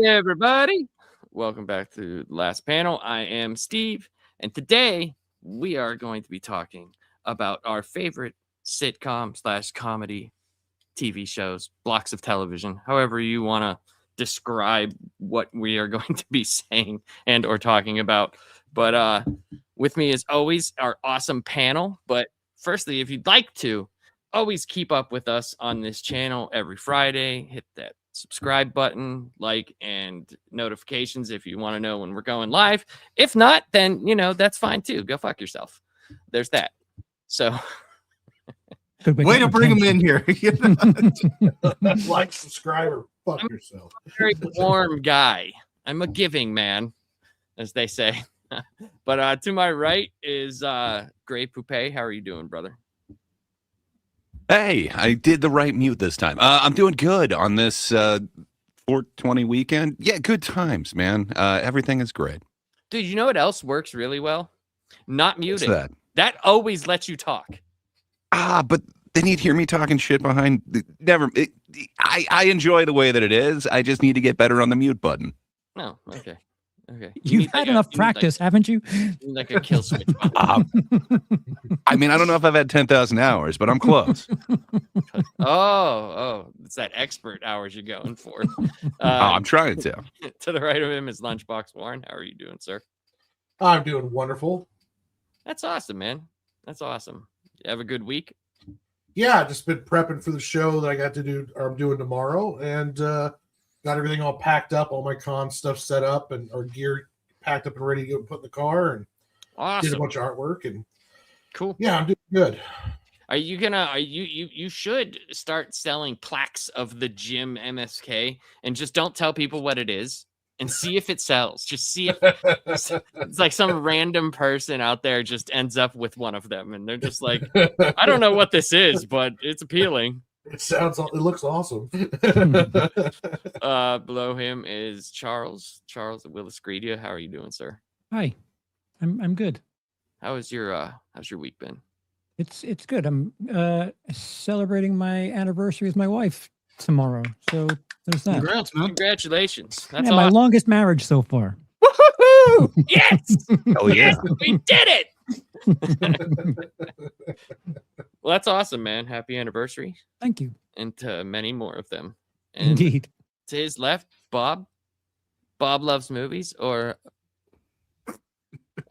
Hey, everybody. Welcome back to the last panel. I am Steve, and today we are going to be talking about our favorite sitcom slash comedy TV shows, blocks of television, however you want to describe what we are going to be saying and or talking about. But with me as always, our awesome panel. But firstly, if you'd like to, always keep up with us on this channel every Friday. Hit that subscribe button, like, and notifications if you want to know when we're going live. If not, then, that's fine too. Go fuck yourself. There's that. So... Way to bring him in here. Like, subscribe, or fuck yourself. I'm a very warm guy. I'm a giving man, as they say. But to my right is Gray Poupée. How are you doing, brother? Hey, I did the right mute this time. I'm doing good on this 420 weekend. Yeah, good times, man. Everything is great. Dude, you know what else works really well? Not muting. What's that? That always lets you talk. But they need to hear me talking shit behind. I enjoy the way that it is. I just need to get better on the mute button. Oh, okay. You've had enough practice, haven't you? Like a kill switch. I mean, I don't know if I've had 10,000 hours, but I'm close. It's that expert hours you're going for. I'm trying to. To the right of him is Lunchbox Warren. How are you doing, sir? I'm doing wonderful. That's awesome, man. That's awesome. You have a good week? Yeah, just been prepping for the show that I got to do, or I'm doing tomorrow, and got everything all packed up, all my con stuff set up, and our gear packed up and ready to go put in the car, and awesome. Did a bunch of artwork, and cool. Yeah, I'm doing good. You should start selling plaques of the gym MSK and just don't tell people what it is. And see if it sells. Just see if it's like some random person out there just ends up with one of them, and they're just like, I don't know what this is, but it's appealing. It looks awesome. Below him is Charles. Charles at WILIscredia. How are you doing, sir? Hi, I'm good. How's your week been? It's good. I'm celebrating my anniversary with my wife tomorrow, so there's that. Congrats, man. Congratulations. That's my longest marriage so far. Woohoo! Yes! Oh, yeah. Yes, we did it! Well, that's awesome, man. Happy anniversary. Thank you. And to many more of them. And indeed. To his left, Bob. Bob loves movies, or...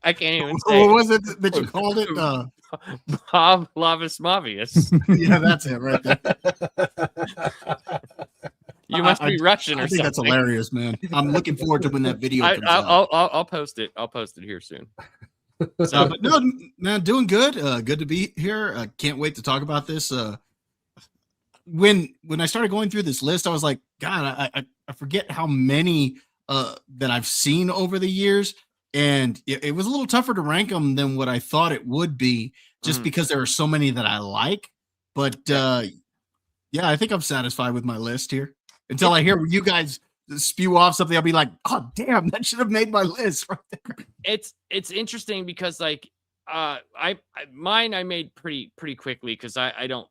I can't even say. What was it that you called it? Bob Lavis Mavius. Yeah, that's it right there. You must be Russian or something. I think that's hilarious, man. I'm looking forward to when that video comes out. I'll post it. I'll post it here soon. So, but no, man, doing good. Good to be here. Can't wait to talk about this. When I started going through this list, I was like, God, I forget how many that I've seen over the years. And it was a little tougher to rank them than what I thought it would be, just because there are so many that I like. But yeah, I think I'm satisfied with my list here. Until I hear you guys spew off something, I'll be like, "Oh, damn, that should have made my list right there." It's interesting because like I made pretty quickly because I don't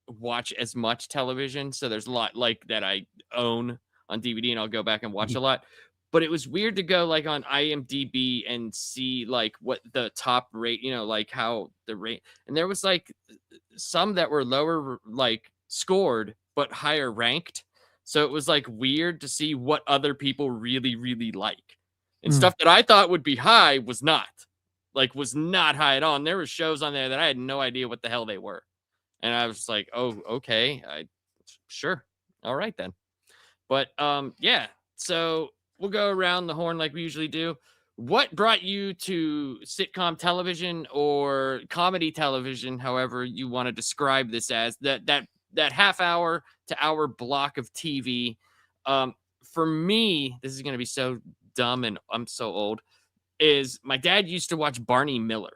watch as much television, so there's a lot like that I own on DVD and I'll go back and watch a lot. But it was weird to go like on IMDb and see like what the top rate, like how the rate, and there was like some that were lower like scored but higher ranked. So it was like weird to see what other people really, really like. And stuff that I thought would be high was not high at all. And there were shows on there that I had no idea what the hell they were. And I was like, oh, okay. Sure. All right then. But yeah. So we'll go around the horn like we usually do. What brought you to sitcom television or comedy television, however you want to describe this as, that half hour to hour block of TV? For me, this is going to be so dumb and I'm so old, is my dad used to watch Barney Miller.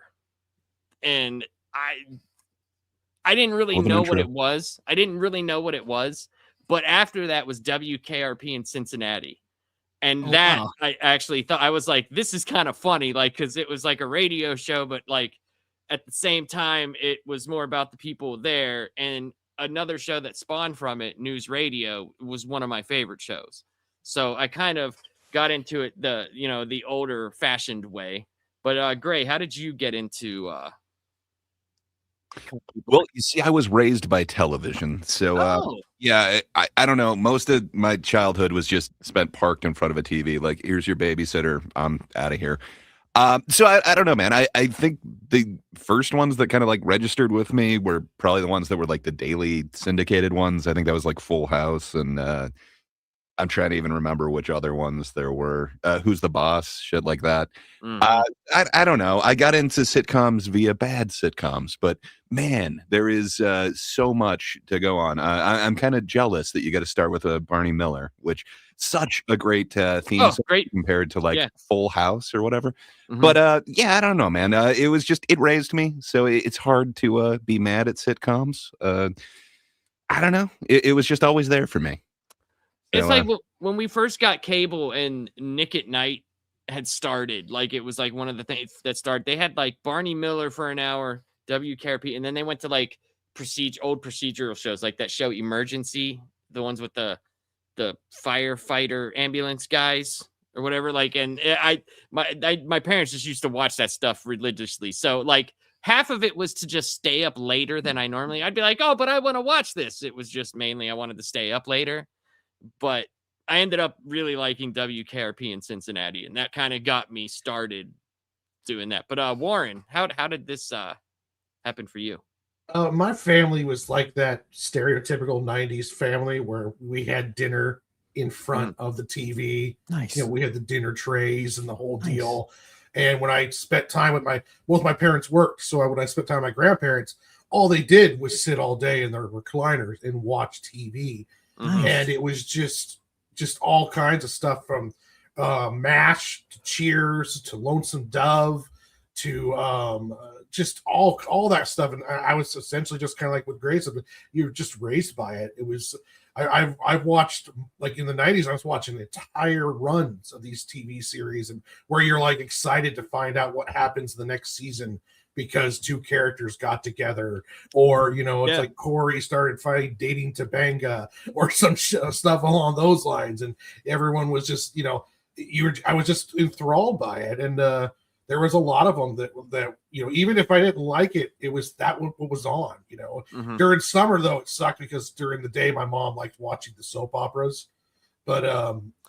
And I didn't really know what it was. But after that was WKRP in Cincinnati. And I actually thought, I was like, this is kind of funny, like, because it was like a radio show, but like at the same time, it was more about the people there. And another show that spawned from it, News Radio, was one of my favorite shows. So I kind of got into it the older fashioned way. But Gray, how did you get into Well, you see, I was raised by television, so yeah, I don't know. Most of my childhood was just spent parked in front of a TV. Like, here's your babysitter. I'm out of here. So I don't know, man. I think the first ones that kind of like registered with me were probably the ones that were like the daily syndicated ones. I think that was like Full House, and I'm trying to even remember which other ones there were. Who's the Boss? Shit like that. Mhm. I don't know. I got into sitcoms via bad sitcoms, but man, there is so much to go on. I'm kind of jealous that you got to start with a Barney Miller, which such a great theme Oh, song great. compared to like Yeah. Full House or whatever. Mhm. But yeah, I don't know, man. It was just it raised me, so it's hard to be mad at sitcoms. I don't know. It was just always there for me. It's So, like when we first got cable and Nick at Night had started, like it was like one of the things that started. They had like Barney Miller for an hour, WKRP, and then they went to like old procedural shows like that show Emergency, the ones with the firefighter ambulance guys or whatever. Like, and my parents just used to watch that stuff religiously. So like half of it was to just stay up later than I normally. I'd be like, oh, but I want to watch this. It was just mainly I wanted to stay up later. But I ended up really liking WKRP in Cincinnati, and that kind of got me started doing that. But Warren, how did this happen for you? My family was like that stereotypical 90s family where we had dinner in front of the TV. Nice. You know, we had the dinner trays and the whole Nice. deal. And when I spent time with both my parents worked. So when I spent time with my grandparents, all they did was sit all day in their recliners and watch TV. Mhm. And it was just all kinds of stuff from MASH to Cheers to Lonesome Dove to just all that stuff. And I was essentially just kind of like with Grace, you're just raised by it. It was I've watched, like in the 90s, I was watching entire runs of these TV series, and where you're like excited to find out what happens the next season because two characters got together, or it's like Corey started dating Topanga or some stuff along those lines, and everyone was just I was just enthralled by it. And there was a lot of them that even if I didn't like it, it was what was on. Mhm. During summer though, it sucked because during the day my mom liked watching the soap operas. But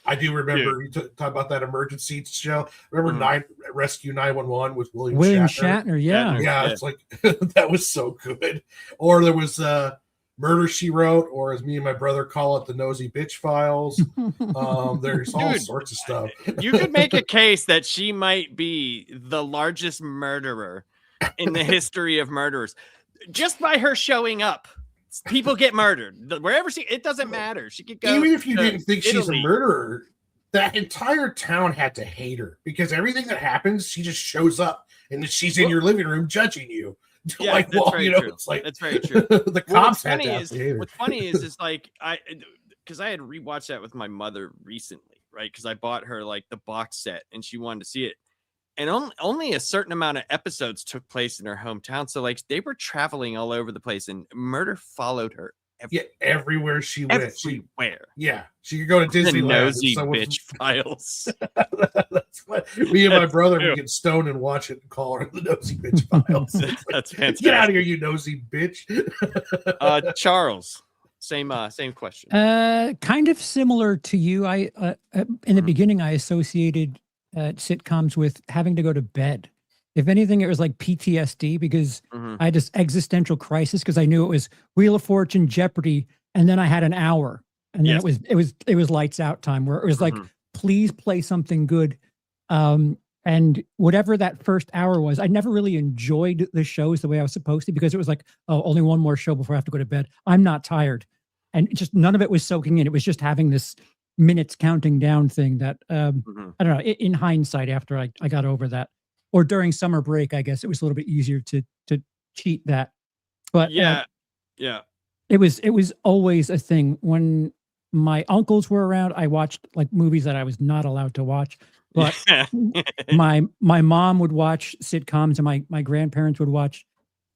I do remember you talk about that emergency show. Remember Rescue 911 with William Shatner? Yeah. Yeah, it's like that was so good. Or there was Murder, She Wrote, or as me and my brother call it, the Nosy Bitch Files. There's all sorts of stuff. You could make a case that she might be the largest murderer in the history of murderers just by her showing up. People get murdered wherever it doesn't matter. She could go. Even if you didn't think she's a Italy. murderer, that entire town had to hate her because everything that happens, she just shows up and she's in your living room judging you. Yeah, like, that's very true. It's like that's very true. the cops had to hate her. What's funny is like because I had rewatched that with my mother recently, right? Because I bought her like the box set and she wanted to see it. And only a certain amount of episodes took place in her hometown. So like they were traveling all over the place and murder followed her. Everywhere she went. Everywhere. She could go to The Disneyland. Nosy Bitch Files. That's what me and my brother we get stoned and watch it and call her the Nosy Bitch Files. That's fantastic. Get out of here, you nosy bitch. Charles, same question. Kind of similar to you. I in the beginning I associated sitcoms with having to go to bed. If anything, it was like PTSD because I had this existential crisis because I knew it was Wheel of Fortune, Jeopardy, and then I had an hour, and then it was lights out time where it was like, please play something good. And whatever that first hour was, I never really enjoyed the shows the way I was supposed to because it was like, oh, only one more show before I have to go to bed. I'm not tired, and just none of it was soaking in. It was just having this minutes counting down thing that I don't know. In hindsight, after I got over that. Or during summer break, I guess it was a little bit easier to cheat that. But it was always a thing. When my uncles were around, I watched like movies that I was not allowed to watch. But my mom would watch sitcoms, and my grandparents would watch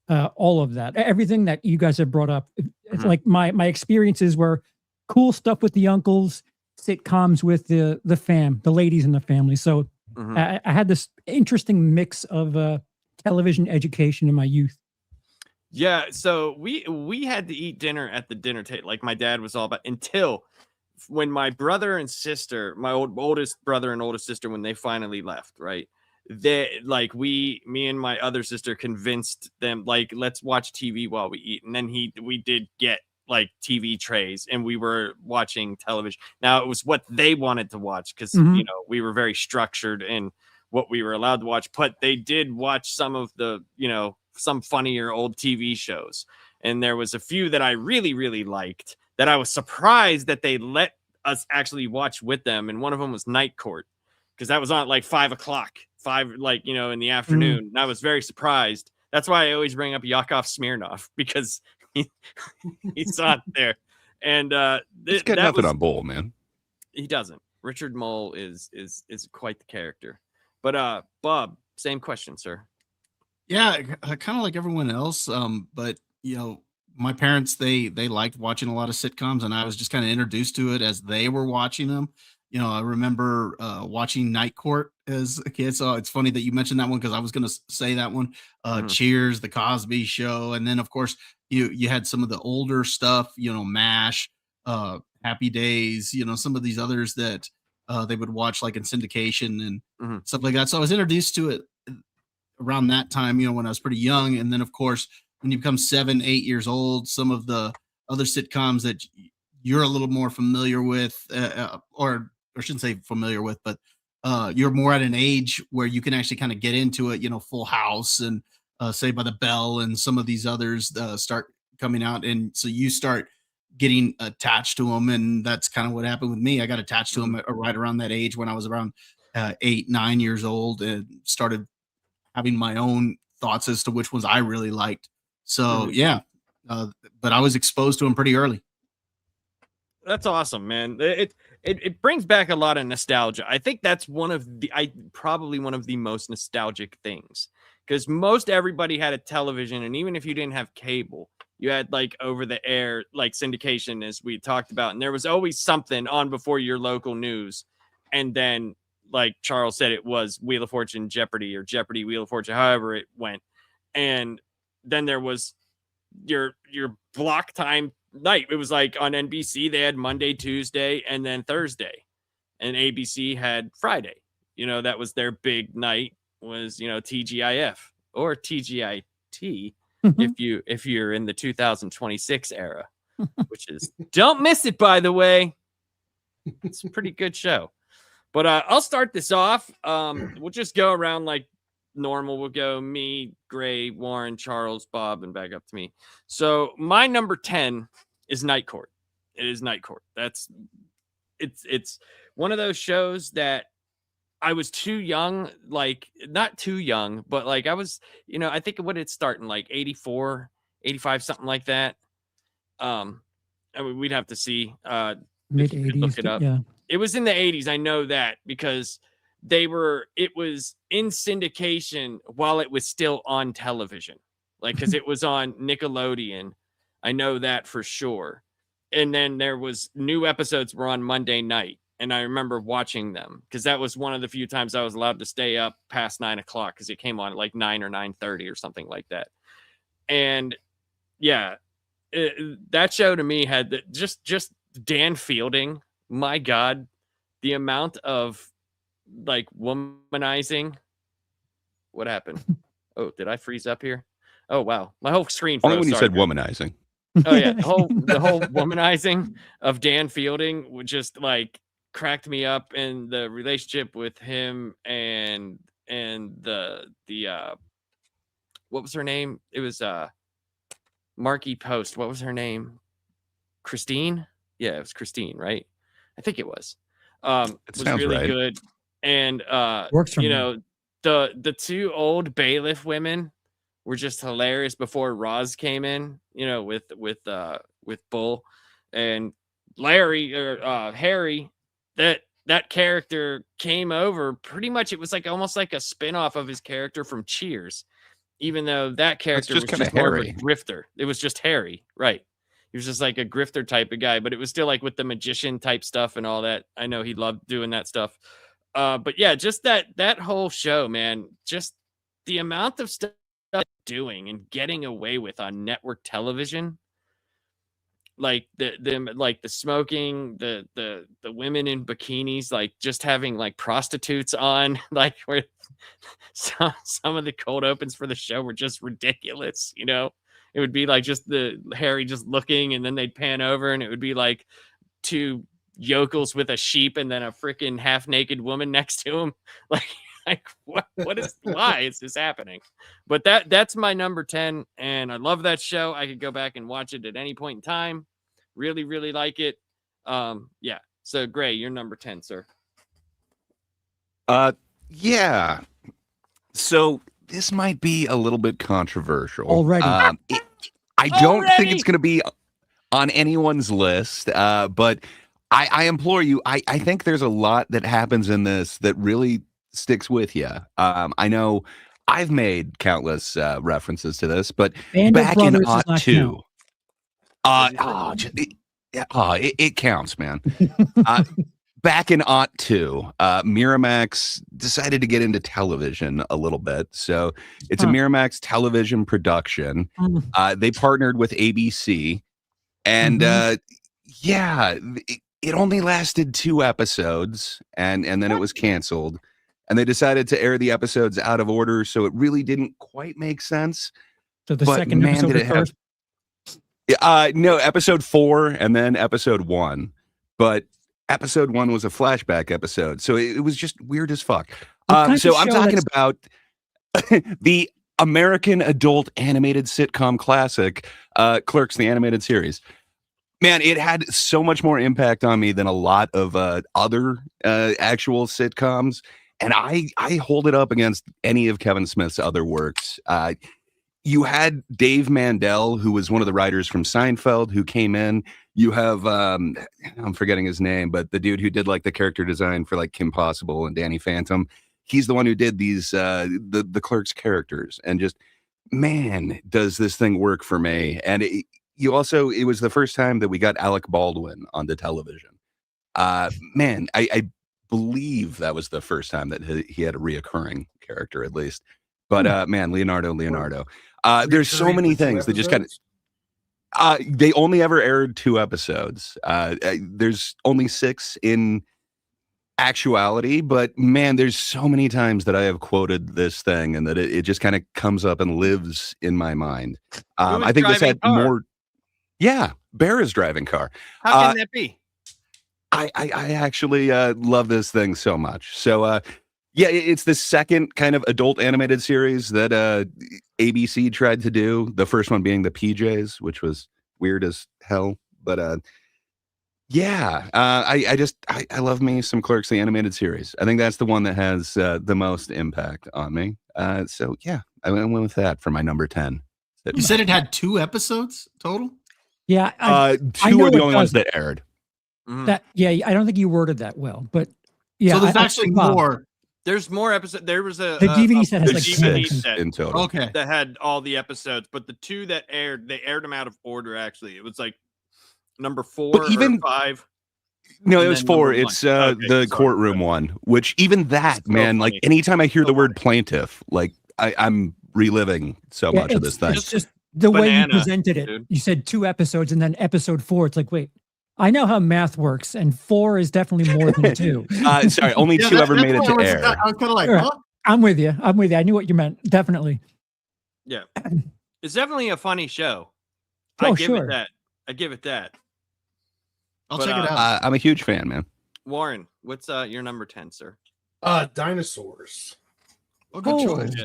all of that. Everything that you guys have brought up. It's like my experiences were cool stuff with the uncles, sitcoms with the ladies in the family. So I had this interesting mix of television education in my youth. Yeah, so we had to eat dinner at the dinner table. Like my dad was all about until when my brother and sister, my oldest brother and oldest sister, when they finally left, right? They like me and my other sister convinced them like let's watch TV while we eat, and then we did get like TV trays, and we were watching television. Now it was what they wanted to watch because you know we were very structured in what we were allowed to watch, but they did watch some of the some funnier old TV shows, and there was a few that I really really liked that I was surprised that they let us actually watch with them, and one of them was Night Court because that was on at like 5 o'clock, in the afternoon. And I was very surprised. That's why I always bring up Yakov Smirnoff because he's not there. And he's got nothing on Bull, man. He doesn't. Richard Mole is quite the character. But Bob, same question, sir. Yeah, kind of like everyone else. But my parents they liked watching a lot of sitcoms, and I was just kind of introduced to it as they were watching them. I remember watching Night Court as a kid. So it's funny that you mentioned that one because I was going to say that one. Cheers, The Cosby Show, and then of course you had some of the older stuff. MASH, Happy Days. Some of these others that they would watch like in syndication and stuff like that. So I was introduced to it around that time. When I was pretty young, and then of course when you become 7, 8 years old, some of the other sitcoms that you're a little more familiar with, or shouldn't say familiar with, but you're more at an age where you can actually kind of get into it. Full House and Saved by the Bell and some of these others start coming out, and so you start getting attached to them, and that's kind of what happened with me. I got attached to them right around that age when I was around 8, 9 years old, and started having my own thoughts as to which ones I really liked. So yeah, but I was exposed to them pretty early. That's awesome, man. It brings back a lot of nostalgia. I think that's probably one of the most nostalgic things because most everybody had a television, and even if you didn't have cable, you had like over the air, like syndication, as we talked about, and there was always something on before your local news. And then, like Charles said, it was Wheel of Fortune, Jeopardy, or Jeopardy, Wheel of Fortune, however it went. And then there was your block time night. It was like on NBC they had Monday, Tuesday, and then Thursday, and ABC had Friday. That was their big night, was TGIF or TGIT if you're in the 2026 era, which is don't miss it, by the way. It's a pretty good show. But I'll start this off. We'll just go around like normal. We'll go me, Gray, Warren, Charles, Bob, and back up to me. So my number 10 is Night Court. It is Night Court. It's one of those shows that I was too young, like not too young, but like I was, I think what it's starting like 84, 85, something like that. I mean, we'd have to see. Mid-80s, look it up. Yeah. It was in the 80s. I know that because it was in syndication while it was still on television. Like, because it was on Nickelodeon. I know that for sure. And then there was new episodes were on Monday night. And I remember watching them because that was one of the few times I was allowed to stay up past 9 o'clock because it came on at like 9 or 9:30 or something like that. And yeah, that show to me had just Dan Fielding. My God, the amount of like womanizing. What happened? Oh, did I freeze up here? Oh, wow. My whole screen froze. Only when you said womanizing. Oh yeah, the whole womanizing of Dan Fielding would just like cracked me up, in the relationship with him and the what was her name? It was Marky Post. What was her name? Christine? Yeah, it was Christine, right? I think it was. It was really right. good. And Works for me. The two old bailiff women were just hilarious before Roz came in, with Bull and Larry or Harry. That character came over pretty much. It was like almost like a spinoff of his character from Cheers, even though that character was just more of a grifter. It was just Harry, right? He He was just like a grifter type of guy, but it was still like with the magician type stuff and all that. I know he loved doing that stuff. But yeah, just that whole show, man, just the amount of stuff doing and getting away with on network television, like the smoking, the women in bikinis, like just having like prostitutes on, like where some of the cold opens for the show were just ridiculous. It would be like just the Harry just looking, and then they'd pan over and it would be like two yokels with a sheep and then a freaking half naked woman next to him. Like why is this happening? But that's my number 10, and I love that show. I could go back and watch it at any point in time. Really, really like it. Yeah. So Gray, you're number 10, sir. Yeah. So this might be a little bit controversial already. I don't think it's going to be on anyone's list, but I implore you. I think there's a lot that happens in this that really sticks with you. I know I've made countless references to this, but back in '02, it counts, man. Back in '02, Miramax decided to get into television a little bit. So it's a Miramax television production. They partnered with ABC, and it only lasted 2 episodes, and then it was canceled. And they decided to air the episodes out of order, so it really didn't quite make sense. So the second episode did it have? No, episode 4 and then episode 1, but episode 1 was a flashback episode, so it was just weird as fuck. So I'm talking about the American adult animated sitcom classic, Clerks, the animated series. Man, it had so much more impact on me than a lot of other actual sitcoms. And I hold it up against any of Kevin Smith's other works. You had Dave Mandel, who was one of the writers from Seinfeld, who came in. You have, I'm forgetting his name, but the dude who did like the character design for like Kim Possible and Danny Phantom. He's the one who did these, the Clerks characters. And just, man, does this thing work for me. And it was the first time that we got Alec Baldwin on the television. Man, I believe that was the first time that he had a reoccurring character, at least. But man, Leonardo. There's so many things that just kind of. They only ever aired 2 episodes. There's only 6 in actuality, but man, there's so many times that I have quoted this thing, and that it just kind of comes up and lives in my mind. I think this had more. Yeah, Bear is driving car. How can that be? I actually love this thing so much. So yeah, it's the second kind of adult animated series that ABC tried to do. The first one being the PJs, which was weird as hell. But yeah, I love me some Clerks, the animated series. I think that's the one that has the most impact on me. So yeah, I went with that for my number 10. You said it had 2 episodes total? Yeah. 2 are the only ones that aired. I don't think you worded that well, but yeah. So there's actually more. There's more episodes. There was a DVD set has like DVD 6 set in total. Okay. That had all the episodes, but the 2 that aired, they aired them out of order. Actually, it was like number 4 or 5. No, it was 4. It's the courtroom one, which even that, so man, funny. Like anytime I hear the word plaintiff, like I'm reliving so much of this thing. It's just the way you presented it. Dude. You said 2 episodes and then episode 4. It's like, wait, I know how math works, and 4 is definitely more than 2. Sorry, only 2 ever made it to air. I was kind of like, huh? I'm with you. I knew what you meant. Definitely. Yeah. It's definitely a funny show. I give it that. I'll check it out. I'm a huge fan, man. Warren, what's your number 10, sir? Dinosaurs. Oh, good choice.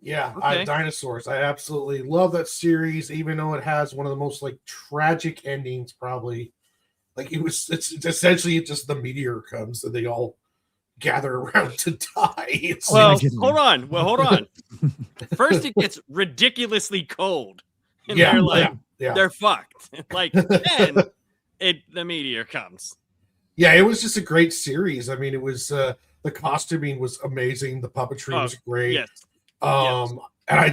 Yeah, okay. Dinosaurs. I absolutely love that series, even though it has one of the most like tragic endings, probably. Like it's essentially just the meteor comes and they all gather around to die. Hold on. First, it gets ridiculously cold, and they're like, they're fucked. Like then, the meteor comes. Yeah, it was just a great series. I mean, it was the costuming was amazing. The puppetry was great. Yes. And I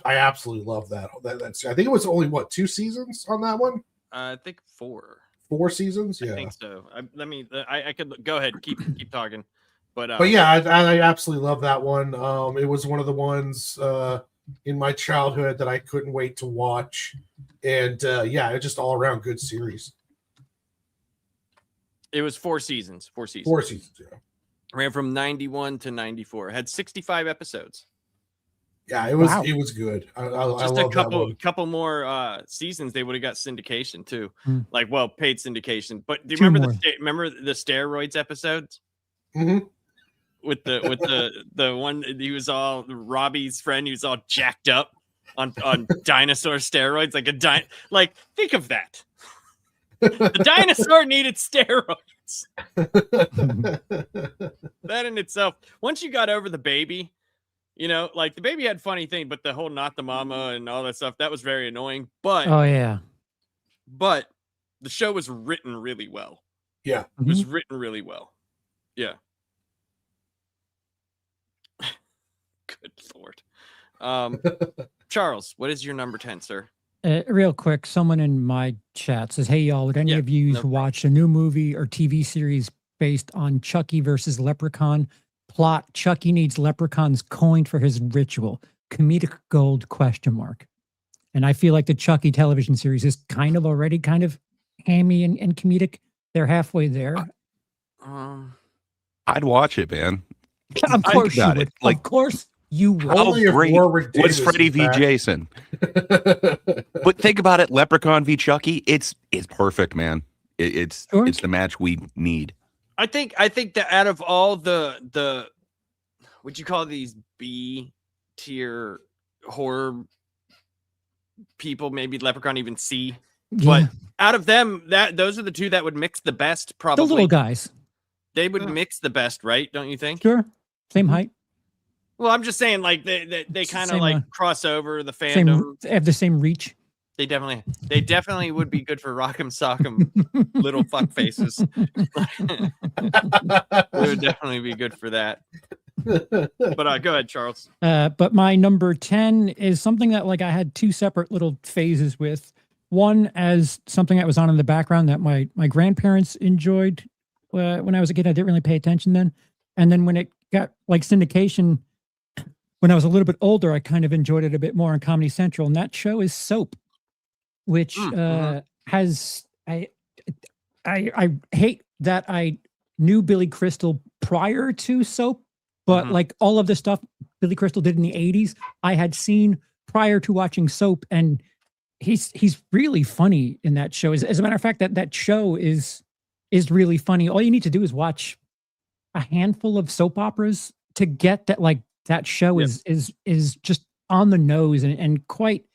absolutely love that. I think it was only 2 seasons on that one. I think 4. 4 seasons. Yeah, I think so. I could go ahead, keep talking, but yeah, I absolutely love that one. It was one of the ones in my childhood that I couldn't wait to watch, and yeah, it's just all around good series. It was 4 seasons. 4 seasons. 4 seasons. Yeah. Ran from 91 to 94. Had 65 episodes. Yeah, it was it was good. I Just love a couple more seasons, they would have got syndication too, like paid syndication. But do you remember the steroids episodes? Mm-hmm. With the one he was all Robbie's friend, he was all jacked up on dinosaur steroids, like think of that. The dinosaur needed steroids. That in itself, once you got over the baby. Like the baby had funny thing, but the whole not the mama and all that stuff, that was very annoying. But but the show was written really well. Yeah. It was written really well. Yeah. Good Lord. Charles, what is your number 10, sir? Real quick, someone in my chat says, "Hey y'all, would any of you watch a new movie or TV series based on Chucky versus Leprechaun? Plot: Chucky needs Leprechaun's coin for his ritual. Comedic gold ? And I feel like the Chucky television series is kind of already kind of hammy and comedic. They're halfway there. I'd watch it, man. Of course you would. Like, of course you would. Oh, great. What's Freddy v. Jason? But think about it. Leprechaun v. Chucky. It's perfect, man. It's the match we need. I think that out of all the what you call these B tier horror people, maybe Leprechaun even C, but out of them, those are the two that would mix the best. Probably the little guys. They would mix the best, right? Don't you think? Sure. Same height. Well, I'm just saying, like they kind of like cross over the fandom. Have the same reach. They definitely would be good for Rock'em Sock'em little fuck faces. They would definitely be good for that. But go ahead, Charles. But my number 10 is something that I had 2 separate little phases with. One as something that was on in the background that my grandparents enjoyed when I was a kid. I didn't really pay attention then. And then when it got syndication, when I was a little bit older, I kind of enjoyed it a bit more on Comedy Central. And that show is Soap, which has I hate that I knew Billy Crystal prior to Soap, but all of the stuff Billy Crystal did in the 80s, I had seen prior to watching Soap, and he's really funny in that show. As a matter of fact, that show is really funny. All you need to do is watch a handful of soap operas to get that that show is just on the nose and quite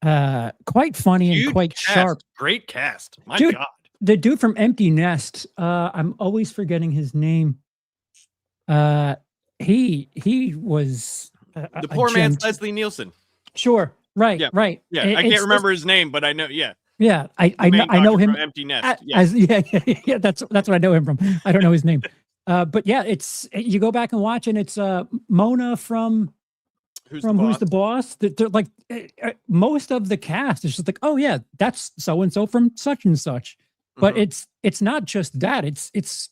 funny and quite sharp. Great cast. My God. The dude from Empty Nest, I'm always forgetting his name. He was the poor man's Leslie Nielsen. Sure. Right. Yeah. Right. Yeah. I can't remember his name, but I know. Yeah. Yeah. I know him. From Empty Nest. Yeah. That's what I know him from. I don't know his name. But yeah, you go back and watch, and it's Mona from Who's the Boss. They're like most of the cast is just like, oh yeah, that's so and so from such and such. But it's not just that. It's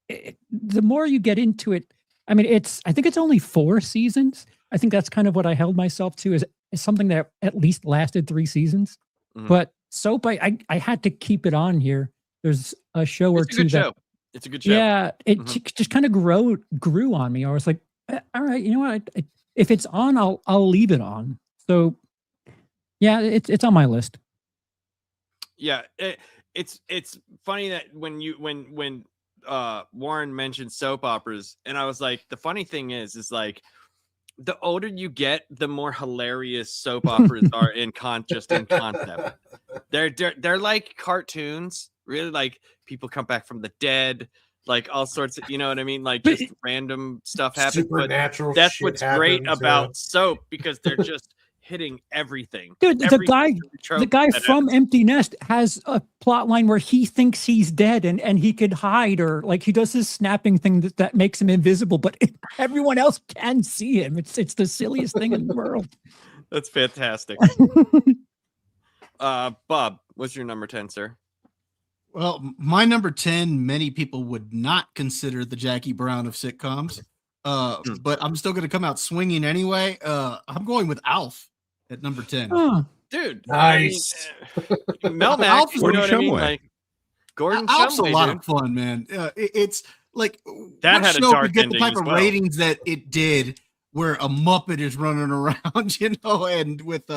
the more you get into it. I mean, I think it's only 4 seasons. I think that's kind of what I held myself to is something that at least lasted 3 seasons. But Soap, I had to keep it on here. There's a show or two that. It's a good show. Yeah, it just kind of grew on me. I was like, all right, you know what? If it's on, I'll leave it on. So, yeah, it's on my list. Yeah, it's funny that when Warren mentioned soap operas, and I was like, the funny thing is like, the older you get, the more hilarious soap operas are in concept. They're like cartoons, really, like people come back from the dead, like all sorts of, you know what I mean? Like just random stuff happens. Supernatural. But that's what's great about Soap, because they're just hitting everything. Dude, the guy from Empty Nest has a plot line where he thinks he's dead and he could hide, or like he does this snapping thing that makes him invisible, but everyone else can see him. It's the silliest thing in the world. That's fantastic. Bob, what's your number 10, sir? Well, my number 10, many people would not consider the Jackie Brown of sitcoms, but I'm still going to come out swinging anyway. I'm going with Alf at number 10. Oh, dude, nice. I mean, Melmac, you know what I mean? Like Gordon Alf's Shumway, a lot of fun, man. It's like that had a dark get ending the type as of well. ratings that it did, where a Muppet is running around, and with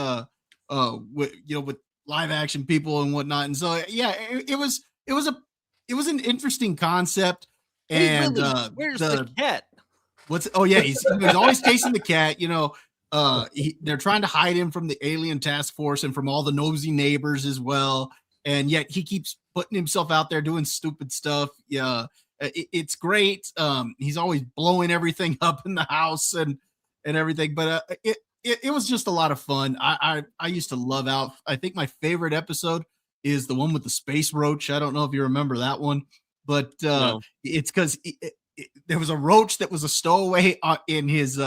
with live action people and whatnot. And so yeah, it was an interesting concept. And hey, Willie, where's the cat? He's always chasing the cat. They're trying to hide him from the alien task force and from all the nosy neighbors as well. And yet he keeps putting himself out there doing stupid stuff. Yeah, it's great. He's always blowing everything up in the house and everything. But it was just a lot of fun. I used to love Alf. I think my favorite episode is the one with the space roach. I don't know if you remember that one, but No. It's because there was a roach that was a stowaway in his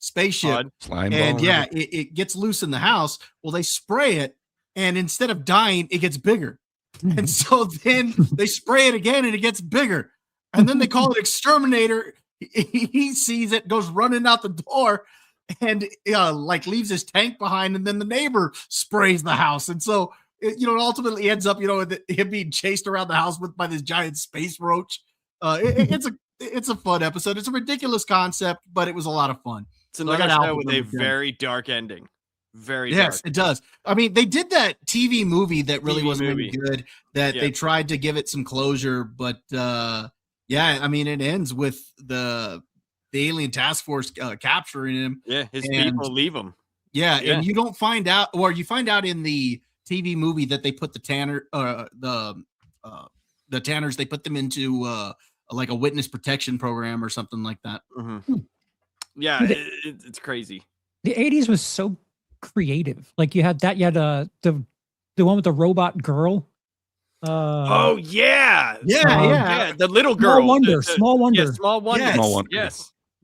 spaceship. And yeah, it gets loose in the house. Well, they spray it, and instead of dying, it gets bigger. And so then they spray it again, and it gets bigger. And then they call it exterminator. He sees it, goes running out the door, and leaves his tank behind, and then the neighbor sprays the house. And so it ultimately ends up with him being chased around the house by this giant space roach. It's a fun episode. It's a ridiculous concept, but it was a lot of fun. It's another show with a very dark ending. Very dark. It does. I mean, they did that TV movie that really wasn't any good, that they tried to give it some closure, but I mean, it ends with the alien task force capturing him. Yeah, his people leave him. Yeah, and you don't find out, or you find out in the TV movie that they put the Tanners, they put them into like a witness protection program or something like that. Mm-hmm. Yeah, it's crazy. The 80s was so creative. Like you had the one with the robot girl. Yeah, the little girl. Small Wonder. Small Wonder. Yes. Small Wonder.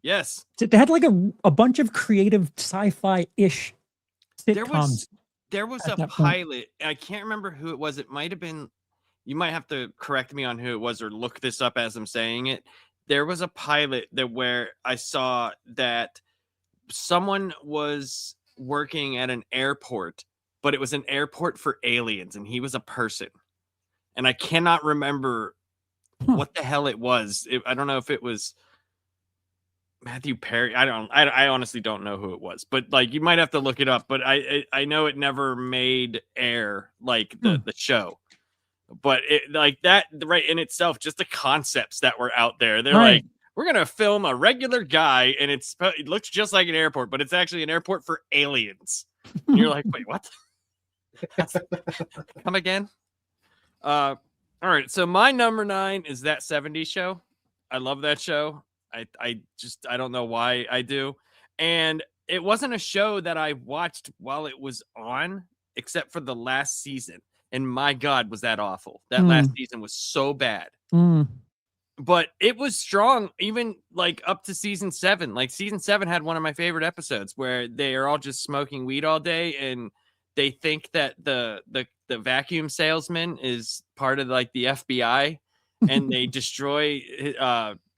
Yes. They had like a bunch of creative sci-fi-ish sitcoms. There was a pilot. I can't remember who it was. It might have been. You might have to correct me on who it was or look this up as I'm saying it. There was a pilot where I saw that someone was working at an airport, but it was an airport for aliens, and he was a person. And I cannot remember what the hell it was. I don't know if it was Matthew Perry. I honestly don't know who it was, but like you might have to look it up. But I know it never made air, like the show. But it like that right in itself, just the concepts that were out there. They're like, we're gonna film a regular guy, and it looks just like an airport, but it's actually an airport for aliens. And you're like, wait, what? Come again? All right. So my number 9 is That 70s Show. I love that show. I don't know why I do. And it wasn't a show that I watched while it was on, except for the last season. And my God, was that awful. That last season was so bad. But it was strong, even like up to season 7. Like season 7 had one of my favorite episodes where they are all just smoking weed all day, and they think that the vacuum salesman is part of like the FBI, and they destroy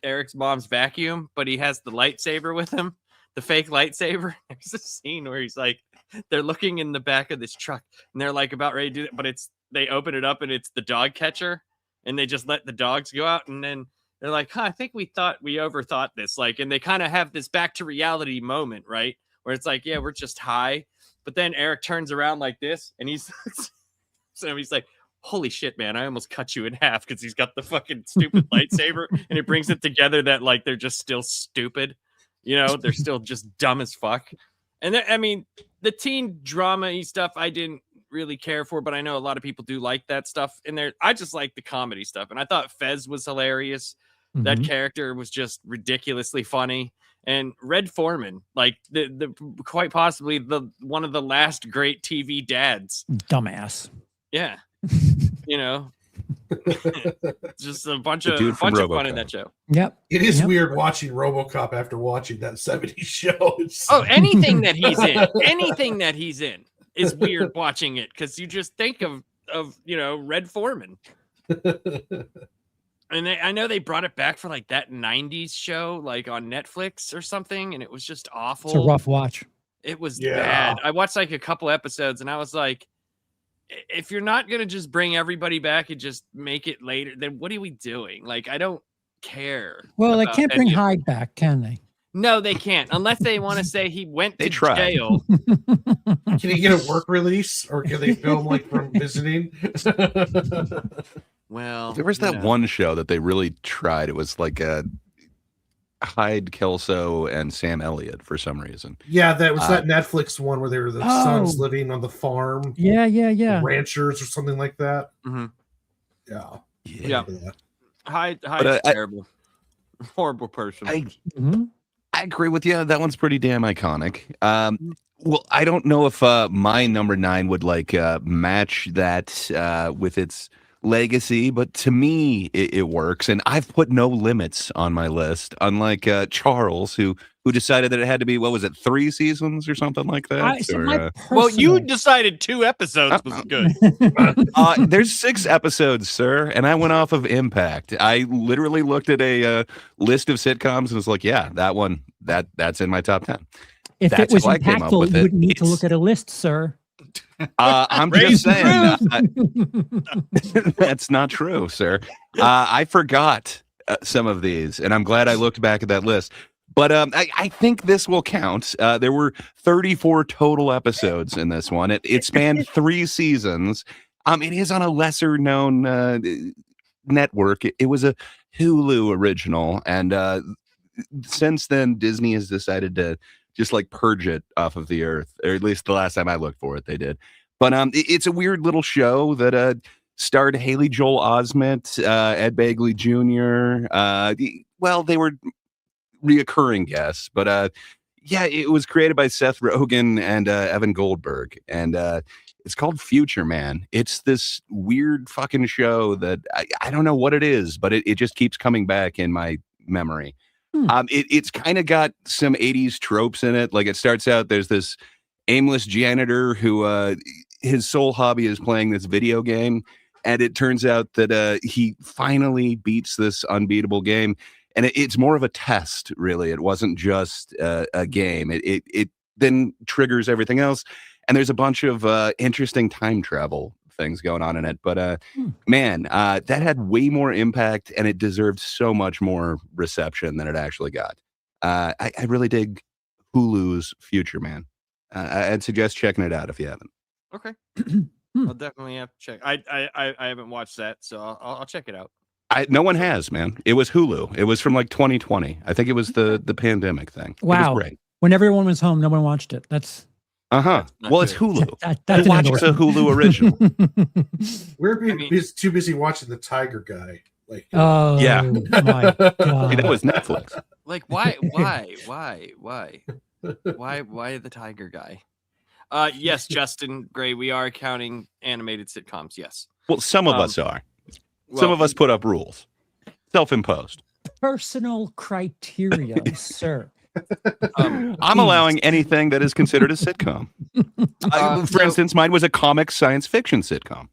Eric's mom's vacuum, but he has the lightsaber with him, the fake lightsaber. There's a scene where he's like, they're looking in the back of this truck, and they're like about ready to do it, but they open it up, and it's the dog catcher, and they just let the dogs go out, and then they're like, I think we overthought this, like, and they kind of have this back to reality moment, right, where it's like, yeah, we're just high, but then Eric turns around like this, and he's like, holy shit, man, I almost cut you in half, because he's got the fucking stupid lightsaber, and it brings it together that like they're just still stupid, they're still just dumb as fuck. And I mean, the teen drama-y stuff I didn't really care for, but I know a lot of people do like that stuff in there. I just like the comedy stuff, and I thought Fez was hilarious. That character was just ridiculously funny. And Red Foreman, like the quite possibly one of the last great TV dads. Dumbass. Yeah. Just a bunch of fun in that show. Yep. It is weird watching RoboCop after watching that 70s show. Anything that he's in, is weird watching it because you just think of Red Foreman. And I know they brought it back for like that 90s show, like on Netflix or something, and it was just awful. It's a rough watch. It was bad. I watched like a couple episodes and I was like, if you're not going to just bring everybody back and just make it later, then what are we doing? Like, I don't care. Well, they can't bring Hyde back, can they? No, they can't. Unless they want to say he went to tried. jail. Can he get a work release, or can they film like from visiting? Well, there was that one show that they really tried. It was like Hyde, Kelso, and Sam Elliott for some reason. Yeah, that was that Netflix one where they were the sons living on the farm. Yeah. Ranchers or something like that. Mm-hmm. Yeah. Hyde's terrible. Horrible person. I agree with you. That one's pretty damn iconic. Well, I don't know if my number 9 would like match that with its legacy, but to me it works, and I've put no limits on my list, unlike Charles, who decided that it had to be, what was it, 3 seasons or something like that? Well, you decided 2 episodes was good. There's 6 episodes, sir, and I went off of impact. I literally looked at a list of sitcoms and was like, yeah, that one, that's in my top 10. If it was impactful, you wouldn't need to look at a list, sir. I'm just saying that's not true, sir. I forgot some of these, and I'm glad I looked back at that list. But I think this will count. There were 34 total episodes in this one. It spanned 3 seasons. It is on a lesser known network. It was a Hulu original, and since then Disney has decided to just like purge it off of the earth, or at least the last time I looked for it, they did. But it's a weird little show that starred Haley Joel Osment, Ed Begley Jr. Well, they were reoccurring guests, but yeah, it was created by Seth Rogen and Evan Goldberg, and it's called Future Man. It's this weird fucking show that I don't know what it is, but it just keeps coming back in my memory. It's kind of got some 80s tropes in it. Like, it starts out, there's this aimless janitor who his sole hobby is playing this video game, and it turns out that he finally beats this unbeatable game, and it's more of a test, really. It wasn't just a game. It then triggers everything else, and there's a bunch of interesting time travel things going on in it. But man, that had way more impact, and it deserved so much more reception than it actually got. I really dig Hulu's Future Man. I'd suggest checking it out if you haven't. Okay. I'll definitely have to check. I haven't watched that, so I'll check it out. No one has, man. It was Hulu. It was from like 2020. I think it was the pandemic thing. Wow. It was great. When everyone was home, no one watched it. That's well, it's Hulu. That's watch a Hulu original. We're too busy watching the Tiger Guy. Like, yeah, my God. See, that was Netflix. Like, why the Tiger Guy? Yes, Justin Gray, we are counting animated sitcoms. Yes. Well, some of us are. Some of us put up rules, self-imposed. Personal criteria, sir. I'm allowing anything that is considered a sitcom. For instance, mine was a comic science fiction sitcom.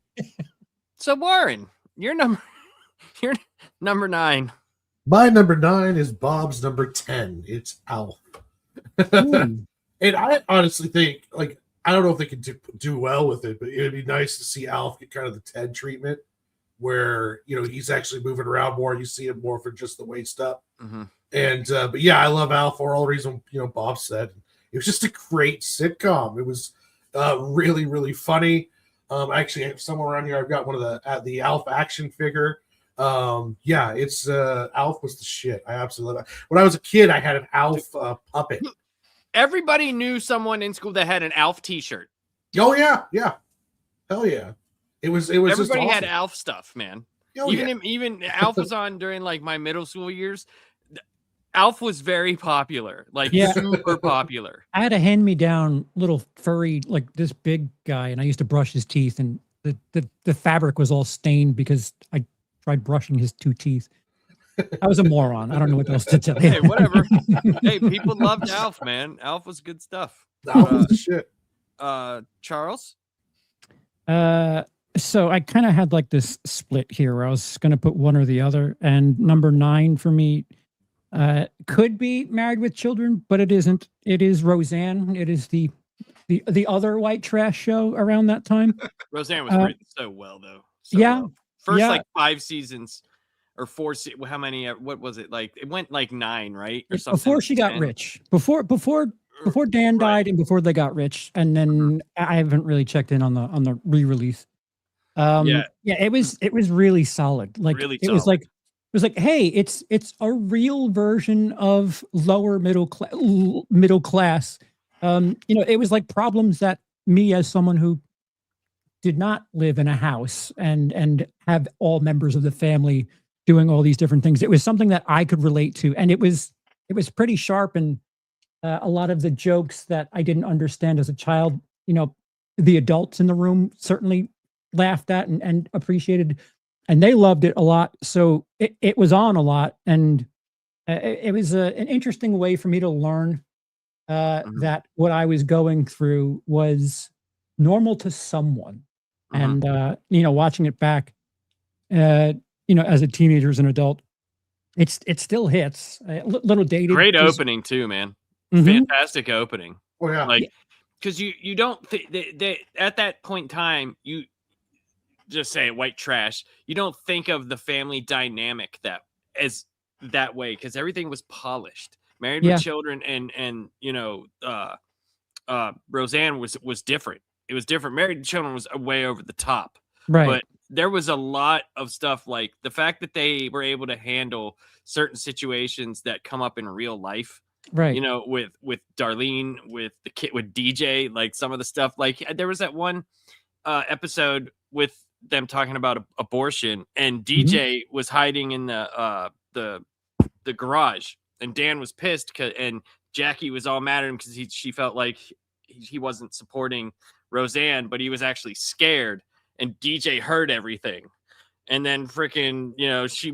So Warren, you're number 9. My number 9 is Bob's number 10. It's Alf. And I honestly think, like, I don't know if they could do well with it, but it would be nice to see Alf get kind of the Ted treatment, where he's actually moving around more. You see him more for just the waist up. Mm-hmm. And but yeah, I love Alf for all the reason Bob said. It was just a great sitcom. It was really, really funny. Actually, somewhere around here, I've got one of the Alf action figure. Yeah, it's Alf was the shit. I absolutely love it. When I was a kid, I had an Alf puppet. Everybody knew someone in school that had an Alf T-shirt. Oh yeah, hell yeah. It was. Everybody just awesome. had Alf stuff, man. Oh, even Alf was on during like my middle school years. Alf was very popular, like super popular. I had a hand-me-down little furry, like this big guy, and I used to brush his teeth, and the fabric was all stained because I tried brushing his 2 teeth. I was a moron. I don't know what else to tell you. Hey, whatever. Hey, people loved Alf, man. Alf was good stuff. Alf was the shit. Charles? So I kind of had like this split here where I was going to put one or the other, and number 9 for me could be Married with Children, but it isn't. It is Roseanne. It is the other white trash show around that time. Roseanne was written so well, though. So yeah. well. First, yeah. like 5 seasons or 4. How many? What was it? Like it went like 9, right? Or something. Before she got 10. rich. Before Dan died and before they got rich, and then I haven't really checked in on the re-release. It was really solid. Like really it was like, hey, it's a real version of lower middle class. It was like problems that me, as someone who did not live in a house and have all members of the family doing all these different things, it was something that I could relate to, and it was pretty sharp. And a lot of the jokes that I didn't understand as a child, the adults in the room certainly laughed at and appreciated, and they loved it a lot. So it was on a lot, and it was an interesting way for me to learn that what I was going through was normal to someone. And watching it back, as a teenager, as an adult, it still hits. Little dated. Great opening too, man. Fantastic opening. Oh yeah, like because you don't think they at that point in time, you just say white trash. You don't think of the family dynamic that way, because everything was polished. Married with Children and Roseanne was different. It was different. Married with Children was way over the top, right? But there was a lot of stuff, like the fact that they were able to handle certain situations that come up in real life. Right. With Darlene, with the kid, with DJ, like some of the stuff, like there was that one episode with them talking about abortion, and DJ was hiding in the garage, and Dan was pissed, and Jackie was all mad at him because she felt like he wasn't supporting Roseanne, but he was actually scared, and DJ heard everything. And then freaking, she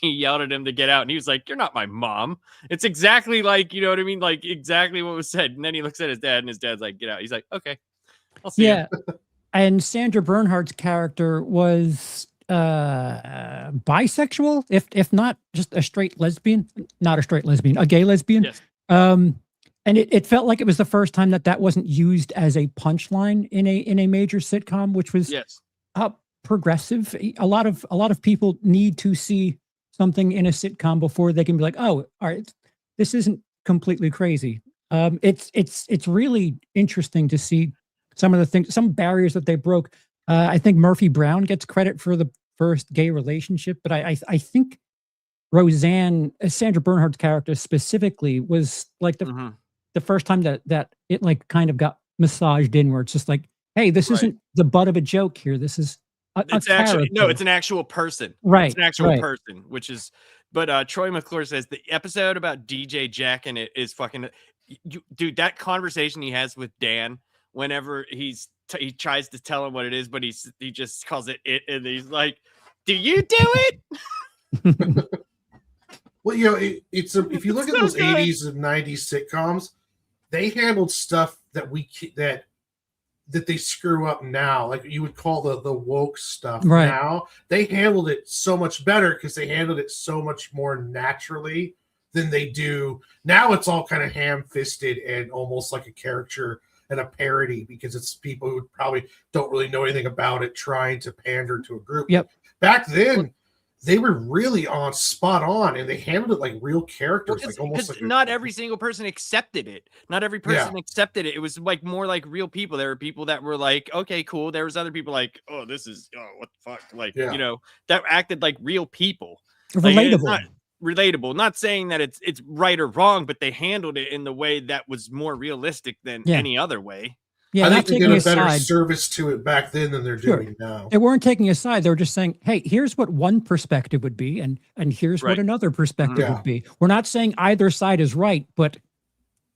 yelled at him to get out, and he was like, "You're not my mom." It's exactly like, you know what I mean? Like exactly what was said. And then he looks at his dad, and his dad's like, "Get out." He's like, "Okay, I'll see you." And Sandra Bernhardt's character was bisexual, if not just a straight lesbian, a gay lesbian. Yes. And it felt like it was the first time that wasn't used as a punchline in a major sitcom, which was progressive. A lot of people need to see something in a sitcom before they can be like, oh, all right, this isn't completely crazy. It's really interesting to see some of the things, some barriers that they broke. I think Murphy Brown gets credit for the first gay relationship, but I think Roseanne, Sandra Bernhardt's character specifically, was like the first time that it like kind of got massaged in, where it's just like, hey, this isn't the butt of a joke here. This is it's actually it's an actual person, right? It's an actual person, which is. But Troy McClure says the episode about DJ Jack and it is fucking, dude. That conversation he has with Dan whenever he tries to tell him what it is, but he just calls it, and he's like, "Do you do it?" Well, it's if you look at those 80s and 90s sitcoms, they handled stuff that they screw up now, like you would call the woke stuff. Now they handled it so much better because they handled it so much more naturally than they do now. It's all kind of ham-fisted and almost like a caricature and a parody, because it's people who probably don't really know anything about it trying to pander to a group. Back then they were really spot on, and they handled it like real characters. Like almost like not every single person accepted it. Not every person accepted it. It was like more like real people. There were people that were like, okay, cool. There was other people like, oh, what the fuck? Like, that acted like real people. Relatable. Like, relatable. Not saying that it's right or wrong, but they handled it in the way that was more realistic than any other way. Yeah, I think they did a better service to it back then than they're doing now. They weren't taking a side. They were just saying, hey, here's what one perspective would be, and here's what another perspective would be. We're not saying either side is right, but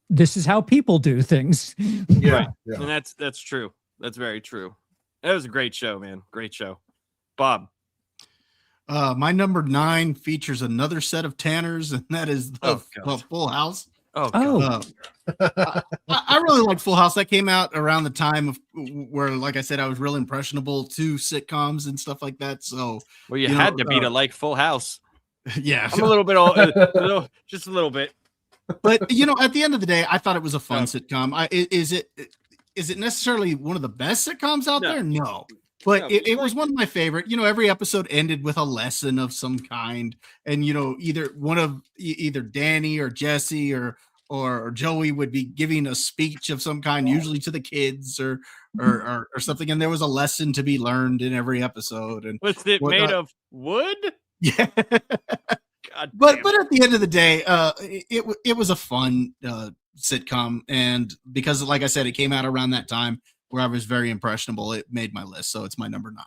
this is how people do things. And that's true. That's very true. That was a great show, man. Great show. Bob. My number 9 features another set of Tanners, and that is the Full House. Oh, I really liked Full House. That came out around the time of where, like I said, I was real impressionable to sitcoms and stuff like that. So, well, you had to be to like Full House. Yeah, I'm a little bit old, just a little bit. But at the end of the day, I thought it was a fun sitcom. Is it necessarily one of the best sitcoms out there? No. But it was one of my favorite. Every episode ended with a lesson of some kind, and either Danny or Jesse or Joey would be giving a speech of some kind, usually to the kids or something, and there was a lesson to be learned in every episode. And was it made of wood? Yeah. But at the end of the day, it was a fun sitcom, and because, like I said, it came out around that time where I was very impressionable, it made my list, so it's my number 9.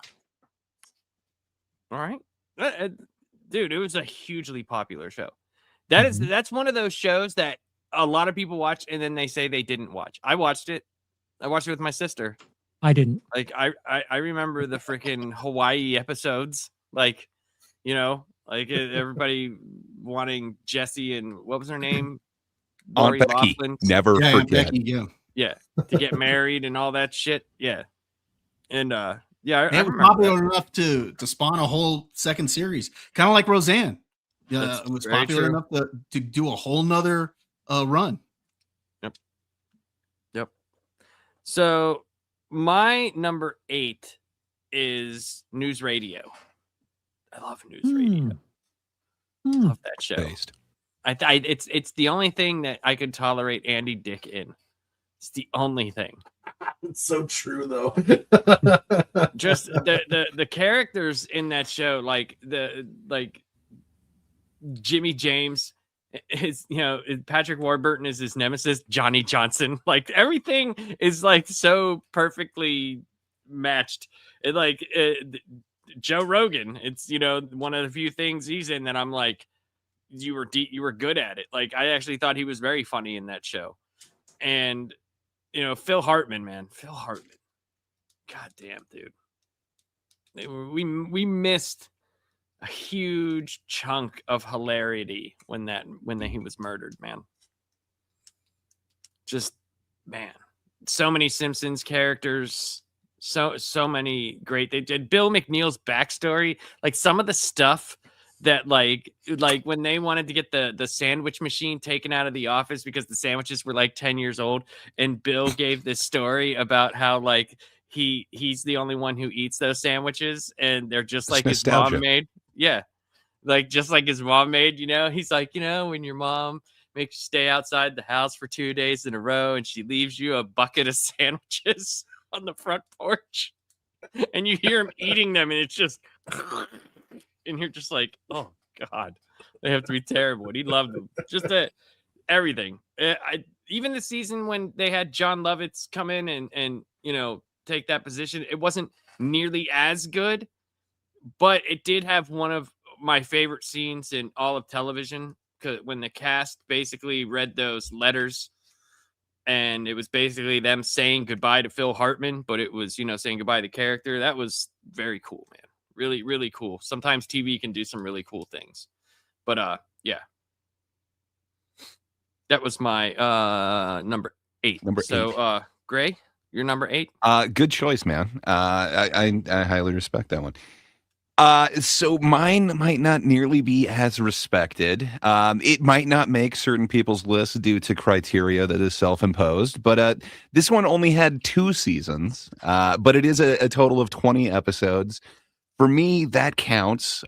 All right, dude, it was a hugely popular show. That's one of those shows that a lot of people watch and then they say they didn't watch. I watched it with my sister. I didn't. Like I remember the freaking Hawaii episodes, like everybody wanting Jesse and what was her name? Aunt Becky. Never forget. Becky, yeah, to get married and all that shit. Yeah. And I was popular enough to spawn a whole second series, kind of like Roseanne. Yeah, it was popular enough to do a whole nother run. Yep. So my number 8 is News Radio. I love News Radio. Love that show. It's the only thing that I could tolerate Andy Dick in. It's the only thing. It's so true, though. Just the characters in that show, like Jimmy James is, Patrick Warburton is his nemesis, Johnny Johnson. Like everything is like so perfectly matched. Joe Rogan. It's one of the few things he's in that I'm like, you were good at it. Like I actually thought he was very funny in that show. And Phil Hartman, man. Phil Hartman. God damn, dude. We missed a huge chunk of hilarity when he was murdered, man. Just, man. So many Simpsons characters. So many great. They did Bill McNeil's backstory. Like some of the stuff that like when they wanted to get the sandwich machine taken out of the office because the sandwiches were like 10 years old, and Bill gave this story about how like he's the only one who eats those sandwiches and they're just like his mom made. Yeah. Like just like his mom made, he's like, when your mom makes you stay outside the house for 2 days in a row and she leaves you a bucket of sandwiches on the front porch and you hear him eating them and it's just and you're just like, oh God, they have to be terrible. And he loved them. Just everything. Even the season when they had John Lovitz come in and take that position, it wasn't nearly as good, but it did have one of my favorite scenes in all of television, when the cast basically read those letters. And it was basically them saying goodbye to Phil Hartman, but it was, saying goodbye to the character. That was very cool, man. Really, really cool. Sometimes TV can do some really cool things. But yeah. That was my number 8. So Gray, your number 8? Good choice, man. I highly respect that one. So mine might not nearly be as respected. It might not make certain people's lists due to criteria that is self-imposed, but this one only had 2 seasons, but it is a total of 20 episodes. For me, that counts.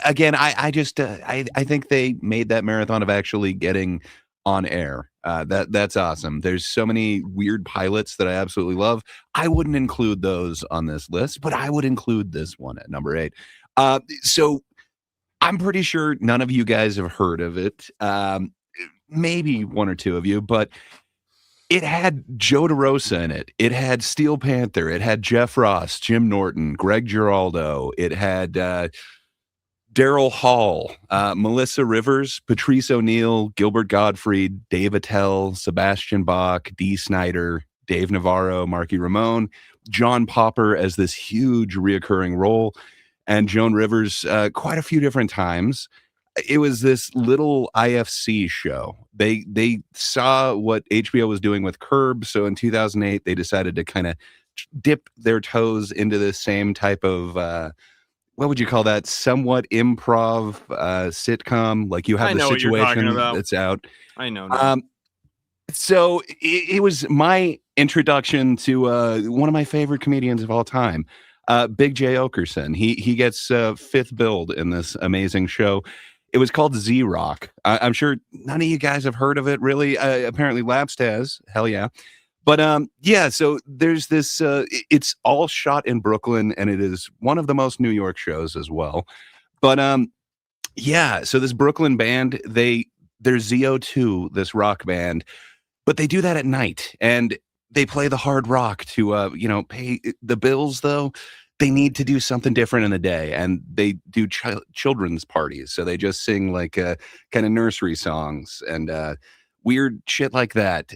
Again, I think they made that marathon of actually getting on air. That's awesome. There's so many weird pilots that I absolutely love. I wouldn't include those on this list, but I would include this one at number 8. So I'm pretty sure none of you guys have heard of it. Maybe one or two of you, but it had Joe DeRosa in it. It had Steel Panther. It had Jeff Ross, Jim Norton, Greg Giraldo. It had Daryl Hall, Melissa Rivers, Patrice O'Neill, Gilbert Gottfried, Dave Attell, Sebastian Bach, Dee Snider, Dave Navarro, Marky Ramone, John Popper as this huge reoccurring role, and Joan Rivers quite a few different times. it was this little IFC show. They saw what HBO was doing with Curb, so in 2008 they decided to kind of dip their toes into the same type of what would you call that? Somewhat improv sitcom. Like you have I the know what you're talking situation about. that's out. I know. Now. So it was my introduction to one of my favorite comedians of all time, Big J Okerson. He gets fifth billed in this amazing show. It was called Z-Rock. I'm sure none of you guys have heard of it, really. Apparently, Lapsed has. Hell yeah. But yeah, so there's this. It's all shot in Brooklyn, and it is one of the most New York shows as well. But yeah, so this Brooklyn band, they're ZO2, this rock band, but they do that at night, and they play the hard rock to pay the bills. Though they need to do something different in the day, and they do children's parties, so they just sing like kind of nursery songs and weird shit like that.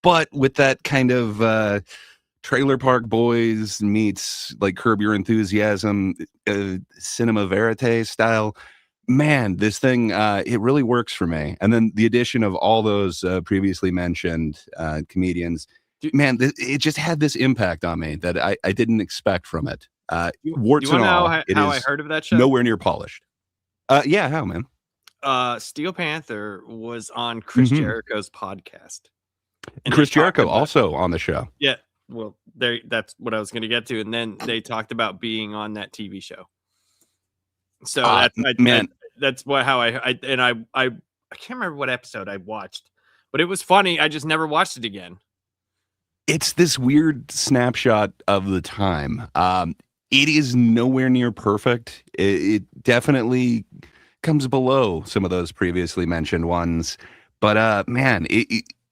But with that kind of Trailer Park Boys meets like Curb Your Enthusiasm, cinema verite style, man, this thing, it really works for me. And then the addition of all those previously mentioned comedians, man, it just had this impact on me that I didn't expect from it. Warts and all, how I heard of that show? Nowhere near polished. Yeah, how, man? Steel Panther was on Chris Jericho's podcast. And Chris Jericho also on the show. Yeah, well, that's what I was going to get to. And then they talked about being on that TV show. So that's how I can't remember what episode I watched, but it was funny. I just never watched it again. It's this weird snapshot of the time. It is nowhere near perfect. It definitely comes below some of those previously mentioned ones. But man,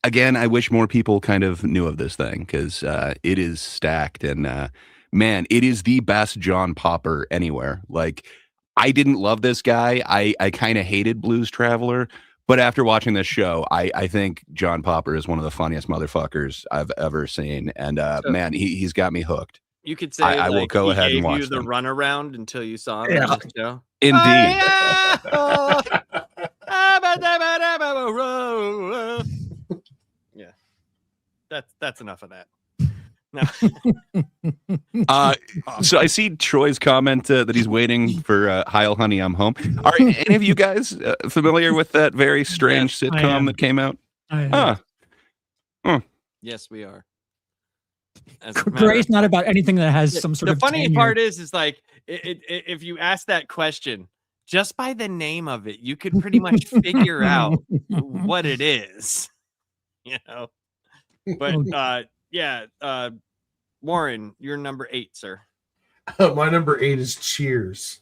again, I wish more people kind of knew of this thing because it is stacked. And man, it is the best John Popper anywhere. Like, I didn't love this guy. I kind of hated Blues Traveler. But after watching this show, I think John Popper is one of the funniest motherfuckers I've ever seen. And man, he's got me hooked. You could say I will go ahead and watch you the them. Runaround until you saw him on the show. Indeed. Yeah, that's enough of that. No. So I see Troy's comment that he's waiting for Heil Honey, I'm Home. Are any of you guys familiar with that very strange sitcom that came out? Yes, we are. Gray's not about anything that has some sort of. The funny part is like if you ask that question, just by the name of it, you could pretty much figure out what it is. You know, but yeah, Warren, you're number 8, sir. My number 8 is Cheers.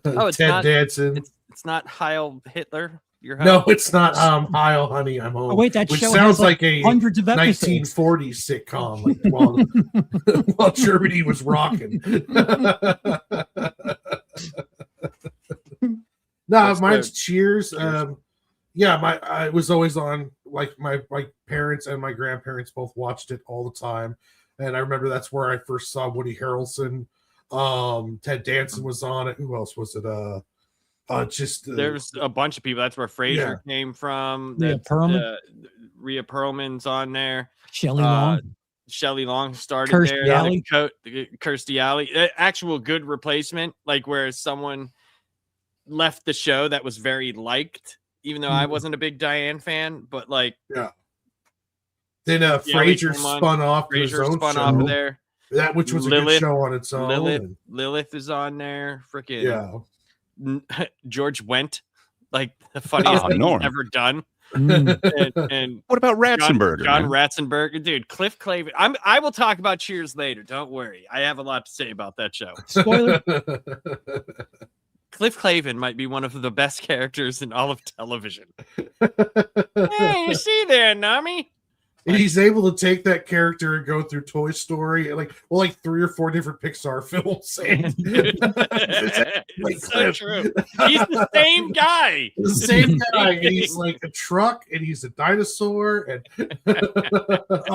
Oh, it's Ted not Danson. It's not Heil Hitler. No, it's not Heil Honey, I'm Home. Oh, wait, that which show sounds has like a hundreds of episodes. 1940s sitcom, like, while Germany was rocking. No, mine's Cheers. Yeah, I was always on. Like my parents and my grandparents both watched it all the time, and I remember that's where I first saw Woody Harrelson. Ted Danson was on it. Who else was it? There's a bunch of people. That's where Frasier came from. Rhea Perlman's on there. Shelley Long. Shelley Long started Kirstie there. Alley. Kirstie Alley. Actual good replacement, like where someone left the show that was very liked. Even though I wasn't a big Diane fan, but like, yeah. Then Frasier spun off his own show. Off of there. That which was a good show on its own. Lilith is on there. Freaking George Wendt, like the funniest thing he's ever done. And what about Ratzenberger? John Ratzenberger, dude. Cliff Clavin. I will talk about Cheers later. Don't worry. I have a lot to say about that show. Spoiler. Cliff Clavin might be one of the best characters in all of television. Hey, you see there, Nami? He's able to take that character and go through Toy Story, like 3 or 4 different Pixar films. It's so true. He's the same guy. The same guy. And he's like a truck, and he's a dinosaur. And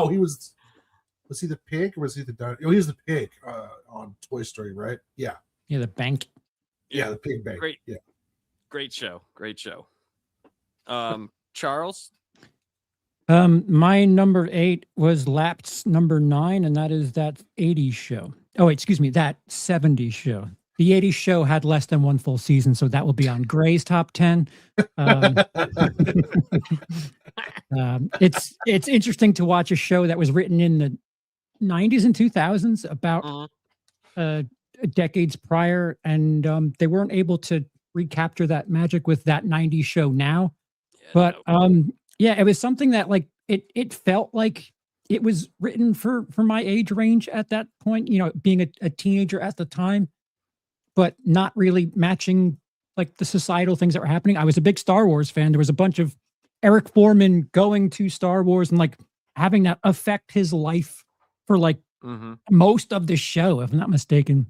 he was he the pig or was he the dinosaur? Oh, he was the pig on Toy Story, right? Yeah. Yeah, the bank. Yeah, the pig bank. Great. Yeah. Great show. Great show. Charles? My number 8 was Lapt's number 9, and that is that 80s show. Oh, excuse me, that 70s show. The 80s show had less than one full season, so that will be on Gray's top 10. It's interesting to watch a show that was written in the 90s and 2000s about decades prior, and they weren't able to recapture that magic with that 90s show now. But yeah, it was something that like it felt like it was written for my age range at that point, you know, being a teenager at the time, but not really matching like the societal things that were happening. I was a big Star Wars fan. There was a bunch of Eric Foreman going to Star Wars and like having that affect his life for like most of the show, if I'm not mistaken.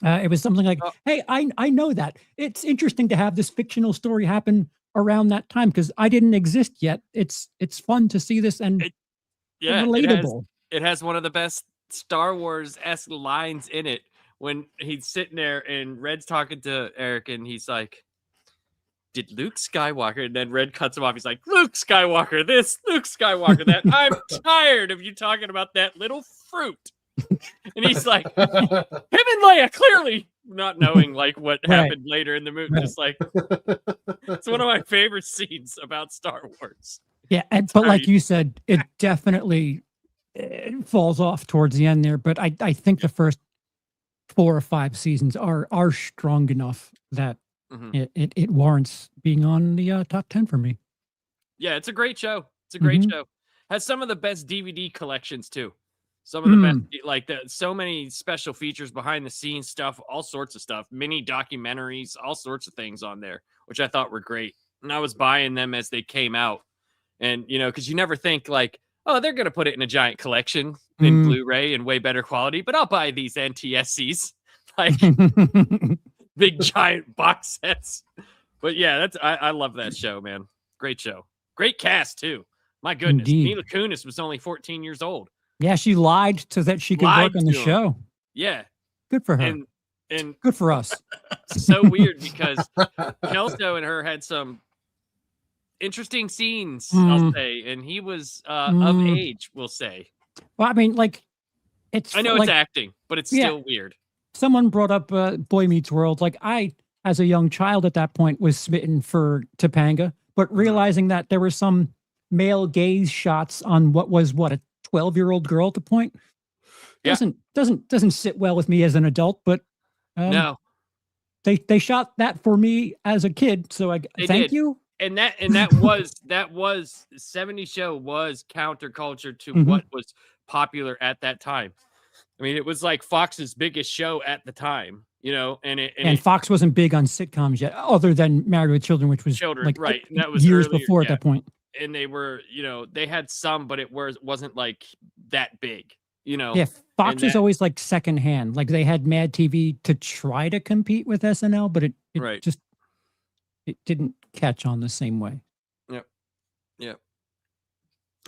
It was something like, hey, I know that. It's interesting to have this fictional story happen around that time because I didn't exist yet. It's fun to see this and relatable. It has one of the best Star Wars-esque lines in it when he's sitting there and Red's talking to Eric and he's like, did Luke Skywalker? And then Red cuts him off. He's like, Luke Skywalker this, Luke Skywalker that. I'm tired of you talking about that little fruit. And he's like, him and Leia, clearly not knowing like what happened later in the movie. Just like, it's one of my favorite scenes about Star Wars. Yeah, but like you said, it definitely falls off towards the end there. But I think the first 4 or 5 seasons are strong enough that it warrants being on the top 10 for me. Yeah, it's a great show. It's a great show. Has some of the best DVD collections too. Some of the best, like so many special features, behind the scenes stuff, all sorts of stuff, mini documentaries, all sorts of things on there, which I thought were great. And I was buying them as they came out. And, you know, because you never think like, oh, they're going to put it in a giant collection in Blu-ray and way better quality, but I'll buy these NTSCs, like big giant box sets. But yeah, I love that show, man. Great show. Great cast too. My goodness. Indeed. Mila Kunis was only 14 years old. Yeah, she lied so that she could work on the show. Yeah. Good for her. And good for us. So weird because Kelso and her had some interesting scenes, I'll say. And he was of age, we'll say. Well, I mean, like, I know it's acting, but it's still weird. Someone brought up Boy Meets World. Like, I, as a young child at that point, was smitten for Topanga, but realizing that there were some male gaze shots on what was a 12-year-old girl at the point doesn't sit well with me as an adult, but no, they shot that for me as a kid, so thank you. And that was 70s show was counterculture to what was popular at that time. I mean, it was like Fox's biggest show at the time, you know, and Fox wasn't big on sitcoms yet, other than Married with Children, which was like right. And that was years earlier, before at that point. And they were, you know, they had some, but it wasn't like that big, you know. Yeah, Fox was always like secondhand. Like they had Mad TV to try to compete with SNL, but it just didn't catch on the same way. Yep.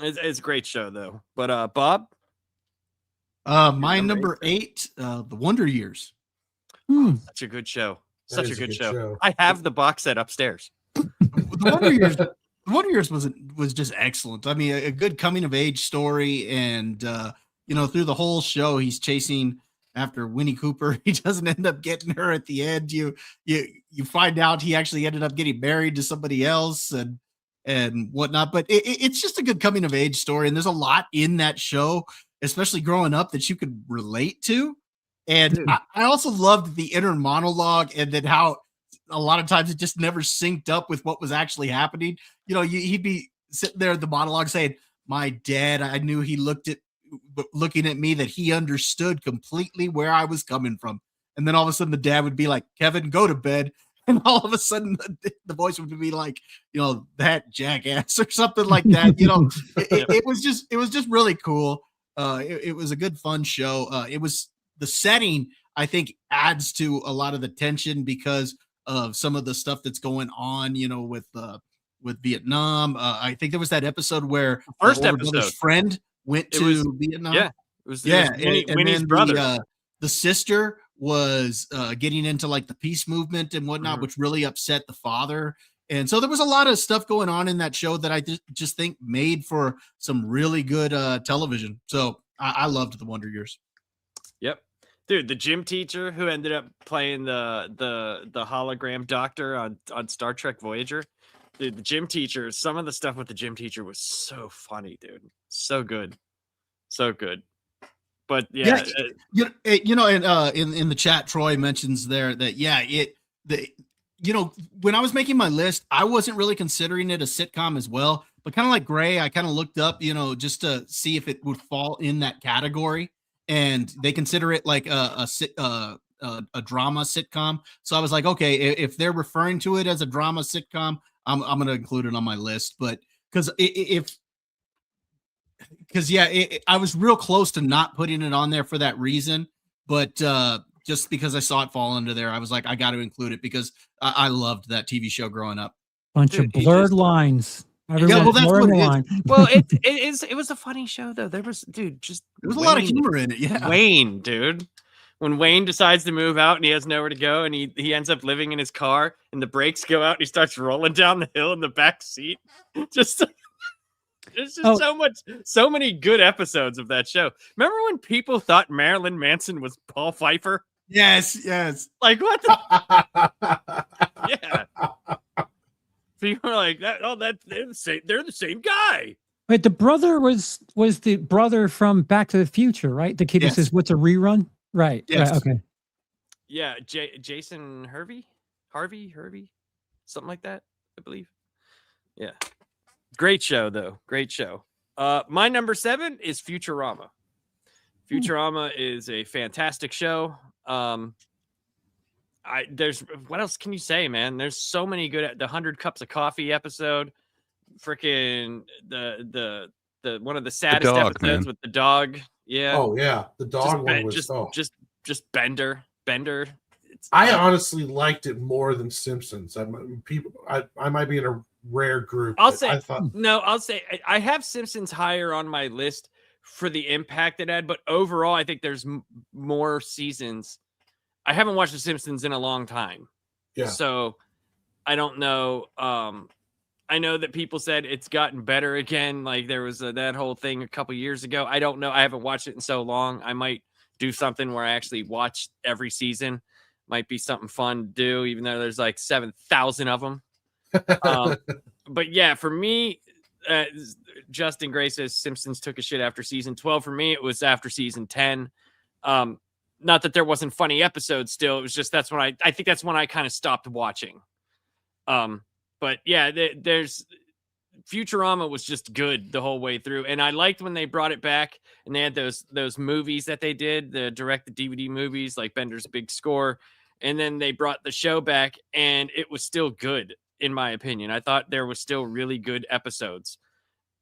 It's a great show though. But Bob? My number 8, The Wonder Years. Such a good show. Such a good show. I have the box set upstairs. The Wonder Years was just excellent. I mean, a good coming of age story, and you know, through the whole show, he's chasing after Winnie Cooper. He doesn't end up getting her at the end. You find out he actually ended up getting married to somebody else and whatnot. But it's just a good coming of age story, and there's a lot in that show, especially growing up, that you could relate to. And I also loved the inner monologue, and then how a lot of times it just never synced up with what was actually happening. You know, he'd be sitting there, the monologue saying, my dad, I knew he looking at me, that he understood completely where I was coming from. And then all of a sudden the dad would be like, Kevin, go to bed. And all of a sudden the voice would be like, you know, that jackass or something like that. You know, it was just really cool. It was a good, fun show. It was the setting, I think, adds to a lot of the tension because of some of the stuff that's going on, you know, with Vietnam. I think there was that episode where brother's friend went to Vietnam. Yeah, it was Winnie's brother. The sister was getting into like the peace movement and whatnot, which really upset the father. And so there was a lot of stuff going on in that show that I just think made for some really good television. So I loved the Wonder Years. Yep. Dude, the gym teacher who ended up playing the hologram doctor on Star Trek Voyager. Dude, the gym teacher, some of the stuff with the gym teacher was so funny, dude. So good. So good. But yeah, and in the chat, Troy mentions there that when I was making my list, I wasn't really considering it a sitcom as well, but kind of like Gray, I kind of looked up, just to see if it would fall in that category, and they consider it like a drama sitcom. So I was like, okay, if they're referring to it as a drama sitcom, I'm going to include it on my list. But because I was real close to not putting it on there for that reason, but just because I saw it fall under there, I was like, I got to include it because I loved that TV show growing up. Bunch of blurred lines. Well, that's what it is. Well, it was a funny show though. There was there was a lot of humor in it. Yeah, Wayne, dude. When Wayne decides to move out and he has nowhere to go, and he ends up living in his car, and the brakes go out, and he starts rolling down the hill in the back seat. There's just so many good episodes of that show. Remember when people thought Marilyn Manson was Paul Pfeiffer? Yes. Like what? Yeah. People are like that. Oh, they're the same guy. Wait, the brother was the brother from Back to the Future, right? The kid who says, "What's a rerun?" Right. Yes. Right, okay. Yeah, Jason Harvey, something like that, I believe. Yeah. Great show, though. Great show. My number 7 is Futurama. Futurama is a fantastic show. There's what else can you say, man? There's so many good. The 100 Cups of Coffee episode, freaking the one of the saddest episodes with the dog. Yeah. Oh yeah, the dog one was just Bender. I honestly liked it more than Simpsons. I might be in a rare group. I'll say I have Simpsons higher on my list for the impact it had, but overall, I think there's more seasons. I haven't watched The Simpsons in a long time, so I don't know. I know that people said it's gotten better again. Like there was that whole thing a couple years ago. I don't know. I haven't watched it in so long. I might do something where I actually watch every season. Might be something fun to do, even though there's like 7,000 of them. But yeah, for me, Justin Gray says Simpsons took a shit after season 12. For me, it was after season 10. Not that there wasn't funny episodes still. It was just I think that's when I kind of stopped watching. But yeah, there's Futurama was just good the whole way through. And I liked when they brought it back and they had those movies that they did, the direct-to-DVD movies like Bender's Big Score. And then they brought the show back and it was still good, in my opinion. I thought there was still really good episodes.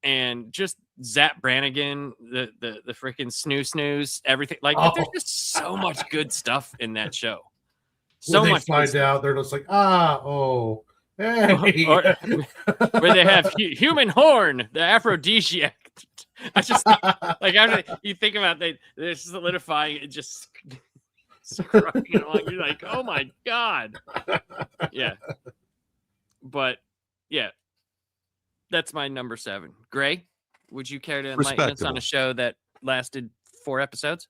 And just Zap Brannigan, the freaking snooze, everything. Like there's just so much good stuff in that show. So when much. They find out, they're just like, hey. Where they have human horn, the aphrodisiac. I just like after you think about they're solidifying it, just scrubbing along. You're like, oh my god, yeah. But yeah, that's my number 7. Gray, would you care to enlighten us on a show that lasted 4 episodes?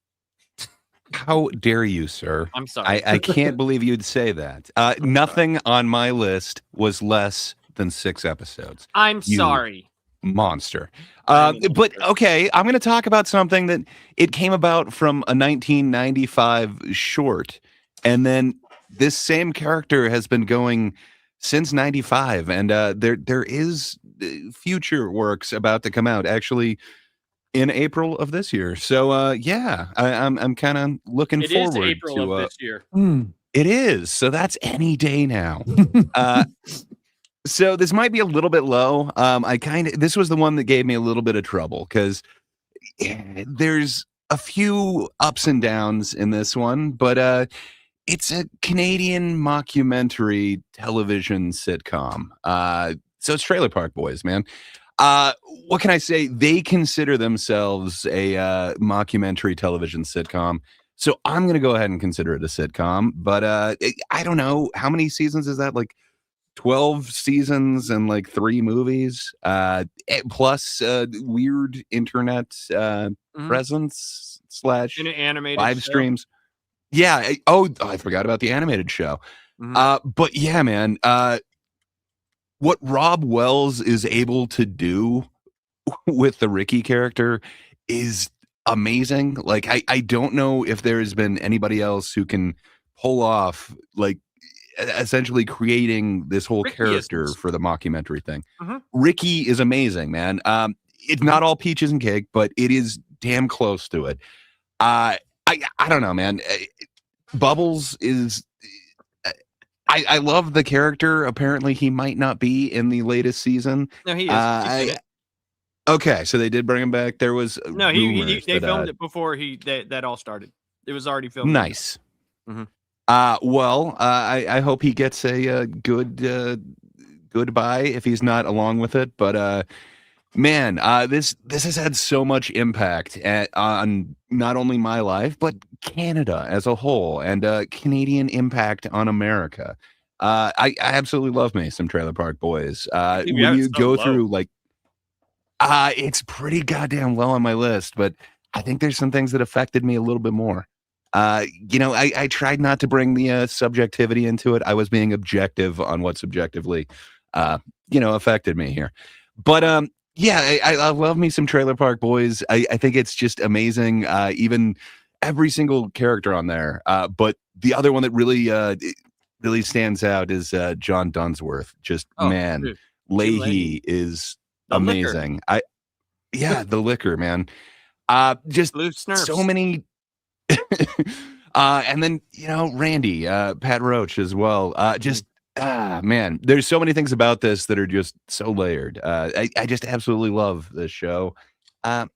How dare you, sir? I'm sorry. I can't believe you'd say that. Nothing on my list was less than 6 episodes. I'm sorry. Monster. But okay, I'm going to talk about something that it came about from a 1995 short. And then this same character has been going since 95. And there is future works about to come out, actually, in April of this year. So yeah, I'm kind of looking forward to April of this year. It is. So that's any day now. So this might be a little bit low. This was the one that gave me a little bit of trouble because there's a few ups and downs in this one, but it's a Canadian mockumentary television sitcom. So it's Trailer Park Boys, man. What can I say? They consider themselves a mockumentary television sitcom. So I'm going to go ahead and consider it a sitcom, but I don't know how many seasons is that? Like 12 seasons and like 3 movies, plus weird internet presence slash In an animated live show. streams. Yeah. I forgot about the animated show. But yeah, man, what Rob Wells is able to do with the Ricky character is amazing. Like, I don't know if there's been anybody else who can pull off, like, essentially creating this whole Ricky character is- for the mockumentary thing. Ricky is amazing, man. It's not all peaches and cake, but it is damn close to it. I don't know, man. Bubbles is I love the character. Apparently he might not be in the latest season. No, he is. He's in it. Okay, so they did bring him back. There was No, they filmed it before that all started. It was already filmed. Nice. Well, I hope he gets a good goodbye if he's not along with it. But man, this has had so much impact on not only my life but Canada as a whole, and Canadian impact on America. I absolutely love me some Trailer Park Boys. When you go through like, it's pretty goddamn low on my list, but I think there's some things that affected me a little bit more. I tried not to bring the subjectivity into it. I was being objective on what subjectively, affected me here. But yeah, I love me some Trailer Park Boys. I think it's just amazing. Even every single character on there. But the other one that really stands out is John Dunsworth. Just man, dude. Leahy is The amazing. The liquor, man. Just Blue Snurfs. so many. And then Randy, Pat Roach as well. Man, there's so many things about this that are just so layered. I just absolutely love this show.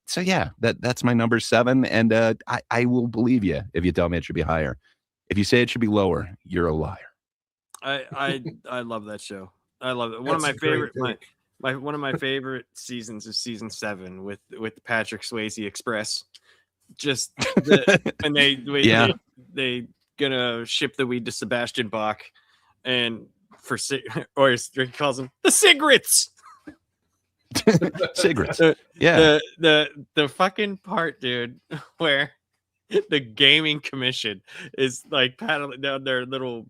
So yeah, that's my number 7, and I will believe you if you tell me it should be higher. If you say it should be lower, you're a liar. I love that show. I love it. One of my favorite one of my favorite seasons is season 7 with Patrick Swayze Express. Just and they gonna ship the weed to Sebastian Bach, and or he calls them the cigarettes. Cigarettes. Yeah. The fucking part, dude, where the gaming commission is like paddling down their little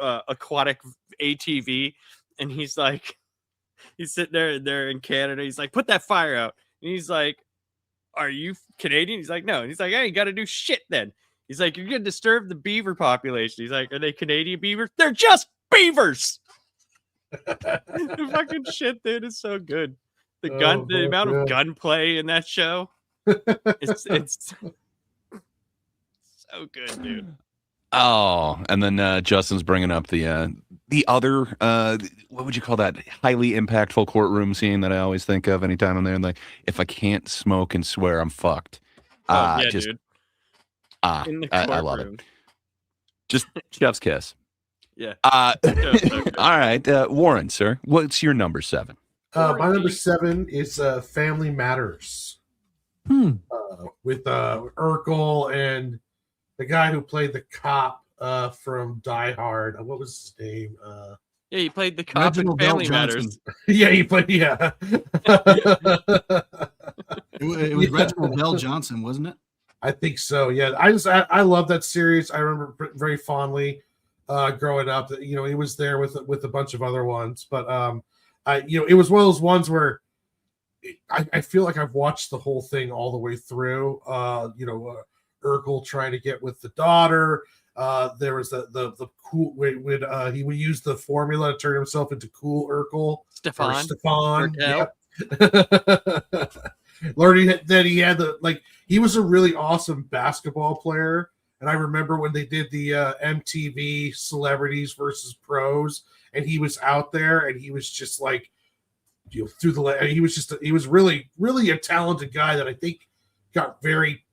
aquatic ATV, and he's sitting there in Canada. He's like, put that fire out. And he's like, are you Canadian? He's like, no. And he's like, hey, you got to do shit then. He's like, you're going to disturb the beaver population. He's like, are they Canadian beavers? They're just beavers. The fucking shit, dude, is so good. The amount of gunplay in that show, it's so good, dude. Oh, and then Justin's bringing up the other what would you call that highly impactful courtroom scene that I always think of anytime I'm there, and like, if I can't smoke and swear, I'm fucked. Yeah, just dude. I love it. Just chef's kiss. Yeah. All right, Warren, sir, what's your number 7? My number 7 is Family Matters. With Urkel and the guy who played the cop from Die Hard. What was his name? Yeah, he played the cop in Family Matters. Yeah, he played. Yeah. It was Reginald Bell Johnson, wasn't it? I think so. Yeah, I love that series. I remember very fondly growing up. That he was there with a bunch of other ones, but it was one of those ones where I feel like I've watched the whole thing all the way through. Urkel trying to get with the daughter. There was the cool when he would use the formula to turn himself into Cool Urkel. Stefan. Yep. Learning that he had he was a really awesome basketball player. And I remember when they did the MTV Celebrities versus Pros, and he was out there, and he was just like, through the he was really, really a talented guy that I think got very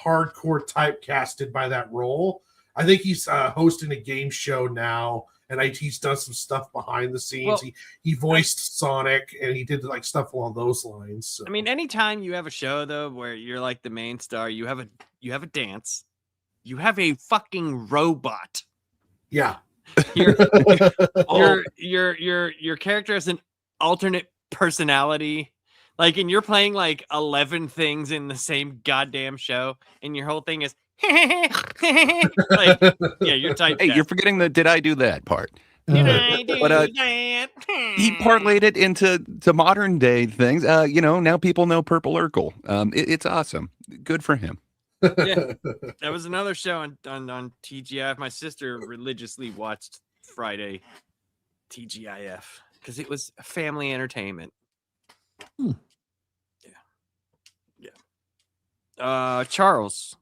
hardcore typecasted by that role. I think he's hosting a game show now, and he's done some stuff behind the scenes. Well, he voiced Sonic, and he did stuff along those lines. So. I mean, anytime you have a show though where you're like the main star, you have a dance. you have a fucking robot. Yeah. Your character has an alternate personality. Like, and you're playing like 11 things in the same goddamn show, and your whole thing is like, yeah, you're typed. Hey, you're forgetting the "did I do that" part. Did I do that? He parlayed it into modern day things. Now people know Purple Urkel. It's awesome. Good for him. Yeah, that was another show on TGIF. My sister religiously watched Friday TGIF because it was family entertainment. Yeah. Charles.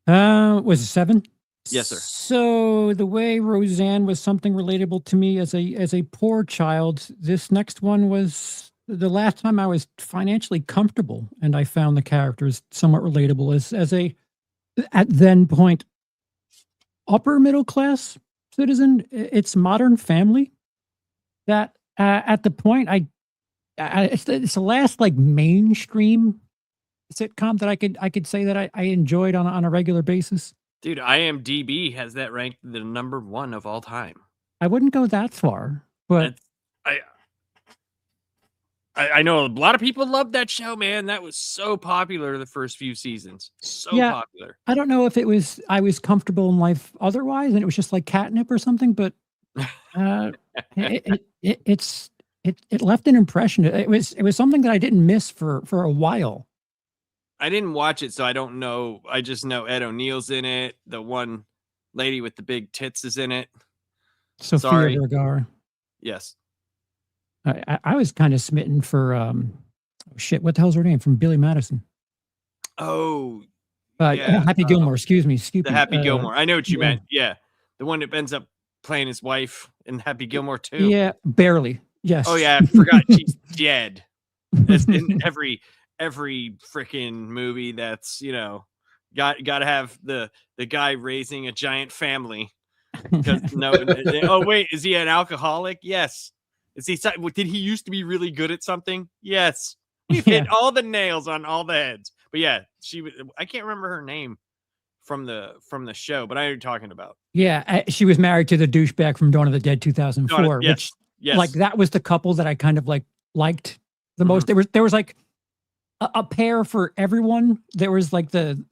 Was it 7? Yes, sir. So the way Roseanne was something relatable to me as a poor child, this next one was the last time I was financially comfortable, and I found the characters somewhat relatable as a at then point upper middle class citizen. It's Modern Family. That at the point it's the last like mainstream sitcom that I could say that I enjoyed on a regular basis. Dude, IMDb has that ranked the number 1 of all time. I wouldn't go that far, but I know a lot of people loved that show, man. That was so popular the first few seasons. So popular. I don't know if I was comfortable in life otherwise, and it was just like catnip or something, but it left an impression. It was something that I didn't miss for a while. I didn't watch it, so I don't know. I just know Ed O'Neill's in it. The one lady with the big tits is in it. Sofia Vergara. Yes. I was kind of smitten for what the hell's her name from Billy Madison? Oh, Happy Gilmore. Excuse me. The Happy Gilmore. I know what you meant. Yeah, the one that ends up playing his wife in Happy Gilmore too. Yeah, barely. Yes. Oh yeah, I forgot she's dead. As in every freaking movie that's got to have the guy raising a giant family. Oh wait, is he an alcoholic? Yes. Is he? Did he used to be really good at something? Yes. He hit all the nails on all the heads. But yeah, she was. I can't remember her name from the show, but I know you're talking about. Yeah, she was married to the douchebag from Dawn of the Dead 2004, which like that was the couple that I kind of liked the most. There was like a pair for everyone. There was like the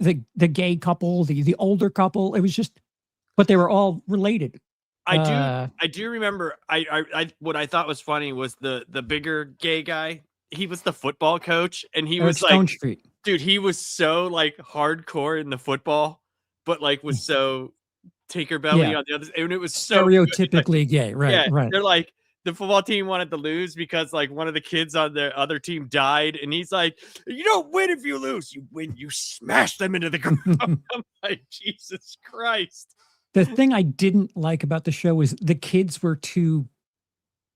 gay couple, the older couple. It was just, but they were all related. I do remember. I what I thought was funny was the bigger gay guy. He was the football coach, and he was Stone Street. Dude, he was so like hardcore in the football, but like was so Tinkerbelly on the other. And it was so stereotypically gay, right? Yeah, right. They're like the football team wanted to lose because like one of the kids on the other team died, and he's like, "You don't win if you lose. You win. You smash them into the ground." I'm like, Jesus Christ. The thing I didn't like about the show was the kids were too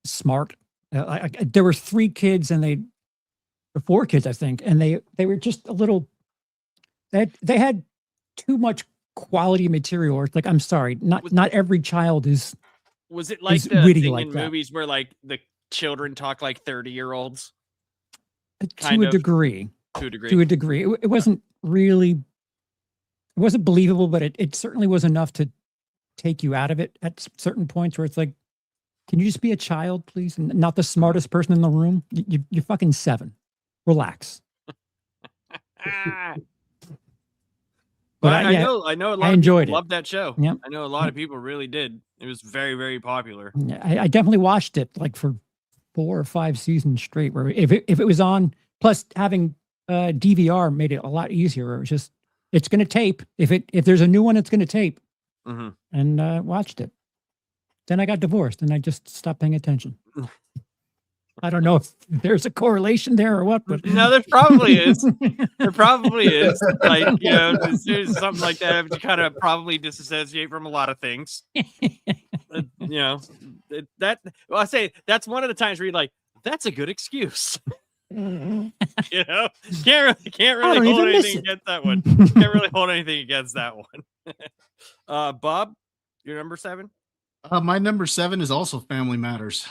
smart. There were 3 kids and 4 kids, I think, and they were just a little. They had too much quality material. It's like, I'm sorry, not every child is. Was it like the thing like in movies where like the children talk like 30-year-olds? To a degree. It wasn't really. It wasn't believable, but it certainly was enough to take you out of it at certain points where it's like, can you just be a child, please, and not the smartest person in the room? You're fucking 7. Relax. But I know a lot of people loved that show. Yep. I know a lot of people really did. It was very, very popular. I definitely watched it like for 4 or 5 seasons straight. Where if it was on, plus having DVR made it a lot easier. It was just, it's going to tape. If there's a new one, it's going to tape. Mm-hmm. And watched it. Then I got divorced and I just stopped paying attention. I don't know if there's a correlation there or what, but no, there probably is. There probably is. Like, there's something like that. You kind of probably disassociate from a lot of things. I say that's one of the times where you're like, that's a good excuse. Can't really hold anything against that one. Can't really hold anything against that one. Bob, your number 7? My number 7 is also Family Matters.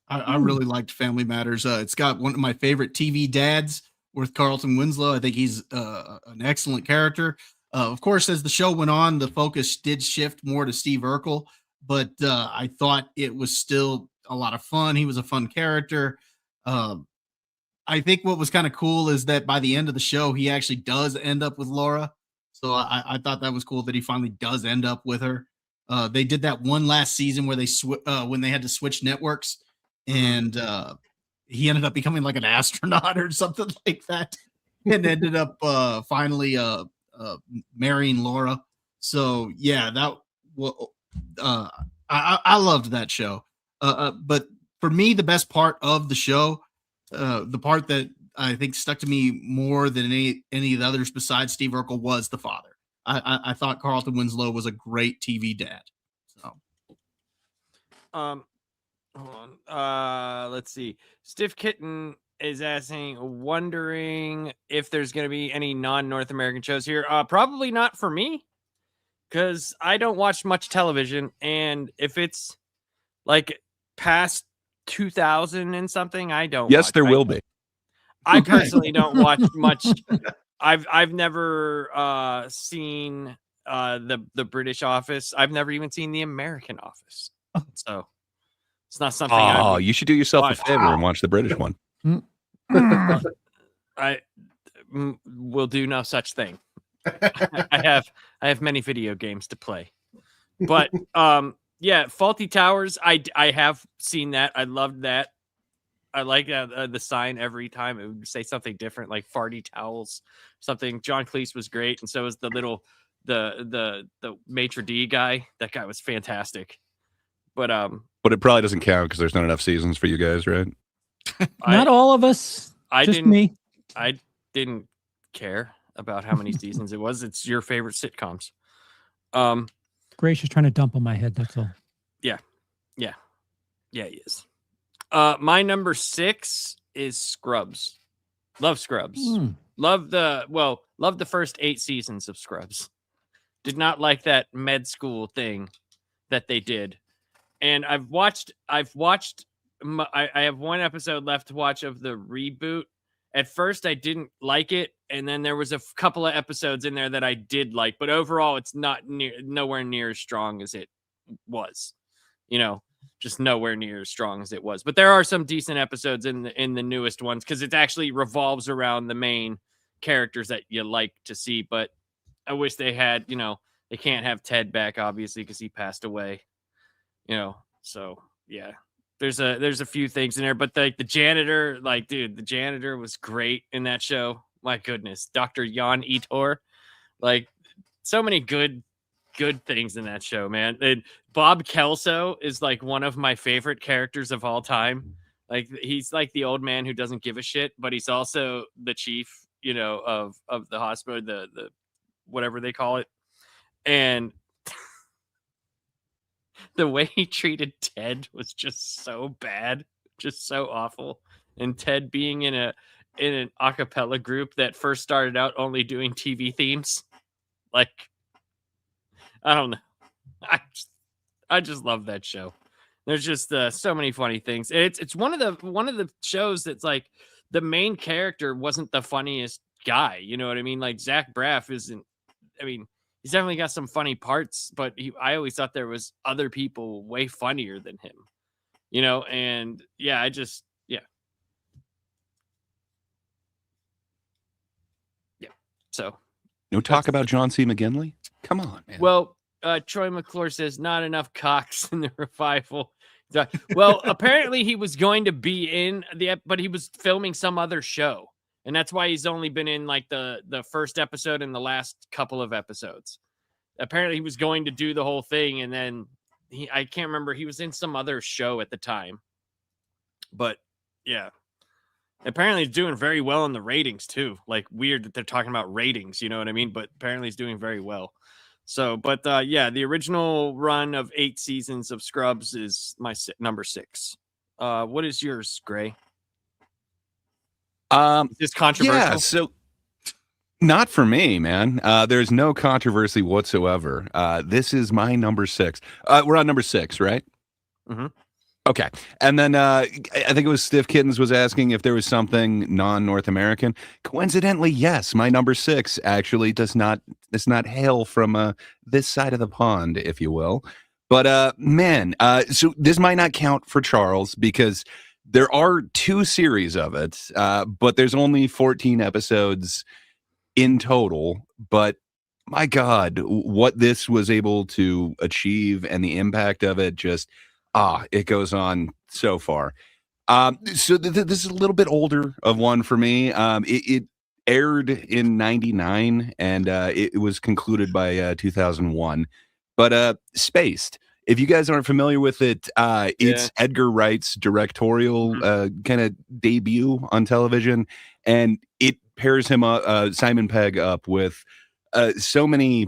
I really liked Family Matters. It's got one of my favorite TV dads with Carlton Winslow. I think he's an excellent character. Of course, as the show went on, the focus did shift more to Steve Urkel, but I thought it was still a lot of fun. He was a fun character. I think what was kind of cool is that by the end of the show, he actually does end up with Laura. So I thought that was cool that he finally does end up with her. They did that one last season where they when they had to switch networks, and he ended up becoming like an astronaut or something like that, and ended up finally marrying Laura. So yeah, that I loved that show. But for me, the best part of the show, the part that I think stuck to me more than any of the others besides Steve Urkel, was the father. I thought Carlton Winslow was a great TV dad. So, hold on. Let's see. Stiff Kitten is wondering if there's going to be any non-North American shows here. Probably not for me, because I don't watch much television, and if it's like past 2000 and something, I don't. Yes, there will be. I personally don't watch much. I've never seen the British Office. I've never even seen the American Office. So it's not something. Oh, you should do yourself a favor and watch the British one. I will do no such thing. I have many video games to play, but yeah, Faulty Towers. I have seen that. I loved that. I like the sign every time. It would say something different, like farty towels, something. John Cleese was great, and so was the little the maitre d guy. That guy was fantastic. But it probably doesn't count because there's not enough seasons for you guys, right? Not all of us. Just me. I didn't care about how many seasons it was. It's your favorite sitcoms. Grace is trying to dump on my head. That's all. Yeah, he is. My number 6 is Scrubs. Love Scrubs. Love the first 8 seasons of Scrubs. Did not like that med school thing that they did. And I have one episode left to watch of the reboot. At first I didn't like it, and then there was a couple of episodes in there that I did like, but overall it's nowhere near as strong as it was. Just nowhere near as strong as it was. But there are some decent episodes in the newest ones, because it actually revolves around the main characters that you like to see. But I wish they had, they can't have Ted back, obviously, because he passed away. So yeah, there's a few things in there, but the janitor, the janitor was great in that show. My goodness, Dr. Jan Etor, so many good things in that show, man. And Bob Kelso is one of my favorite characters of all time. He's the old man who doesn't give a shit, but he's also the chief, of the hospital, the whatever they call it. And the way he treated Ted was just so bad, just so awful. And Ted being in an a cappella group that first started out only doing TV themes. I don't know. I just love that show. There's just so many funny things. It's one of the shows that's the main character wasn't the funniest guy. You know what I mean? Zach Braff isn't. I mean, he's definitely got some funny parts, but I always thought there was other people way funnier than him. And yeah, So no talk about John C. McGinley. Come on, man. Well, Troy McClure says not enough cocks in the revival. Well, apparently he was going to be in but he was filming some other show, and that's why he's only been in the first episode and the last couple of episodes. Apparently he was going to do the whole thing, and then I can't remember, he was in some other show at the time. But yeah, apparently he's doing very well in the ratings too. Weird that they're talking about ratings, you know what I mean? But apparently he's doing very well. So, but yeah, the original run of 8 seasons of Scrubs is my number 6. What is yours, Gray? Is this controversial? Yeah, so not for me, man. There's no controversy whatsoever. This is my number 6. We're on number 6, right? Mm-hmm. Okay. And then I think it was Stiff Kittens was asking if there was something non-North American. Coincidentally, yes, my number 6 actually does not hail from this side of the pond, if you will. But man, so this might not count for Charles because there are 2 series of it, but there's only 14 episodes in total. But my God, what this was able to achieve and the impact of it just it goes on so far. So this is a little bit older of one for me. It aired in '99 and it was concluded by 2001. But Spaced. If you guys aren't familiar with it, it's Edgar Wright's directorial kind of debut on television, and it pairs him up, Simon Pegg up with so many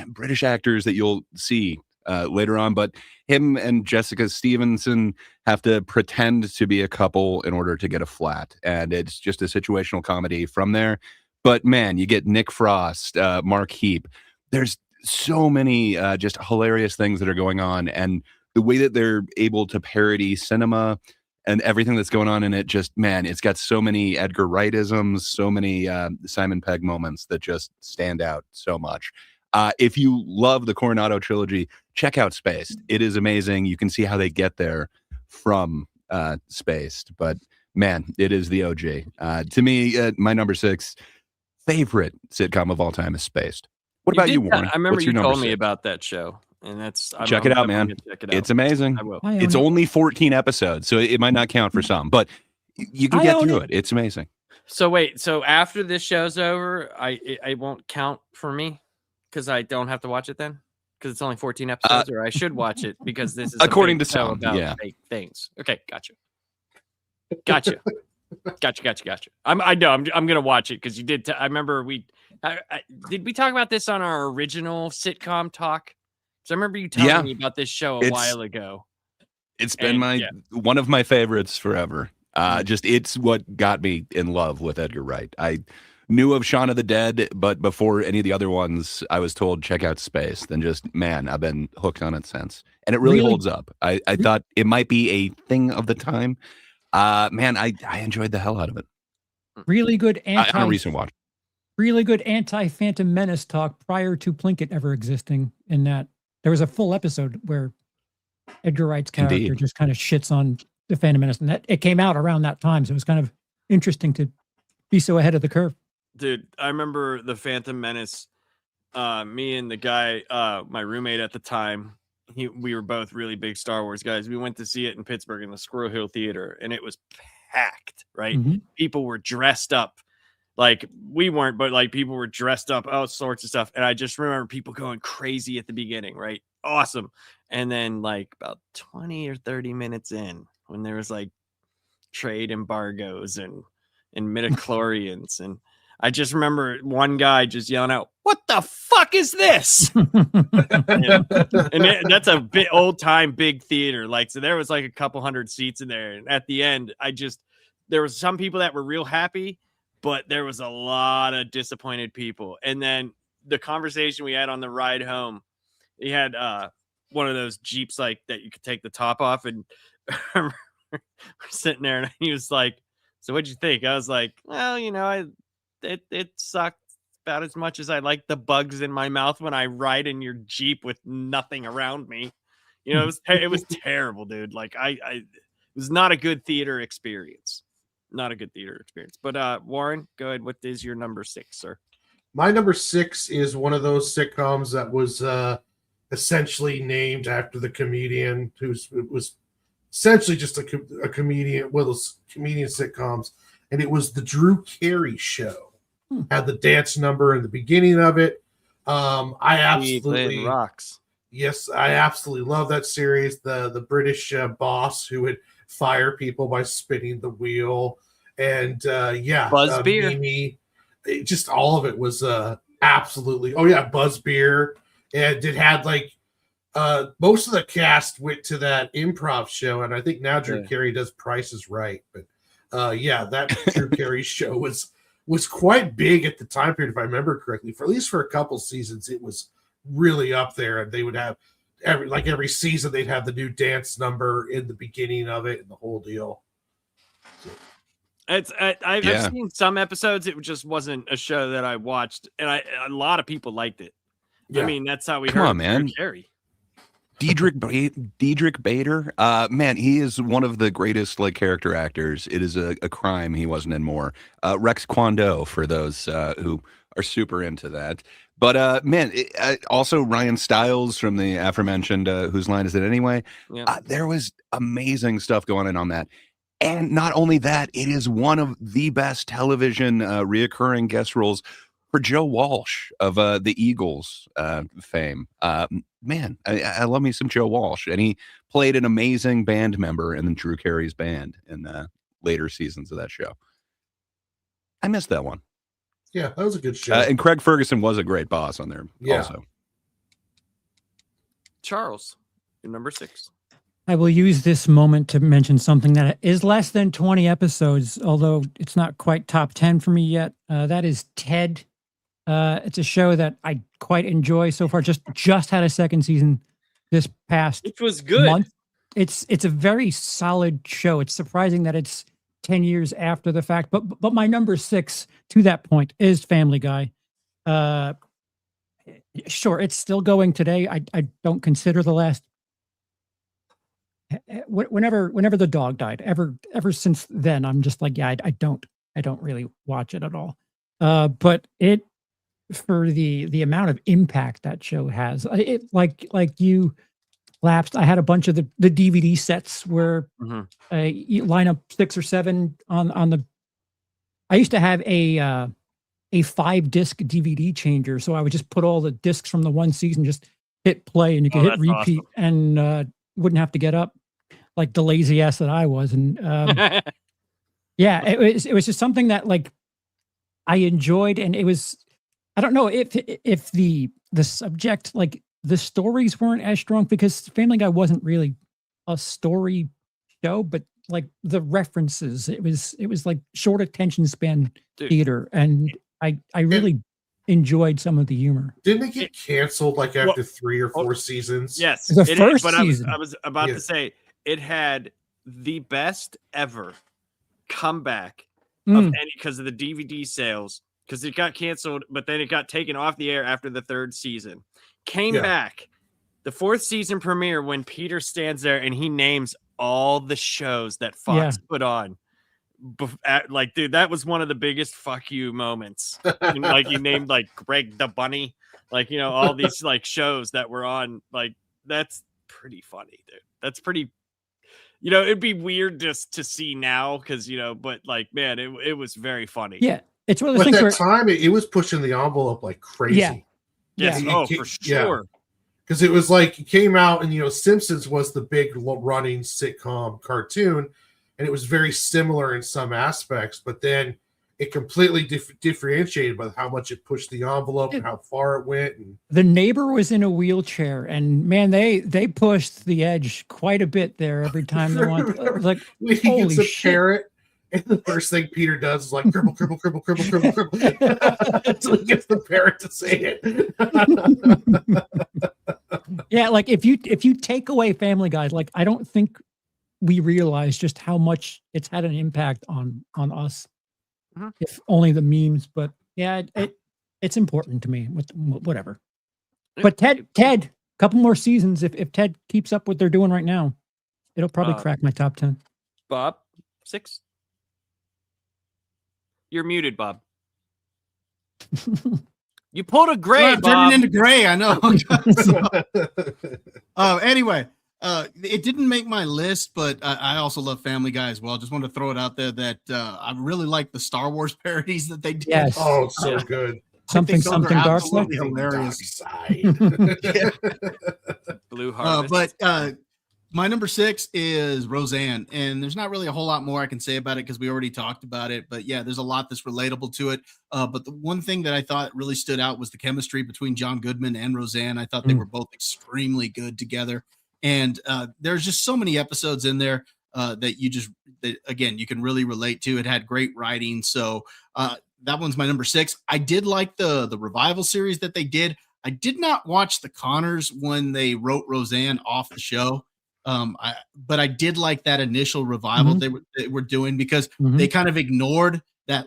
British actors that you'll see later on. But him and Jessica Stevenson have to pretend to be a couple in order to get a flat, and it's just a situational comedy from there. But man, you get Nick Frost, Mark Heap. There's so many just hilarious things that are going on, and the way that they're able to parody cinema and everything that's going on in it, just man, it's got so many Edgar Wright-isms, so many Simon Pegg moments that just stand out so much. If you love the Coronado trilogy, check out Spaced. It is amazing. You can see how they get there from Spaced, but man, it is the OG. To me, my number 6 favorite sitcom of all time is Spaced. What about you, Warren? I remember What's you your told number me 6? about that show, and that's check it out, man. Check it out. It's amazing. I will. It's only 14 episodes, so it might not count for some, but you can get through it. It's amazing. So wait, so after this show's over, I won't count for me because I don't have to watch it then because it's only 14 episodes, or I should watch it because this is according to show some, about fake things. Okay, gotcha. I know I'm gonna watch it because you did. I remember did we talk about this on our original sitcom talk? Because I remember you telling me about this show a while ago. It's been one of my favorites forever. Just it's what got me in love with Edgar Wright. I knew of Shaun of the Dead, but before any of the other ones, I was told check out Space. Then just man, I've been hooked on it since, and it really holds up. I thought it might be a thing of the time. Man, I enjoyed the hell out of it. Really good on a recent watch. Really good anti-Phantom Menace talk prior to Plinkett ever existing. In that there was a full episode where Edgar Wright's character just kind of shits on the Phantom Menace, and that it came out around that time, so it was kind of interesting to be so ahead of the curve. Dude, I remember the Phantom Menace. Me and the guy, my roommate at the time, we were both really big Star Wars guys. We went to see it in Pittsburgh in the Squirrel Hill Theater, and it was packed, right? Mm-hmm. People were dressed up. Like we weren't, but like people were dressed up, all sorts of stuff. And I just remember people going crazy at the beginning, right? Awesome. And then like about 20 or 30 minutes in, when there was like trade embargoes and midichlorians, and I just remember one guy just yelling out, "What the fuck is this?" and that's a bit old time big theater. Like, so there was like a couple hundred seats in there. And at the end, there was some people that were real happy, but there was a lot of disappointed people. And then the conversation we had on the ride home, he had one of those Jeeps like that you could take the top off, and we're sitting there and he was like, "So what'd you think?" I was like, "Well, it sucked about as much as I like the bugs in my mouth when I ride in your Jeep with nothing around me." It was terrible, dude. Like it was not a good theater experience. Not a good theater experience. But Warren, go ahead. What is your number 6, sir? My number 6 is one of those sitcoms that was essentially named after the comedian was essentially just a comedian, one of those comedian sitcoms, and it was the Drew Carey Show. Had the dance number in the beginning of it. I absolutely rocks. Yes, I absolutely love that series. The British boss who would fire people by spinning the wheel, and Buzz Beer. Mimi, just all of it was absolutely. Oh yeah, Buzz Beer, and it had like most of the cast went to that improv show, and I think now Drew Carey does Price is Right, but that Drew Carey show was quite big at the time period, if I remember correctly. For at least for a couple seasons, it was really up there, and they would have every season they'd have the new dance number in the beginning of it and the whole deal. I've seen some episodes. It just wasn't a show that I watched, and a lot of people liked it. Yeah. I mean, that's how we heard man. Carey. Diedrich Bader, man, he is one of the greatest like character actors. It is a crime he wasn't in more. Rex Kwon Do for those who are super into that. But man, also Ryan Stiles from the aforementioned Whose Line Is It Anyway? Yeah. There was amazing stuff going on that. And not only that, it is one of the best television reoccurring guest roles for Joe Walsh of the Eagles fame. Man, I love me some Joe Walsh. And he played an amazing band member in Drew Carey's band in later seasons of that show. I missed that one. Yeah, that was a good show. And Craig Ferguson was a great boss on there also. Charles, your number 6. I will use this moment to mention something that is less than 20 episodes, although it's not quite top 10 for me yet. That is Ted. It's a show that I quite enjoy so far. Just had a second season this past It was good. month. It's a very solid show. It's surprising that it's 10 years after the fact, but my number 6 to that point is Family Guy. Sure, it's still going today. I don't consider the last whenever the dog died, ever since then, I'm just like, yeah, I don't really watch it at all. But it, for the amount of impact that show has, it like you lapsed. I had a bunch of the DVD sets where you line up 6 or 7 on the. I used to have a 5-disc DVD changer, so I would just put all the discs from the one season, just hit play, and you could hit repeat, awesome. And wouldn't have to get up like the lazy ass that I was. And yeah, it was just something that like I enjoyed, and it was. I don't know if the subject, like the stories weren't as strong, because Family Guy wasn't really a story show, but like the references, it was like short attention span theater, and I really enjoyed some of the humor. Didn't it get canceled like after 3 or 4 seasons? Yes, the first season. I was about to say it had the best ever comeback of any, because of the DVD sales. Because it got canceled, but then it got taken off the air after the 3rd season. Came back. The 4th season premiere, when Peter stands there and he names all the shows that Fox put on. Like, dude, that was one of the biggest fuck you moments. Like, he named like Greg the Bunny, like, all these like shows that were on. Like, that's pretty funny, dude. That's pretty. It'd be weird just to see now, because but like, man, it was very funny. Yeah. It's one of those things where time it was pushing the envelope like crazy. Yeah. Yes. For sure. Because it was like it came out, and Simpsons was the big running sitcom cartoon, and it was very similar in some aspects, but then it completely differentiated by how much it pushed the envelope and how far it went. And the neighbor was in a wheelchair, and man, they pushed the edge quite a bit there every time they went. Like, holy shit. Parrot. And the first thing Peter does is like cribble, cribble, cribble, cribble, cribble, cribble. Until he gets the parrot to say it. Yeah, like if you take away Family Guy, like I don't think we realize just how much it's had an impact on us. If only the memes, but yeah, it's important to me. Whatever. But Ted, couple more seasons. If Ted keeps up what they're doing right now, it'll probably crack my top 10. Bob, 6. You're muted, Bob. You pulled a gray, Bob. Turning into gray, I know. Anyway, it didn't make my list, but I also love Family Guy as well. Just want to throw it out there that I really like the Star Wars parodies that they did. Yes. Oh, it's so good. Something dark side. Hilarious. Blue Harvest. But my number 6 is Roseanne, and there's not really a whole lot more I can say about it because we already talked about it. But yeah, there's a lot that's relatable to it. But the one thing that I thought really stood out was the chemistry between John Goodman and Roseanne. I thought they were both extremely good together. And there's just so many episodes in there that again, you can really relate to. It had great writing. So that one's my number 6. I did like the revival series that they did. I did not watch the Connors when they wrote Roseanne off the show. But I did like that initial revival they were doing, because they kind of ignored that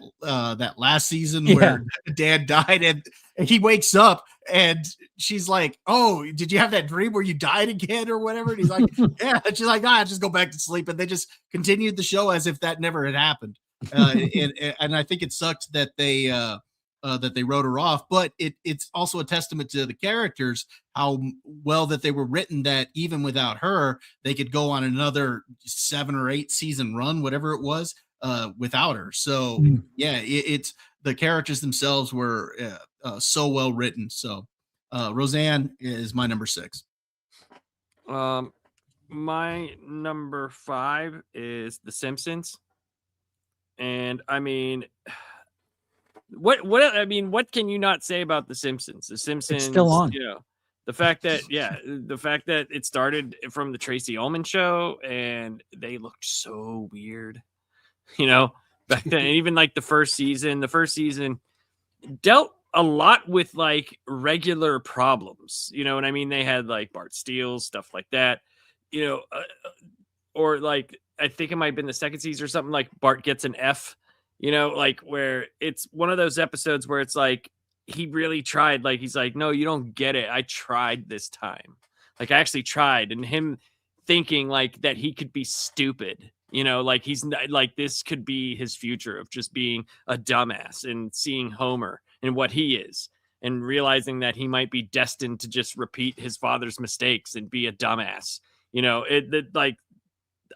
last season where Dad died, and he wakes up and she's like, "Oh, did you have that dream where you died again or whatever?" And he's like, "Yeah." And she's like, "Ah, just go back to sleep." And they just continued the show as if that never had happened. And I think it sucked that they wrote her off, but it's also a testament to the characters, how well that they were written, that even without her, they could go on another 7 or 8 season run, whatever it was, without her. So yeah, it's the characters themselves were so well written. So Roseanne is my number 6. My number 5 is The Simpsons. And I mean, what can you not say about The Simpsons? The Simpsons, it's still on. You know, the fact that it started from the Tracy Ullman show, and they looked so weird, you know, back then. Even like the first season dealt a lot with like regular problems, you know what I mean? They had like Bart steals, stuff like that, you know, or like I think it might have been the second season or something, like Bart gets an F, you know, like where it's one of those episodes where it's like he really tried, like he's like, "No, you don't get it. I tried this time. Like I actually tried." And him thinking like that he could be stupid, you know, like he's not, like this could be his future of just being a dumbass, and seeing Homer and what he is, and realizing that he might be destined to just repeat his father's mistakes and be a dumbass. You know, like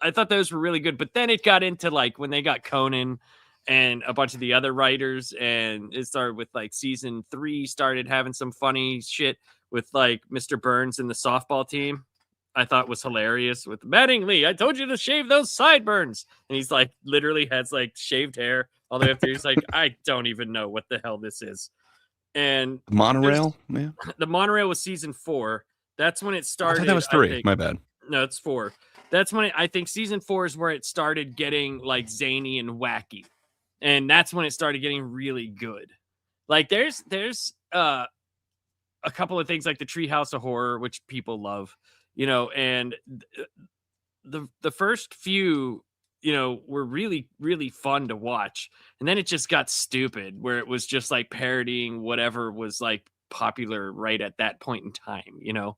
I thought those were really good, but then it got into like when they got Conan and a bunch of the other writers, and it started with like season 3 started having some funny shit with like Mr. Burns and the softball team. I thought was hilarious with Mattingly. "I told you to shave those sideburns." And he's like, literally has like shaved hair all the way up there. He's like, "I don't even know what the hell this is." And Monorail, man. The Monorail was season 4. That's when it started. I thought that was 3. My bad. No, it's 4. That's when I think season 4 is where it started getting like zany and wacky. And that's when it started getting really good. Like there's a couple of things like the Treehouse of Horror, which people love, you know, and the first few, you know, were really, really fun to watch. And then it just got stupid, where it was just like parodying whatever was like popular right at that point in time. You know,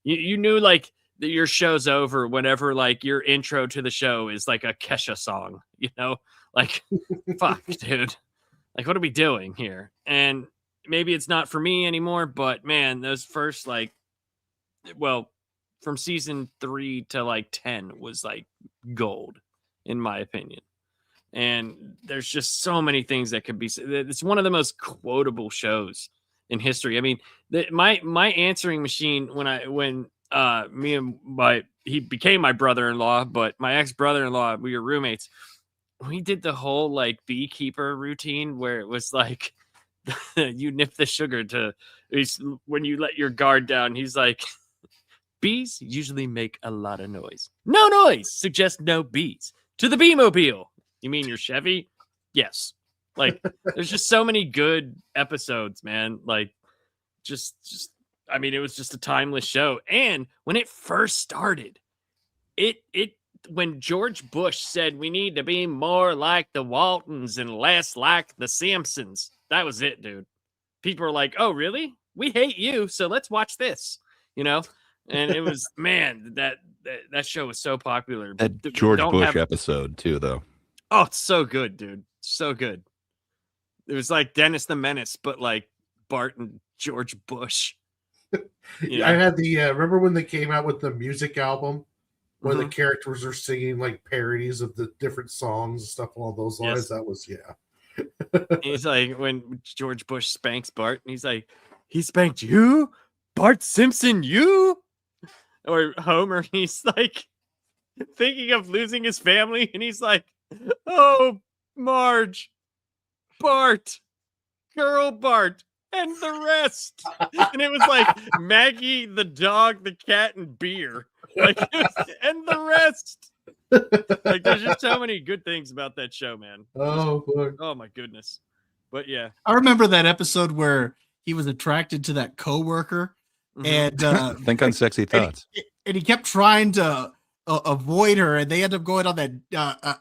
you knew like that your show's over whenever like your intro to the show is like a Kesha song, you know, like, fuck, dude, like, what are we doing here? And maybe it's not for me anymore, but man, those first like, well, from season 3 to like 10 was like gold, in my opinion. And there's just so many things that could be. It's one of the most quotable shows in history. I mean, my answering machine when me and he became my brother-in-law, but my ex-brother-in-law, we were roommates. We did the whole like beekeeper routine where it was like you nip the sugar to when you let your guard down. He's like, "Bees usually make a lot of noise. No noise suggests no bees. To the bee-mobile." "You mean your Chevy?" "Yes." Like, there's just so many good episodes, man. Like, just I mean, it was just a timeless show. And when it first started, it when George Bush said we need to be more like the Waltons and less like the Simpsons, that was it, dude. People were like, "Oh, really? We hate you, so let's watch this," you know? And it was, man, that show was so popular. That George Bush episode too, though. Oh, it's so good, dude. So good. It was like Dennis the Menace, but like Bart and George Bush. Yeah. I had the remember when they came out with the music album where the characters are singing like parodies of the different songs and stuff along those lines. Yes. That was He's like, when George Bush spanks Bart, and he's like, "He spanked you, Bart Simpson, you?" Or Homer, he's like thinking of losing his family, and he's like, "Oh, Marge, Bart, girl Bart, and the rest." And it was like Maggie, the dog, the cat, and beer. Like, and the rest. Like, there's just so many good things about that show, man. Oh, boy. Oh my goodness. But yeah, I remember that episode where he was attracted to that coworker, Mhm. and Think on sexy thoughts. and he kept trying to avoid her, and they end up going on that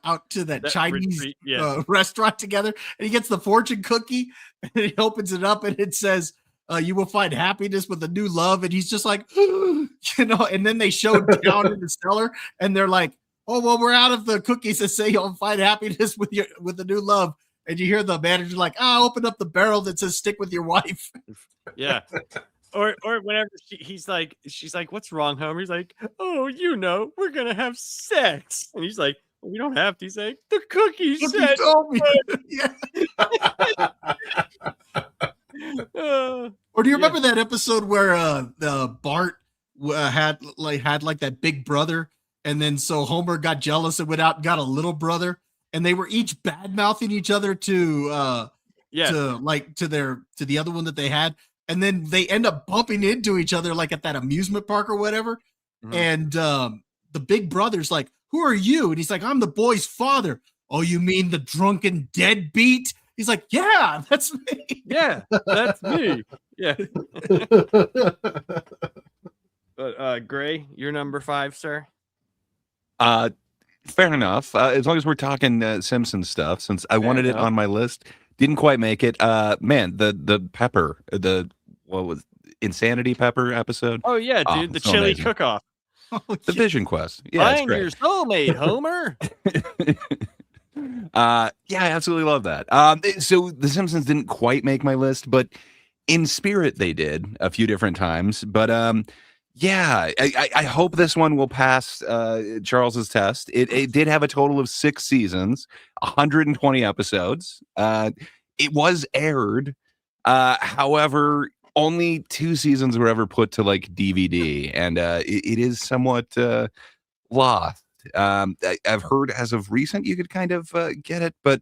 out to that That Chinese retreat, yeah. restaurant together. And he gets the fortune cookie, and he opens it up, and it says, "You will find happiness with a new love." And he's just like, you know. And then they show down in the cellar, and they're like, "Oh well, we're out of the cookies that say you'll find happiness with a new love." And you hear the manager like, open up the barrel that says "stick with your wife." Yeah. Or whenever she's like, "What's wrong, Homer?" He's like, "Oh, you know, we're gonna have sex," and he's like, well, "We don't have to." He's like, "The cookie What you said." told me. Yeah. Or do you remember that episode where the Bart had like that big brother, and then so Homer got jealous and went out and got a little brother, and they were each bad mouthing each other to the other one that they had, and then they end up bumping into each other like at that amusement park or whatever. Mhm. And the big brother's like, "Who are you?" And he's like, "I'm the boy's father." "Oh, you mean the drunken deadbeat?" He's like, "Yeah, that's me." Yeah, that's me. Yeah. But Gray, you're number 5, sir. Fair enough. As long as we're talking Simpsons stuff, since I wanted it enough. on my list, didn't quite make it. Man, the pepper, what was Insanity Pepper episode? Oh yeah, Oh, dude, the so chili amazing. cook-off. The Vision Quest. Yeah, it's Find great. your soulmate, Homer. Yeah, I absolutely love that. So The Simpsons didn't quite make my list, but in spirit they did a few different times. But yeah, I hope this one will pass Charles's test. It did have a total of 6 seasons, 120 episodes. It was aired. However, only 2 seasons were ever put to like DVD, and it is somewhat lost. I've heard as of recent you could kind of get it, but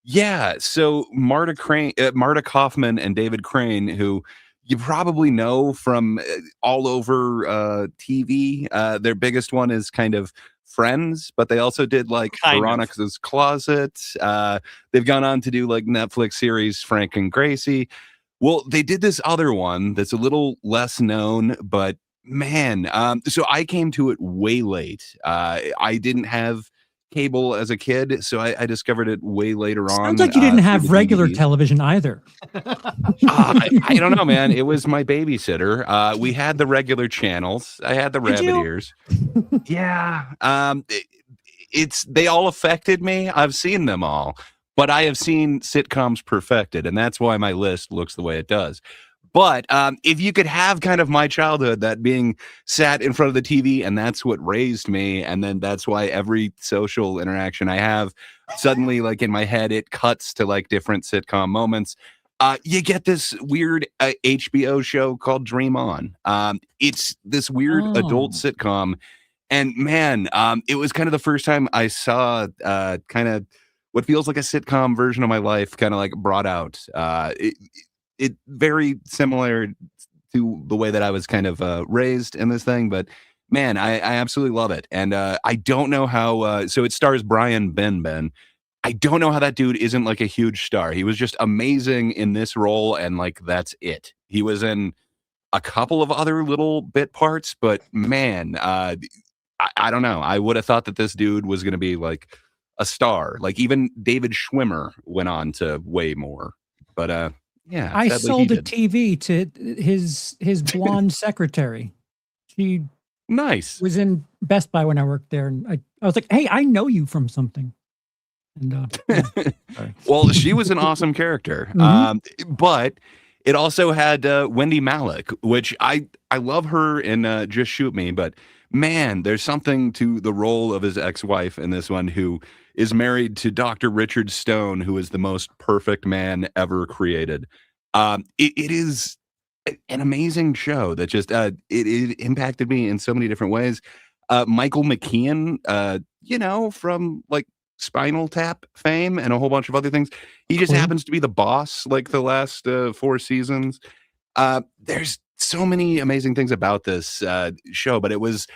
yeah. So Marta Kaufman, and David Crane, who you probably know from all over TV. Their biggest one is kind of Friends, but they also did like Kind of. Veronica's Closet. They've gone on to do like Netflix series Frank and Gracie. Well, they did this other one that's a little less known, but man, so I came to it way late. I didn't have cable as a kid, so I discovered it way later on. Sounds like you didn't through have the regular DVDs. television either. I don't know, man. It was my babysitter. We had the regular channels. I had the Did rabbit you? ears. Yeah. They all affected me. I've seen them all, but I have seen sitcoms perfected, and that's why my list looks the way it does. But if you could have kind of my childhood, that being sat in front of the TV, and that's what raised me, and then that's why every social interaction I have, suddenly, like in my head, it cuts to like different sitcom moments. You get this weird HBO show called Dream On. It's this weird adult sitcom, and man, it was kind of the first time I saw kind of what feels like a sitcom version of my life, kind of like brought out. It very similar to the way that I was kind of raised in this thing, but man, I absolutely love it. And I don't know how. So it stars Brian Ben. I don't know how that dude isn't like a huge star. He was just amazing in this role, and like that's it. He was in a couple of other little bit parts, but man, I don't know. I would have thought that this dude was going to be like a star. Like even David Schwimmer went on to way more. But yeah, I sadly, sold he a did. TV to his blonde secretary. She Nice. was in Best Buy when I worked there, and I was like, "Hey, I know you from something." And sorry. Well, she was an awesome character. But it also had Wendy Malick, which I love her in Just Shoot Me, but man, there's something to the role of his ex-wife in this one, who is married to Dr. Richard Stone, who is the most perfect man ever created. It is an amazing show that just it impacted me in so many different ways. Michael McKean, from like Spinal Tap fame and a whole bunch of other things. He just happens to be the boss like the last 4 seasons. There's so many amazing things about this show, but it was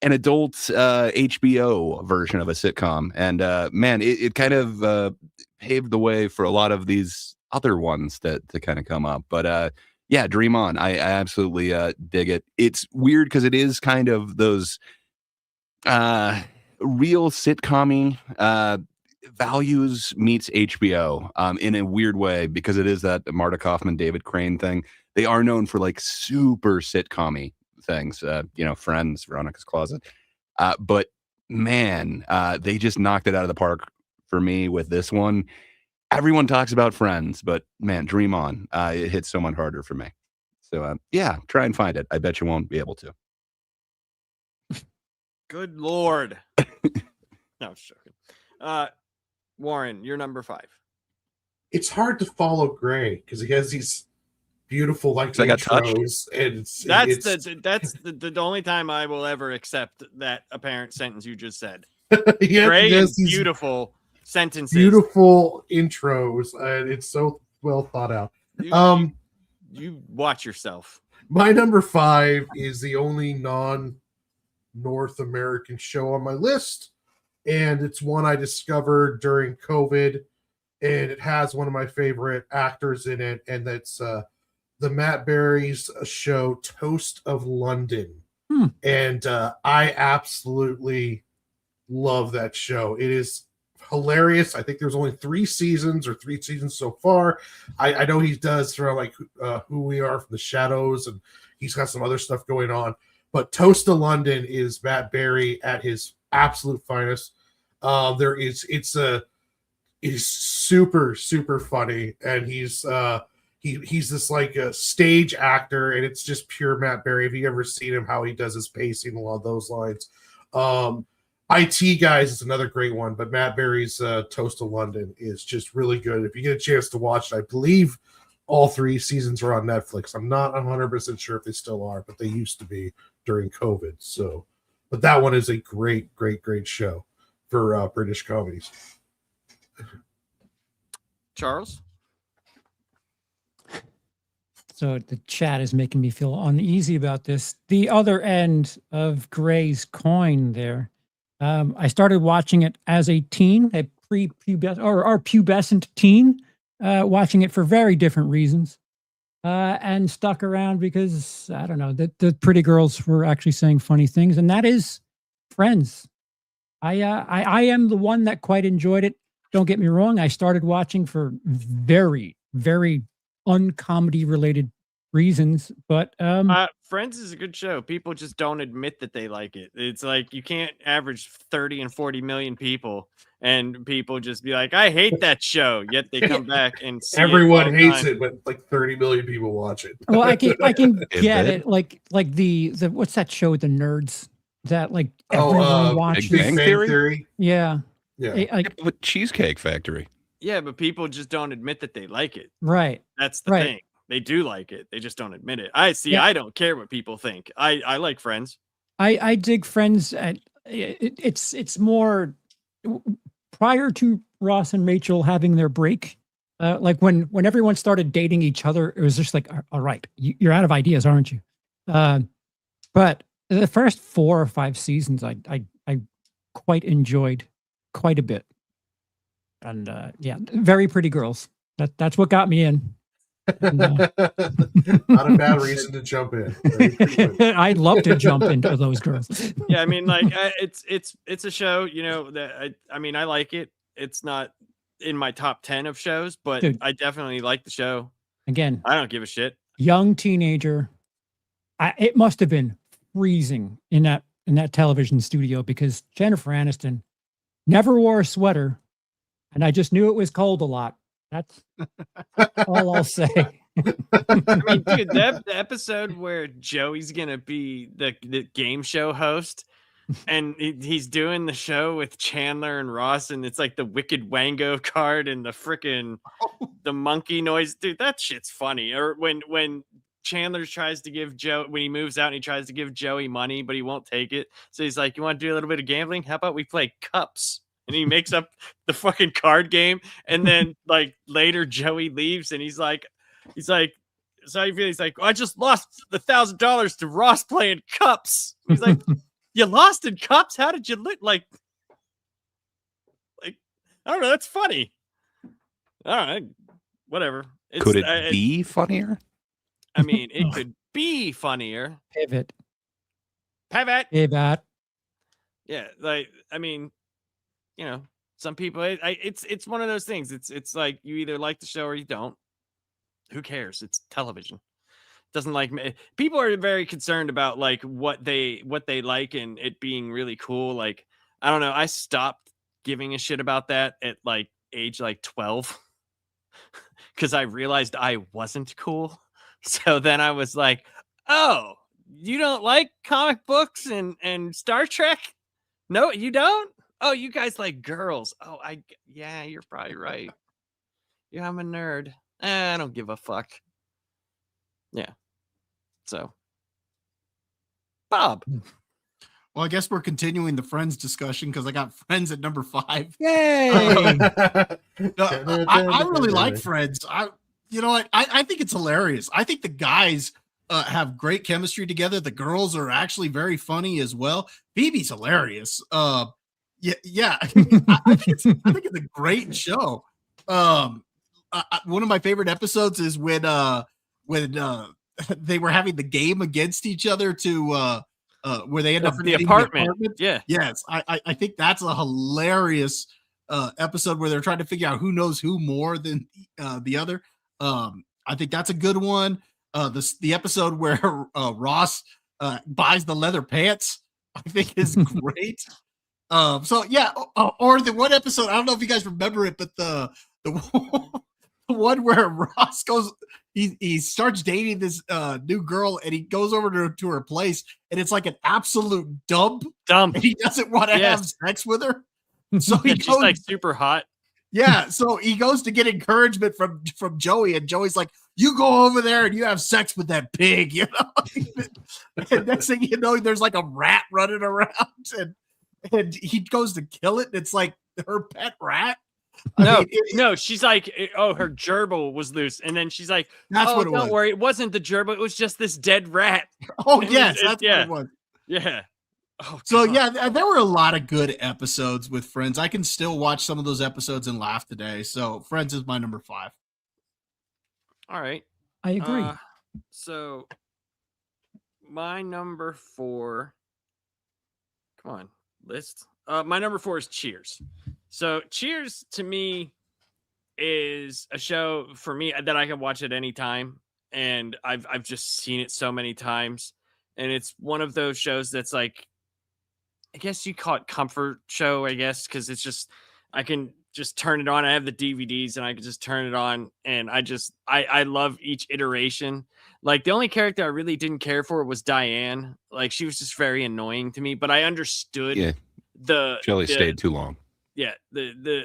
an adult HBO version of a sitcom. And man, it kind of paved the way for a lot of these other ones that to kind of come up. But yeah, Dream On. I absolutely dig it. It's weird because it is kind of those real sitcom values meets HBO in a weird way, because it is that Marta Kaufman, David Crane thing. They are known for like super sitcom things, Friends, Veronica's Closet. But man, they just knocked it out of the park for me with this one. Everyone talks about Friends, but man, Dream On. It hits so much harder for me. So yeah, try and find it. I bet you won't be able to. Good Lord. No, sure. Warren, you're number 5. It's hard to follow Gray because he has these beautiful like I got touched. And that's the only time I will ever accept that apparent sentence you just said. Yeah, Gray is beautiful sentences, beautiful intros, and it's so well thought out. You watch yourself. My number 5 is the only non-North American show on my list, and it's one I discovered during COVID, and it has one of my favorite actors in it, and that's the Matt Berry's show Toast of London. And I absolutely love that show. It is hilarious. I think there's only 3 seasons so far. I know he does through like Who We Are from the Shadows, and he's got some other stuff going on. But Toast of London is Matt Berry at his absolute finest. It's super, super funny, and he's this like a stage actor, and it's just pure Matt Berry. Have you ever seen him, how he does his pacing along those lines? IT Guys is another great one, but Matt Berry's Toast of London is just really good. If you get a chance to watch it, I believe all 3 seasons are on Netflix. I'm not 100% sure if they still are, but they used to be during COVID. So, but that one is a great, great, great show for British comedies. Charles? So the chat is making me feel uneasy about this. The other end of Gray's coin there. I started watching it as a teen, a pubescent teen, watching it for very different reasons, and stuck around because, I don't know, the pretty girls were actually saying funny things, and that is Friends. I am the one that quite enjoyed it. Don't get me wrong. I started watching for very, very uncomedy related reasons, but Friends is a good show. People just don't admit that they like it. It's like you can't average 30 and 40 million people, and people just be like, I hate that show, yet they come back and see everyone hates it, but like 30 million people watch it. Well, I can get it. Like the what's that show with the nerds that like everyone watches? Big Bang Theory. Yeah. With Cheesecake Factory. Yeah, but people just don't admit that they like it. Right. That's the thing. They do like it. They just don't admit it. I don't care what people think. I like Friends. I dig Friends. It's more prior to Ross and Rachel having their break. Like when everyone started dating each other, it was just like, all right, you're out of ideas, aren't you? But the first 4 or 5 seasons, I quite enjoyed quite a bit. And yeah, very pretty girls. That's what got me in. And, not a bad reason to jump in. I'd love to jump into those girls. Yeah, I mean, like it's a show, that I like it. It's not in my top 10 of shows, but dude, I definitely like the show. Again, I don't give a shit. Young teenager. It must have been freezing in that television studio because Jennifer Aniston never wore a sweater, and I just knew it was cold a lot. That's all I'll say. I mean, dude, the episode where Joey's gonna be the game show host, and he's doing the show with Chandler and Ross, and it's like the Wicked Wango card and the freaking the monkey noise, dude. That shit's funny. Or when Chandler tries to give when he moves out and he tries to give Joey money, but he won't take it. So he's like, "You want to do a little bit of gambling? How about we play cups?" And he makes up the fucking card game. And then like later Joey leaves and he's like, so how you feel? He's like, I just lost the $1,000 to Ross playing cups. He's like, you lost in cups? How did you look like, I don't know. That's funny. All right. whatever. Could it be funnier? I mean, it could be funnier. Pivot. Yeah, like I mean, you know, some people. It's one of those things. It's like you either like the show or you don't. Who cares? It's television. Doesn't like me. People are very concerned about like what they like and it being really cool. Like I don't know. I stopped giving a shit about that at like age like 12 because I realized I wasn't cool. So then I was like, oh, you don't like comic books and Star Trek? No, you don't? Oh, you guys like girls. Oh, yeah, you're probably right. Yeah, I'm a nerd. I don't give a fuck. Yeah. So, Bob. Well, I guess we're continuing the Friends discussion because I got Friends at number 5. Yay! I really like Friends. You know what? I think it's hilarious. I think the guys have great chemistry together. The girls are actually very funny as well. Phoebe's hilarious. Yeah. I think it's a great show. One of my favorite episodes is when they were having the game against each other to where they end up for the apartment. Yeah. Yes. I think that's a hilarious episode where they're trying to figure out who knows who more than the other. I think that's a good one. The episode where Ross buys the leather pants, I think is great. So yeah, or the one episode, I don't know if you guys remember it, but the one where Ross goes, he starts dating this new girl and he goes over to her place and it's like an absolute dump. And he doesn't want to have sex with her. So he goes, she's like super hot. Yeah, so he goes to get encouragement from Joey, and Joey's like, "You go over there and you have sex with that pig," you know. And next thing you know, there's like a rat running around, and he goes to kill it. And it's like her pet rat. No, she's like, oh, her gerbil was loose, and then she's like, "That's what it was." Don't worry, it wasn't the gerbil; it was just this dead rat. Oh yes, that's what it was. Yeah. Oh, so yeah, there were a lot of good episodes with Friends. I can still watch some of those episodes and laugh today. So Friends is my number 5. All right. I agree. So my number 4. Come on, list. My number 4 is Cheers. So Cheers to me is a show for me that I can watch at any time, and I've just seen it so many times, and it's one of those shows that's like, I guess you call it comfort show, I guess, because it's just, I can just turn it on. I have the DVDs and I can just turn it on. And I love each iteration. Like the only character I really didn't care for was Diane. Like she was just very annoying to me, but I understood Shelley stayed too long. Yeah. The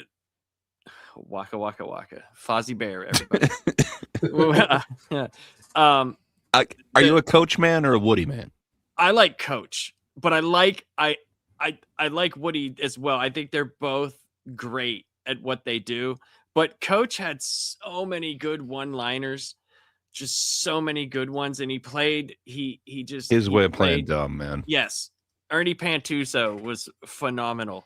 Waka Waka Waka. Fozzie Bear, everybody. Are you a Coach man or a Woody man? I like Coach, but I like Woody as well. I think they're both great at what they do. But Coach had so many good one-liners, just so many good ones, and he just his way of playing dumb, man. Yes, Ernie Pantuso was phenomenal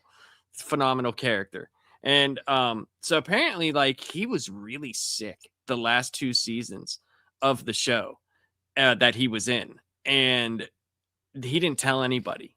character, and so apparently, like he was really sick the last 2 seasons of the show that he was in, and he didn't tell anybody.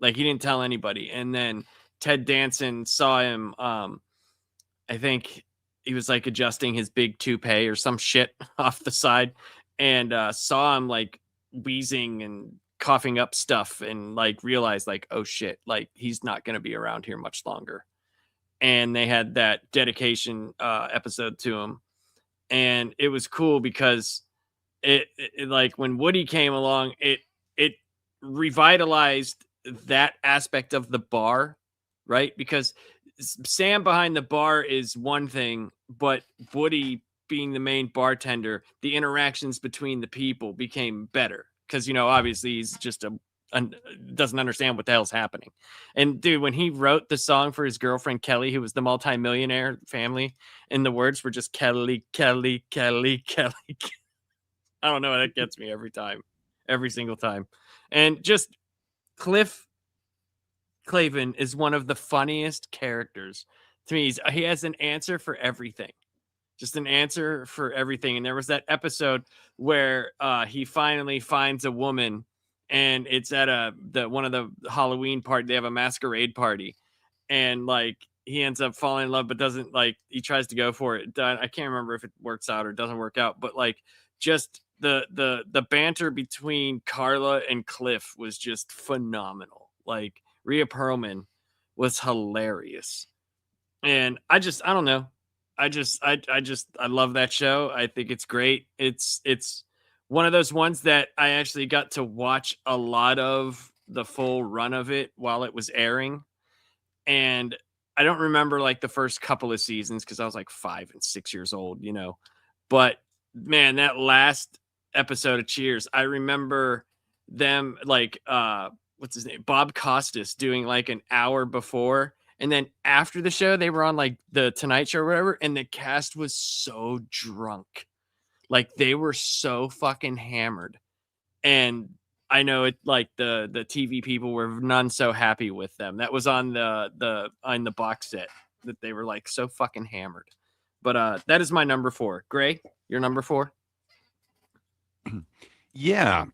And then Ted Danson saw him. I think he was like adjusting his big toupee or some shit off the side, and saw him like wheezing and coughing up stuff, and like realized like, oh shit, like he's not going to be around here much longer. And they had that dedication episode to him, and it was cool because it like when Woody came along, it revitalized that aspect of the bar, right? Because Sam behind the bar is one thing, but Woody being the main bartender, the interactions between the people became better because, you know, obviously he's just doesn't understand what the hell's happening. And dude, when he wrote the song for his girlfriend Kelly, who was the multimillionaire family, and the words were just Kelly, Kelly, Kelly, Kelly. I don't know, that gets me every single time. And just Cliff Clavin is one of the funniest characters to me. He has an answer for everything. just an answer for everything. And there was that episode where he finally finds a woman, and it's at one of the Halloween party. They have a masquerade party, and like he ends up falling in love, but doesn't, like, he tries to go for it. I can't remember if it works out or doesn't work out, but like just the banter between Carla and Cliff was just phenomenal. Like Rhea Perlman was hilarious. And I don't know. I love that show. I think it's great. It's one of those ones that I actually got to watch a lot of the full run of it while it was airing. And I don't remember like the first couple of seasons because I was like 5 and 6 years old, you know. But man, that last episode of Cheers, I remember them like what's his name? Bob Costas doing like an hour before. And then after the show, they were on like the Tonight Show or whatever, and the cast was so drunk. Like they were so fucking hammered. And I know it, like the TV people were none so happy with them. That was on the box set, that they were like so fucking hammered. But that is my number 4. Gray, your number 4? Yeah.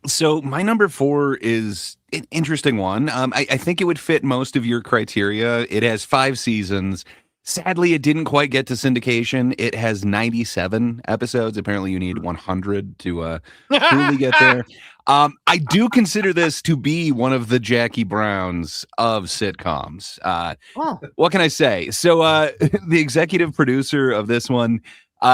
So my number 4 is an interesting one. I think it would fit most of your criteria. It has 5 seasons. Sadly, it didn't quite get to syndication. It has 97 episodes. Apparently, you need 100 to truly get there. I do consider this to be one of the Jackie Browns of sitcoms. What can I say? So the executive producer of this one,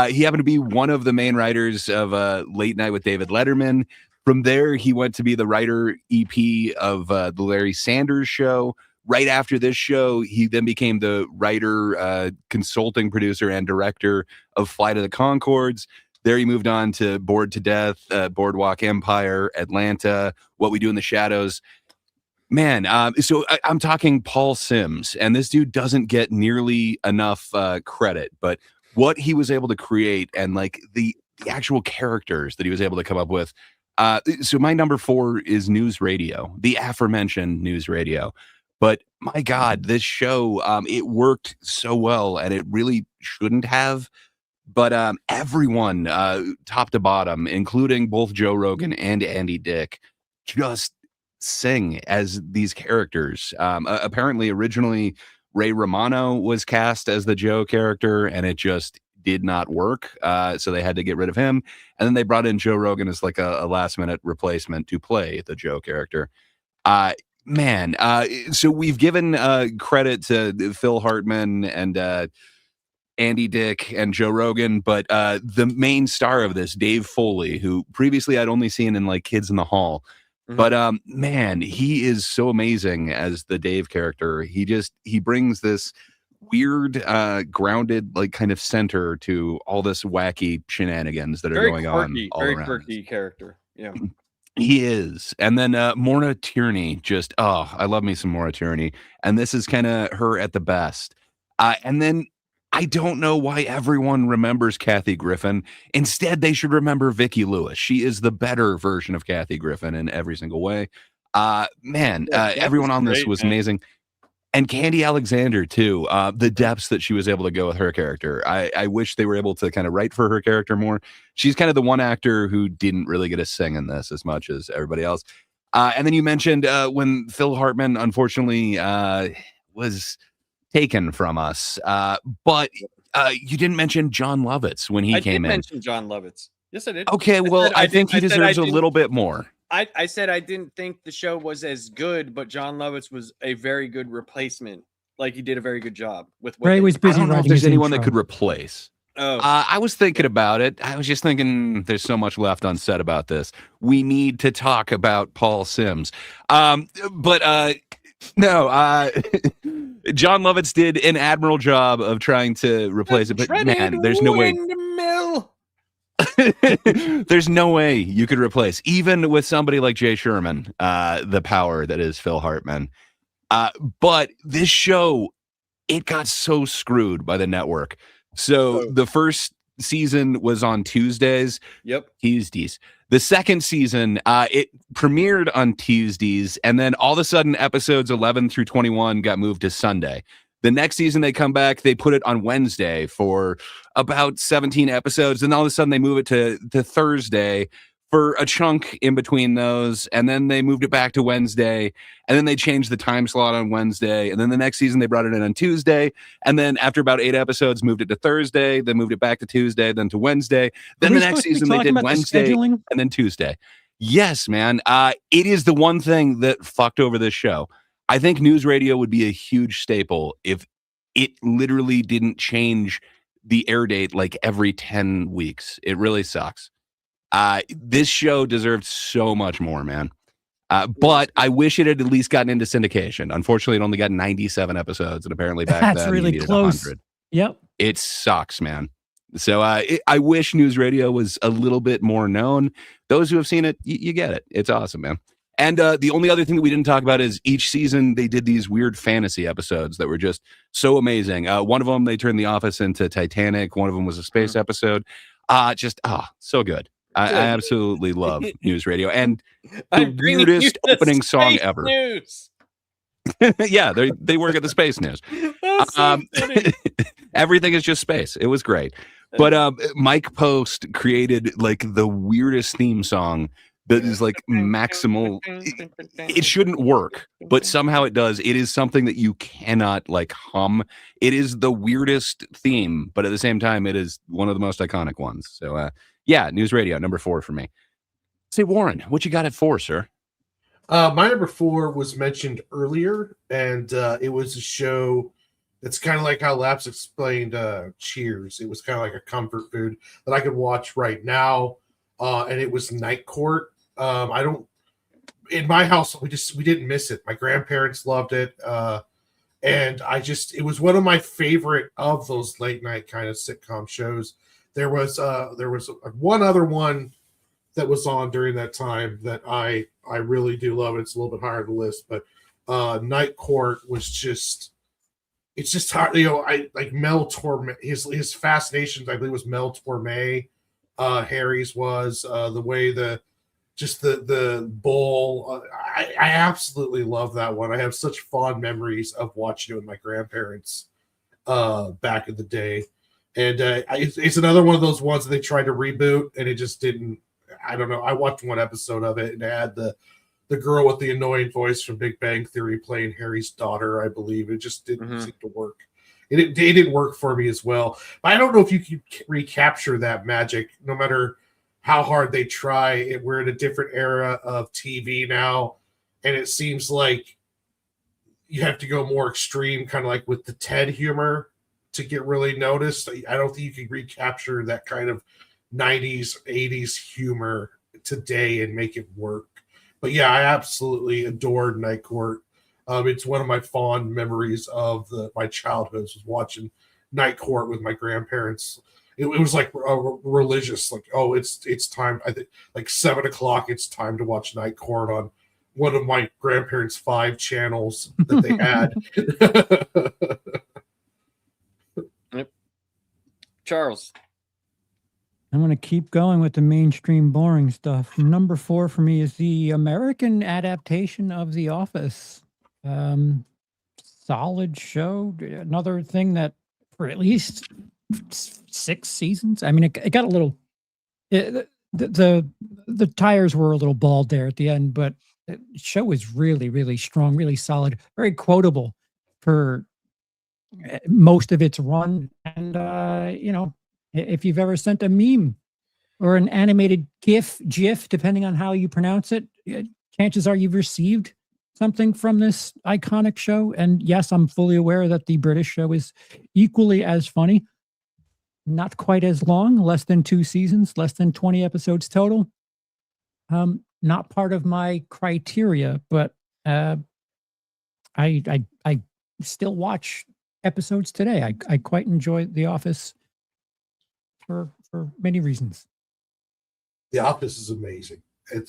he happened to be one of the main writers of Late Night with David Letterman. From there, he went to be the writer EP of the Larry Sanders Show. Right after this show, he then became the writer, consulting producer, and director of Flight of the Conchords. There he moved on to Bored to Death, Boardwalk Empire, Atlanta, What We Do in the Shadows. Man, so I'm talking Paul Simms, and this dude doesn't get nearly enough credit, but what he was able to create and like the actual characters that he was able to come up with. So my number 4 is News Radio, the aforementioned News Radio. But my God, this show, it worked so well, and it really shouldn't have. But everyone, top to bottom, including both Joe Rogan and Andy Dick, just sing as these characters. Apparently, originally, Ray Romano was cast as the Joe character, and it just did not work. So they had to get rid of him. And then they brought in Joe Rogan as like a last-minute replacement to play the Joe character. Man, so we've given credit to Phil Hartman and Andy Dick and Joe Rogan, but the main star of this, Dave Foley, who previously I'd only seen in like Kids in the Hall, but man, he is so amazing as the Dave character. He brings this weird, grounded, like kind of center to all this wacky shenanigans that are going on all around. Very quirky character, yeah. He is. And then Morna Tierney, just, I love me some Morna Tierney. And this is kind of her at the best. And then I don't know why everyone remembers Kathy Griffin. Instead, they should remember Vicki Lewis. She is the better version of Kathy Griffin in every single way. Everyone on this was amazing. And Candy Alexander, too. The depths that she was able to go with her character. I wish they were able to kind of write for her character more. She's kind of the one actor who didn't really get to sing in this as much as everybody else. And then you mentioned when Phil Hartman, unfortunately, was taken from us. But you didn't mention John Lovitz when he came in. I did mention John Lovitz. Yes, I did. Okay, I think he deserves a little bit more. I said I didn't think the show was as good, but John Lovitz was a very good replacement. Like, he did a very good job with what Ray was busy. I don't know if there's anyone that could replace. Oh. I was thinking about it. I was just thinking there's so much left unsaid about this. We need to talk about Paul Simms. No, John Lovitz did an admirable job of trying to replace it, but man, there's no way. There's no way you could replace, even with somebody like Jay Sherman, the power that is Phil Hartman. But this show, it got so screwed by the network. So the first season was on Tuesdays. Yep. Tuesdays. The second season, it premiered on Tuesdays, and then all of a sudden, episodes 11 through 21 got moved to Sunday. The next season they come back, they put it on Wednesday for about 17 episodes. Then all of a sudden they move it to Thursday for a chunk in between those. And then they moved it back to Wednesday. And then they changed the time slot on Wednesday. And then the next season they brought it in on Tuesday. And then after about 8 episodes, moved it to Thursday, then moved it back to Tuesday, then to Wednesday. Then the next season they did Wednesday and then Tuesday. Yes, man. It is the one thing that fucked over this show. I think news radio would be a huge staple if it literally didn't change the air date like every 10 weeks. It really sucks. This show deserved so much more, man. But I wish it had at least gotten into syndication. Unfortunately, it only got 97 episodes, and apparently back then really you needed close. 100. Yep. It sucks, man. So I wish news radio was a little bit more known. Those who have seen it, you get it. It's awesome, man. And the only other thing that we didn't talk about is each season they did these weird fantasy episodes that were just so amazing. One of them, they turned The Office into Titanic. One of them was a space episode. So good. I absolutely love news radio. And the weirdest opening song ever. News. Yeah, they work at the Space News. So everything is just space. It was great. But Mike Post created like the weirdest theme song that is like maximal. It shouldn't work, but somehow it does. It is something that you cannot like hum. It is the weirdest theme, but at the same time, it is one of the most iconic ones. So yeah, news radio, number 4 for me. Say, Warren, what you got at 4, sir? My number 4 was mentioned earlier, and it was a show that's kind of like how Laps explained Cheers. It was kind of like a comfort food that I could watch right now, and it was Night Court. In my house, we didn't miss it. My grandparents loved it, and it was one of my favorite of those late night kind of sitcom shows. There was one other one that was on during that time that I really do love. It's a little bit higher on the list, but Night Court was it's just hard. I like Mel Torme. His fascinations, I believe, was Mel Torme. Harry's was the way the bull. I absolutely love that one. I have such fond memories of watching it with my grandparents back in the day. And it's another one of those ones that they tried to reboot, and it just didn't. I don't know. I watched one episode of it, and it had the girl with the annoying voice from Big Bang Theory playing Harry's daughter, I believe. It just didn't seem to work. It didn't work for me as well. But I don't know if you can recapture that magic, no matter how hard they try. We're in a different era of TV now, and it seems like you have to go more extreme, kind of like with the Ted humor, to get really noticed. I don't think you can recapture that kind of 90s, 80s humor today and make it work. But yeah, I absolutely adored Night Court. It's one of my fond memories of my childhood, was watching Night Court with my grandparents. It was like religious, like, oh, it's time. I think like 7:00, it's time to watch Night Court on one of my grandparents' 5 channels that they had. Yep. Charles. I'm going to keep going with the mainstream boring stuff. Number 4 for me is the American adaptation of The Office. Solid show. Another thing that for at least 6 seasons. I mean, it got a little. The tires were a little bald there at the end, but the show was really, really strong, really solid, very quotable for most of its run. And if you've ever sent a meme or an animated GIF, depending on how you pronounce it, chances are you've received something from this iconic show. And yes, I'm fully aware that the British show is equally as funny. Not quite as long, less than 2 seasons, less than 20 episodes total. Not part of my criteria, but I still watch episodes today. I quite enjoy The Office for many reasons. The Office is amazing.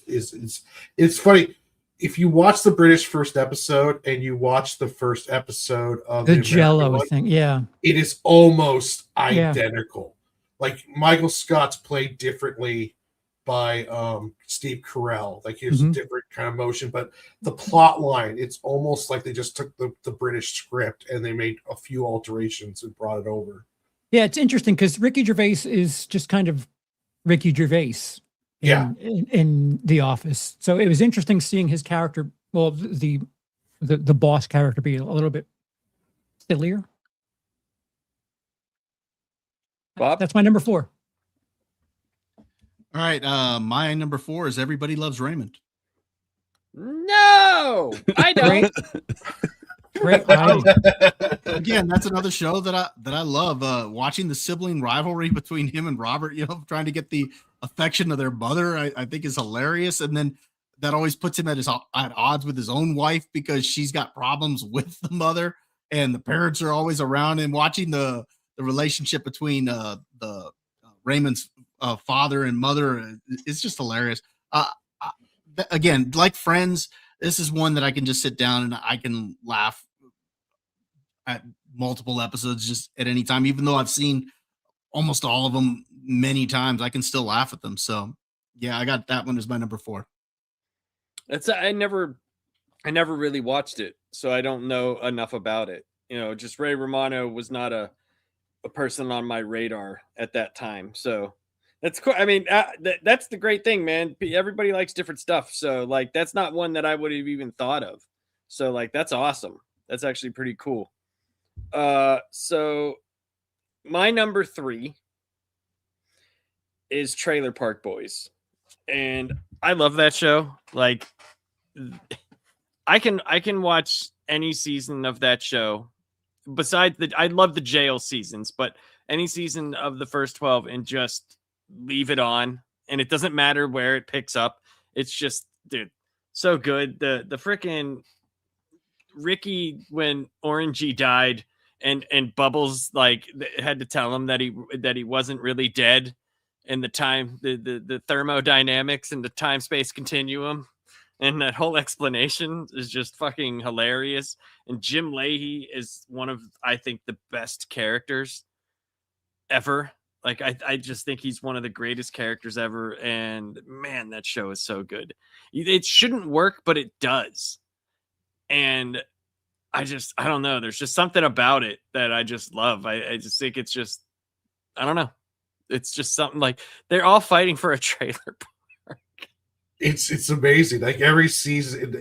It's funny. If you watch the British first episode and you watch the first episode of the Jello thing, yeah, it is almost identical. Like Michael Scott's played differently by Steve Carell. Like here's a different kind of motion, but the plot line, it's almost like they just took the British script and they made a few alterations and brought it over. Yeah, it's interesting because Ricky Gervais is just kind of Ricky Gervais in The Office. So it was interesting seeing his character, well, the boss character be a little bit sillier. Bob? That's my number 4. All right, my number 4 is Everybody Loves Raymond. No, I don't. Great. Again, that's another show that I love. Watching the sibling rivalry between him and Robert, trying to get the affection of their mother, I think is hilarious. And then that always puts him at odds with his own wife because she's got problems with the mother, and the parents are always around. And watching the relationship between the Raymond's father and mother, it's just hilarious. Again, like Friends, this is one that I can just sit down and I can laugh at multiple episodes just at any time. Even though I've seen almost all of them many times, I can still laugh at them. So yeah, I got that one as my number 4. I never really watched it, so I don't know enough about it. Just Ray Romano was not a person on my radar at that time. So that's cool. I mean, that's the great thing, man. Everybody likes different stuff. So like, that's not one that I would have even thought of. So like, that's awesome. That's actually pretty cool. So my number 3 is Trailer Park Boys. And I love that show. Like I can watch any season of that show besides I love the jail seasons, but any season of the first 12 and just leave it on, and it doesn't matter where it picks up. It's just, dude, so good. The freaking Ricky, when Orangey died and Bubbles like had to tell him that he wasn't really dead, and the thermodynamics and the time space continuum, and that whole explanation is just fucking hilarious. And Jim Leahy is one of, I think, the best characters ever. Like, I just think he's one of the greatest characters ever. And man, that show is so good. It shouldn't work, but it does. And I don't know. There's just something about it that I just love. I just think it's just, I don't know. It's just something like they're all fighting for a trailer park. It's amazing. Like every season,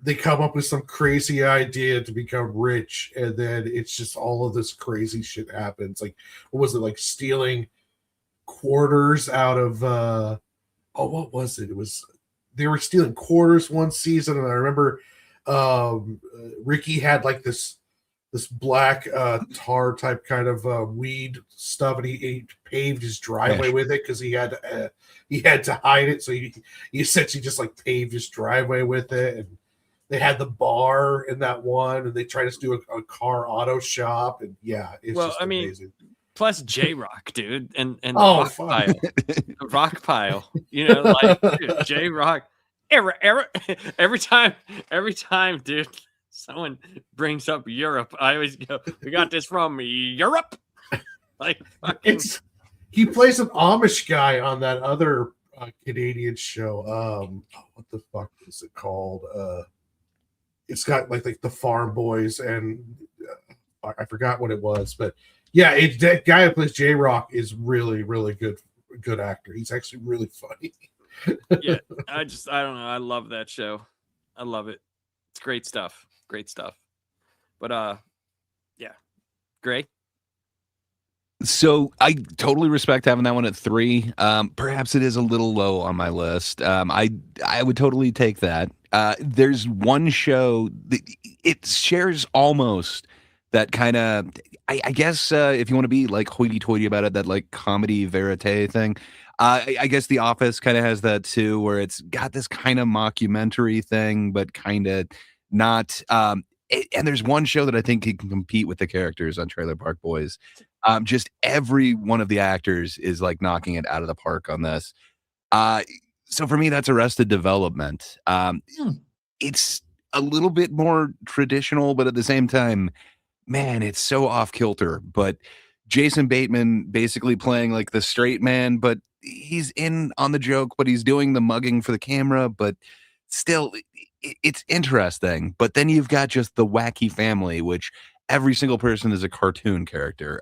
they come up with some crazy idea to become rich, and then it's just all of this crazy shit happens. Like, what was it, like stealing quarters out of what was it? It was, they were stealing quarters one season, and I remember Ricky had like this black tar type kind of weed stuff, and he paved his driveway with it because he had to hide it. So he essentially just like paved his driveway with it. And they had the bar in that one, and they tried to do a car auto shop. And yeah, it's just amazing. Plus J-Rock, dude, and the rock pile, like J-Rock. Every time, dude, someone brings up Europe, I always go, "We got this from Europe." Like, he plays an Amish guy on that other Canadian show. What the fuck is it called? It's got like the Farm Boys, and I forgot what it was, but yeah, that guy who plays J-Rock is really, really good actor. He's actually really funny. Yeah, I don't know. I love that show. I love it. It's great stuff. But yeah, Gray. So I totally respect having that one at 3. Perhaps it is a little low on my list. I would totally take that. There's one show that it shares almost that kind of, I guess, if you want to be like hoity-toity about it, that like comedy verite thing. I guess The Office kind of has that too, where it's got this kind of mockumentary thing, but kind of not. And there's one show that I think can compete with the characters on Trailer Park Boys. Just every one of the actors is like knocking it out of the park on this. So for me, that's Arrested Development. It's a little bit more traditional, but at the same time, man, it's so off kilter. But Jason Bateman basically playing like the straight man, but he's in on the joke, but he's doing the mugging for the camera, but still it's interesting. But then you've got just the wacky family, which every single person is a cartoon character.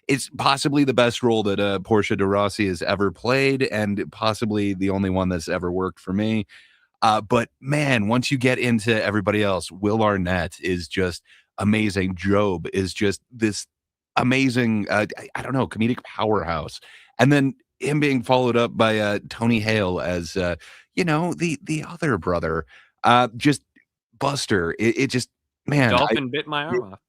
It's possibly the best role that Portia de Rossi has ever played, and possibly the only one that's ever worked for me. But man, once you get into everybody else, Will Arnett is just amazing. Job is just this amazing, I don't know, comedic powerhouse. And then him being followed up by Tony Hale as, the other brother, just Buster. It just, man, Dolphin bit my arm off.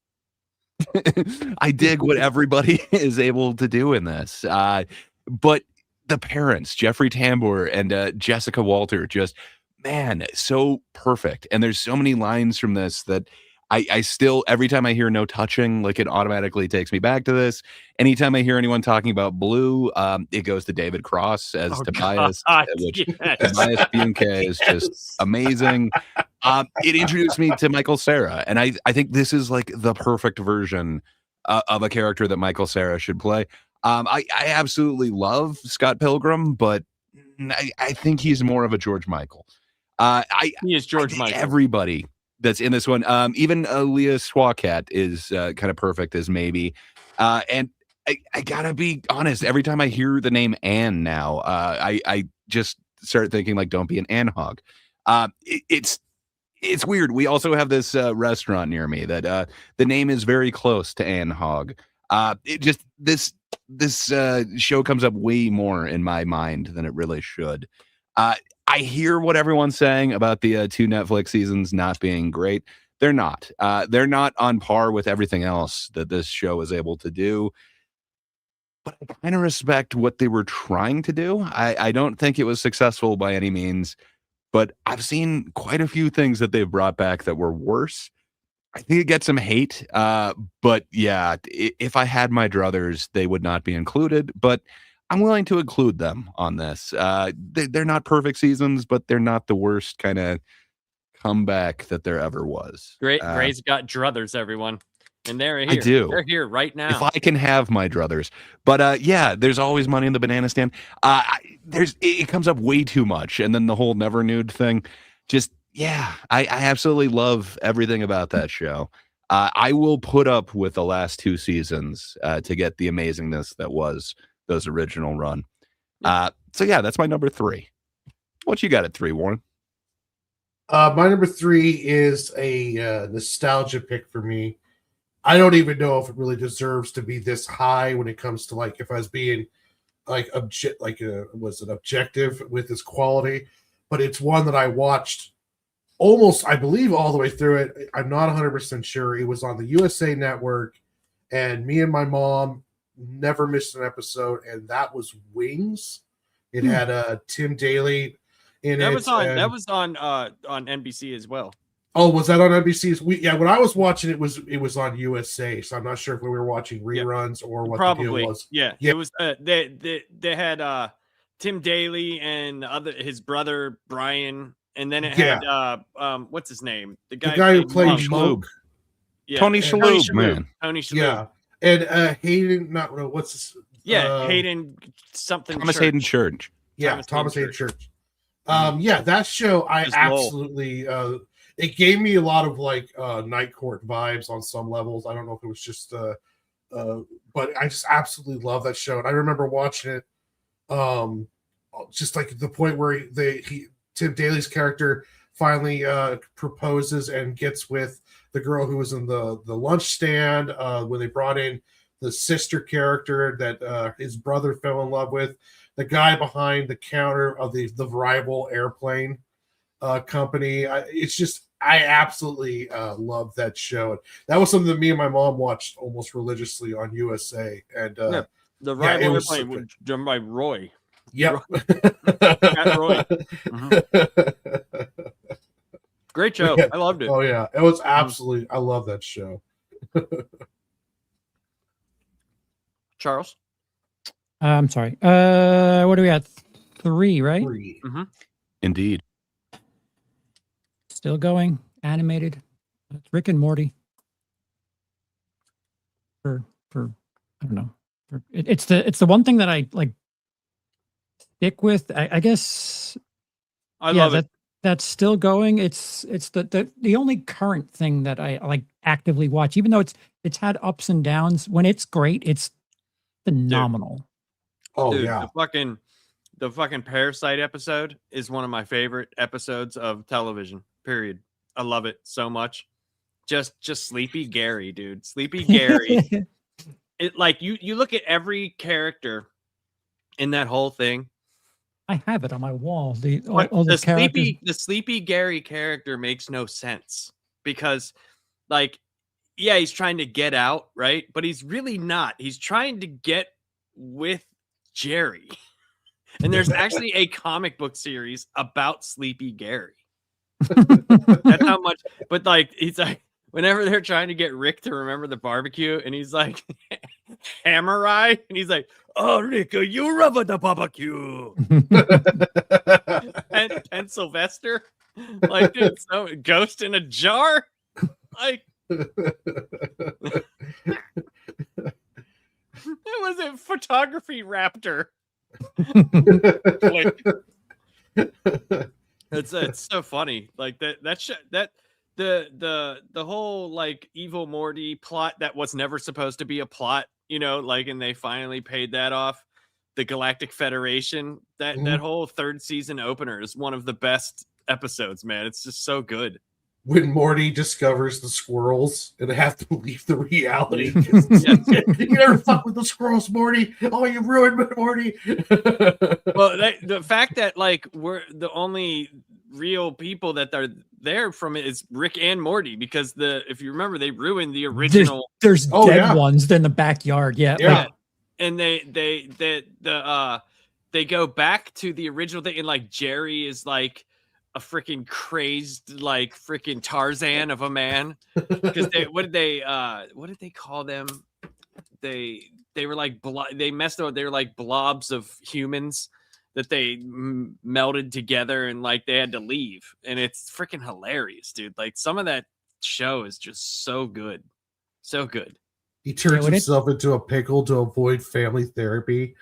I dig what everybody is able to do in this. But the parents, Jeffrey Tambor and Jessica Walter, just, man, so perfect. And there's so many lines from this that I still, every time I hear no touching, like it automatically takes me back to this. Anytime I hear anyone talking about Blue, it goes to David Cross as Tobias, which Tobias Funke is just amazing. It introduced me to Michael Cera, and I think this is like the perfect version of a character that Michael Cera should play. I absolutely love Scott Pilgrim, but I think he's more of a George Michael. He is George Michael. Everybody that's in this one, even Leah Swakat is kind of perfect as maybe. And I gotta be honest, every time I hear the name Anne now, I just start thinking like, don't be an Anne hog. It's weird. We also have this restaurant near me that the name is very close to Anne Hogg. This show comes up way more in my mind than it really should. I hear what everyone's saying about the 2 Netflix seasons not being great. They're not. They're not on par with everything else that this show is able to do. But I kind of respect what they were trying to do. I don't think it was successful by any means, but I've seen quite a few things that they've brought back that were worse. I think it gets some hate. But yeah, if I had my druthers, they would not be included. But I'm willing to include them on this. They're not perfect seasons, but they're not the worst kind of comeback that there ever was. Gray's got druthers, everyone. And they're here. I do. They're here right now. If I can have my druthers. But yeah, there's always money in the banana stand. It comes up way too much. And then the whole Never Nude thing. Just, yeah, I absolutely love everything about that show. I will put up with the last 2 seasons to get the amazingness that was those original run. So yeah, that's my number 3. What you got at 3, Warren? My number 3 is a nostalgia pick for me. I don't even know if it really deserves to be this high when it comes to like if I was being like was it objective with its quality, but it's one that I watched almost, I believe, all the way through it. I'm not 100% sure. It was on the USA Network, and me and my mom never missed an episode, and that was Wings. It had Tim Daly in that it. Was on that was on NBC as well. Oh, was that on NBC? When I was watching it was on USA, so I'm not sure if we were watching reruns or what the deal was. Yeah. It was they had Tim Daly and his brother Brian, and then it had what's his name? The guy who played Monk. Yeah. Tony Shalhoub, man. Tony Shalhoub. Yeah. And Hayden, what's this? Hayden something. Thomas Hayden Church. Yeah, Thomas Hayden Church. That show I absolutely it gave me a lot of like Night Court vibes on some levels. I don't know if it was just but I just absolutely love that show. And I remember watching it just like the point where Tim Daly's character finally proposes and gets with the girl who was in the lunch stand when they brought in the sister character that his brother fell in love with, the guy behind the counter of the rival airplane company. I absolutely love that show. That was something that me and my mom watched almost religiously on USA. And the rival airplane was done by Roy. Yep. Roy. Mm-hmm. Great show. I loved it. Oh yeah, it was absolutely. I love that show. Charles? I'm sorry. What do we got? 3, right? 3. Mm-hmm. Indeed. Still going. Animated. It's Rick and Morty. For I don't know. It's the one thing that I like stick with. I guess. I love it. That's still going. It's the only current thing that I like actively watch, even though it's had ups and downs. When it's great, it's phenomenal. Dude. Oh Dude, yeah, the fucking Parasite episode is one of my favorite episodes of television. Period. I love it so much. Just Sleepy Gary, dude. Sleepy Gary. It like you look at every character in that whole thing. I have it on my wall. All the Sleepy Gary character makes no sense because, like, yeah, he's trying to get out, right? But he's really not. He's trying to get with Jerry. And there's actually a comic book series about Sleepy Gary. That's how much. But like, he's like, whenever they're trying to get Rick to remember the barbecue, and he's like, Hammer Eye, and he's like, oh, Rick, you remember the barbecue? and Sylvester, like, dude, so Ghost in a jar, like, it was a photography raptor. It's so funny, like that the whole like evil Morty plot that was never supposed to be a plot, you know, like, and they finally paid that off. The Galactic Federation, that whole third season opener is one of the best episodes, man. It's just so good. When Morty discovers the squirrels and have to leave the reality. You never fuck with the squirrels, Morty. Oh, you ruined me, Morty. Well, the fact that like we're the only real people that are there from it is Rick and Morty, because if you remember, they ruined the original. There's dead ones in the backyard. Yeah. Like, and they go back to the original thing, and like Jerry is like a freaking crazed, like freaking Tarzan of a man. Because what did they call them? They were like they messed up. They were like blobs of humans that they melded together, and like they had to leave. And it's freaking hilarious, dude. Like some of that show is just so good, so good. He turns himself into a pickle to avoid family therapy.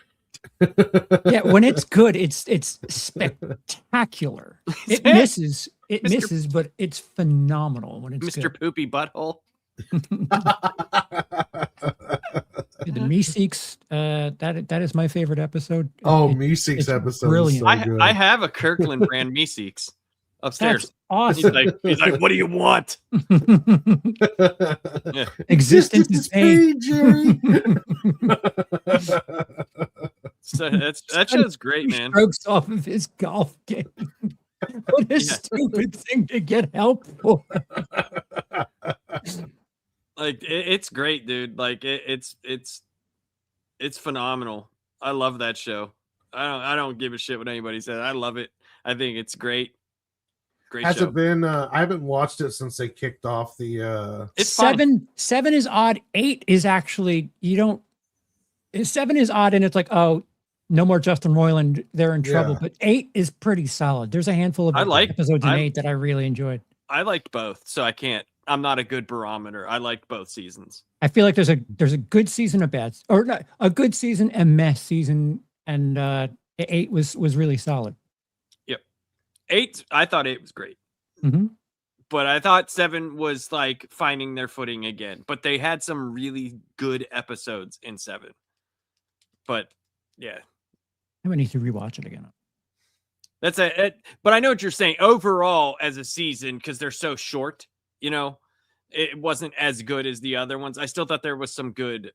Yeah, when it's good, it's spectacular. It misses, but it's phenomenal when it's Mr. good. Poopy Butthole. The Meeseeks, that is my favorite episode. Oh, Meeseeks episode, brilliant. Is so good. I have a Kirkland brand Meeseeks upstairs. That's awesome. He's like, what do you want? Yeah. Existence is pain, Jerry. So that show's great, man. Strokes off of his golf game. What a stupid thing to get help for. Like it's great, dude. Like it's phenomenal. I love that show. I don't give a shit what anybody says. I love it. I think it's great. Great Has show. it been? I haven't watched it since they kicked off the. It's seven is odd. 8 is actually 7 is odd, and it's like, oh, no more Justin Roiland. They're in trouble. But 8 is pretty solid. There's a handful of episodes in 8 that I really enjoyed. I liked both, so I'm not a good barometer. I liked both seasons. I feel like there's a good season of bad, or not, a good season and mess season, and 8 was really solid. Yep. 8, I thought 8 was great. Mm-hmm. But I thought 7 was like finding their footing again. But they had some really good episodes in 7. But yeah, I would need to rewatch it again. That's it. But I know what you're saying. Overall, as a season, because they're so short, you know, it wasn't as good as the other ones. I still thought there was some good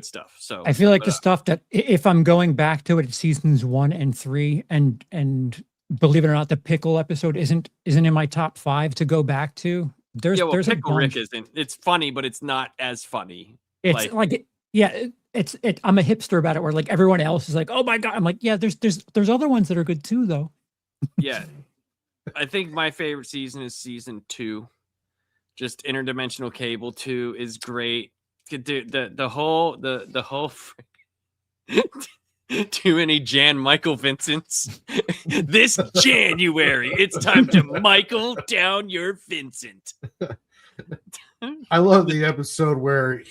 stuff. So I feel like the stuff that if I'm going back to it, it's seasons 1 and 3, and believe it or not, the pickle episode isn't in my top 5 to go back to. There's Pickle Rick isn't. It's funny, but it's not as funny. It's I'm a hipster about it, where like everyone else is like, oh my god. I'm like, yeah, there's other ones that are good too, though. Yeah. I think my favorite season is season 2. Just Interdimensional Cable 2 is great. The whole too many Jan Michael Vincents. This January, it's time to Michael down your Vincent. I love the episode where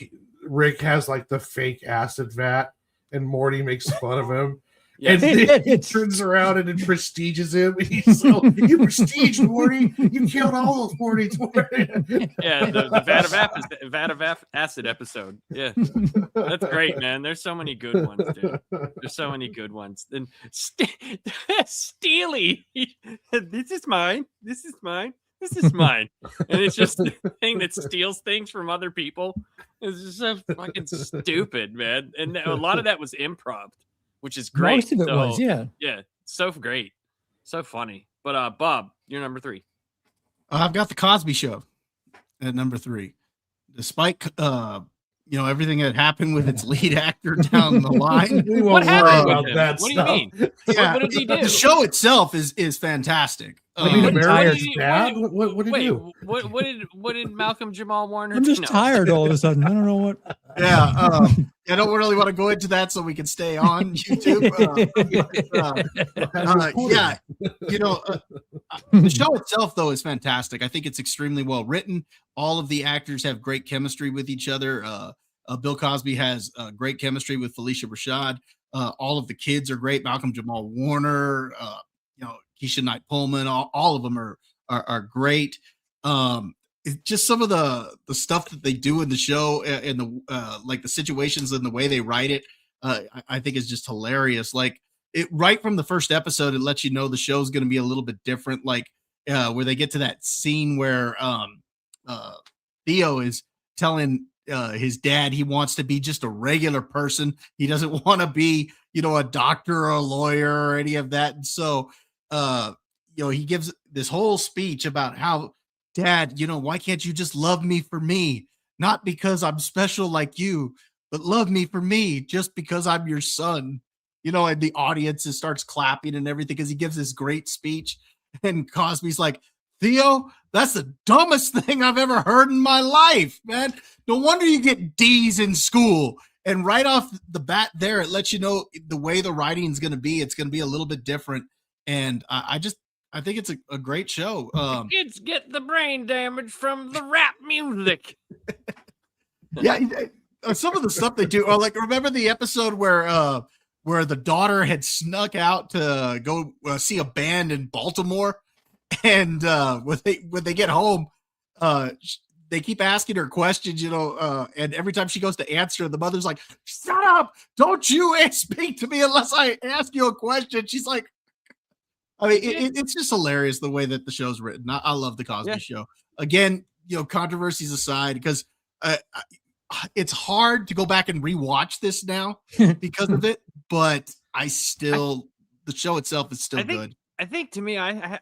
Rick has like the fake acid vat and Morty makes fun of him. Yeah. And then he turns around and then prestiges him. And he's so, you prestige Morty. You killed all those Mortys. Yeah, the vat of acid episode. Yeah, that's great, man. There's so many good ones, dude. There's so many good ones. Then Steely, this is mine. This is mine. This is mine. And it's just the thing that steals things from other people. It's just so fucking stupid, man. And a lot of that was improv, which is great. Most of it was, yeah. Yeah, so great. So funny. But Bob, you're number 3. I've got the Cosby Show at number 3. Despite everything that happened with its lead actor down the line. What happened with him? What do you mean? Yeah, what did he do? The show itself is fantastic. What did he do? What did Malcolm Jamal Warner I'm just tired all of a sudden. I don't know what. Yeah, I don't really want to go into that, so we can stay on YouTube. The show itself, though, is fantastic. I think it's extremely well written. All of the actors have great chemistry with each other. Bill Cosby has great chemistry with Felicia Rashad. All of the kids are great. Malcolm Jamal Warner, Keisha Knight Pullman, all of them are great. It's just some of the stuff that they do in the show and the the situations and the way they write it, I think is just hilarious. Like it right from the first episode, it lets you know the show's going to be a little bit different. Like where they get to that scene where Theo is telling his dad he wants to be just a regular person. He doesn't want to be, a doctor or a lawyer or any of that. And so, he gives this whole speech about how, Dad, why can't you just love me for me? Not because I'm special like you, but love me for me just because I'm your son. And the audience starts clapping and everything because he gives this great speech. And Cosby's like, Theo, that's the dumbest thing I've ever heard in my life, man. No wonder you get D's in school. And right off the bat there, it lets you know the way the writing is going to be. It's going to be a little bit different. And I think it's a great show. Kids get the brain damage from the rap music. Yeah, some of the stuff they do. Like, remember the episode where the daughter had snuck out to go see a band in Baltimore, and when they get home, they keep asking her questions, and every time she goes to answer, the mother's like, "Shut up! Don't you speak to me unless I ask you a question." She's like. I mean, it's just hilarious the way that the show's written. I love the Cosby Show. Again, controversies aside, because it's hard to go back and rewatch this now because of it. But the show itself is still good. I think to me, I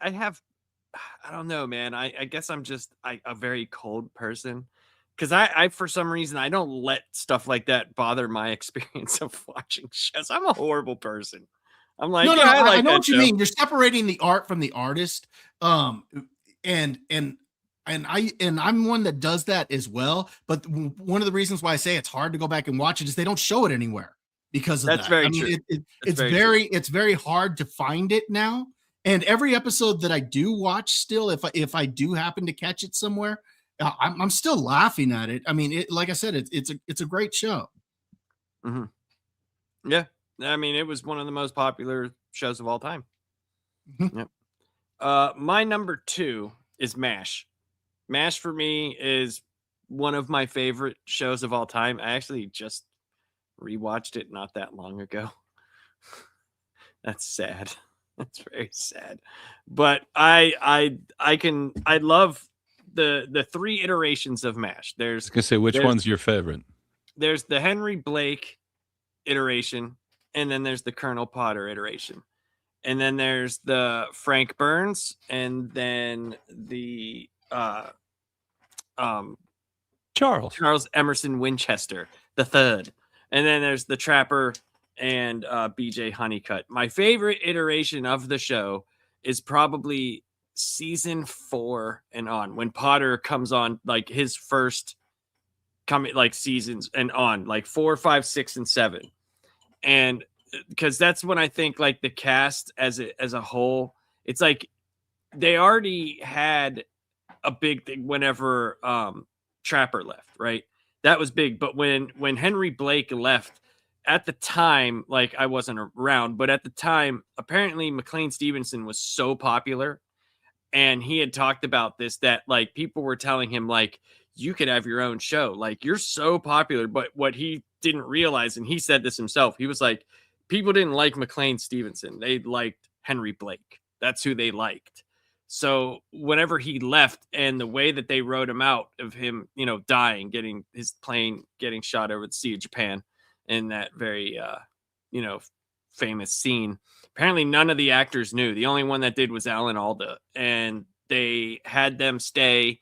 don't know, man. I guess I'm just a very cold person because I for some reason I don't let stuff like that bother my experience of watching shows. I'm a horrible person. I'm like, I know what you mean. You're separating the art from the artist. And I'm one that does that as well. But one of the reasons why I say it's hard to go back and watch it is they don't show it anywhere because of That's that. Very true. It's very hard to find it now. And every episode that I do watch still, if I do happen to catch it somewhere, I'm still laughing at it. I mean, like I said, it's a great show. Mm-hmm. Yeah. I mean, it was one of the most popular shows of all time. Mm-hmm. Yep. My number 2 is MASH. MASH for me is one of my favorite shows of all time. I actually just rewatched it not that long ago. That's sad. That's very sad. But I love the 3 iterations of MASH. I was gonna say, which one's your favorite? There's the Henry Blake iteration. And then there's the Colonel Potter iteration. And then there's the Frank Burns. And then the Charles Emerson Winchester, the third. And then there's the Trapper and BJ Honeycutt. My favorite iteration of the show is probably season 4 and on, when Potter comes on, like his first seasons and on, like 4, 5, 6, and 7. And because that's when I think like the cast as a whole, it's like they already had a big thing whenever Trapper left, right? That was big. But when Henry Blake left, at the time, like I wasn't around, but at the time, apparently McLean Stevenson was so popular, and he had talked about this, that like people were telling him like, you could have your own show, like you're so popular. But what he didn't realize, and he said this himself, he was like, people didn't like McLean Stevenson, they liked Henry Blake. That's who they liked. So whenever he left, and the way that they wrote him out of him, dying, getting his plane getting shot over the Sea of Japan, in that very famous scene, apparently none of the actors knew. The only one that did was Alan Alda, and they had them stay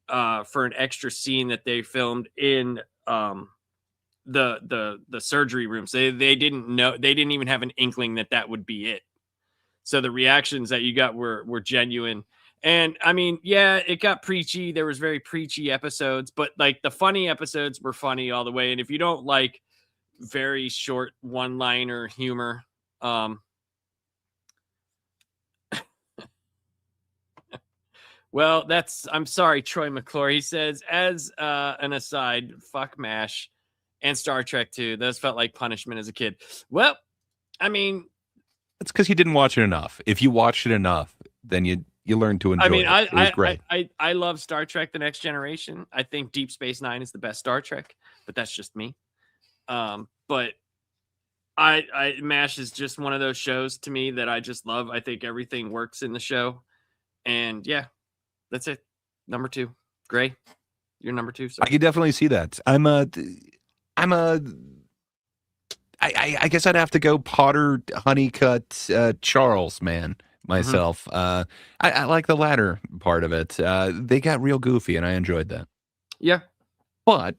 for an extra scene that they filmed in the surgery rooms. They didn't know, they didn't even have an inkling that would be it. So the reactions that you got were genuine. And I mean, yeah, it got preachy. There was very preachy episodes, but like the funny episodes were funny all the way. And if you don't like very short one-liner humor, well, I'm sorry, Troy McClure. He says, as an aside, fuck MASH and Star Trek too. Those felt like punishment as a kid. Well, I mean, it's because you didn't watch it enough. If you watched it enough, then you learned to enjoy it. It was great. I love Star Trek: The Next Generation. I think Deep Space Nine is the best Star Trek, but that's just me. But MASH is just one of those shows to me that I just love. I think everything works in the show, and yeah, that's it. Number 2, Gray. You're number 2. So I can definitely see that. I guess I'd have to go Potter, Honeycutt, Charles, man, myself. I like the latter part of it. They got real goofy, and I enjoyed that. Yeah. But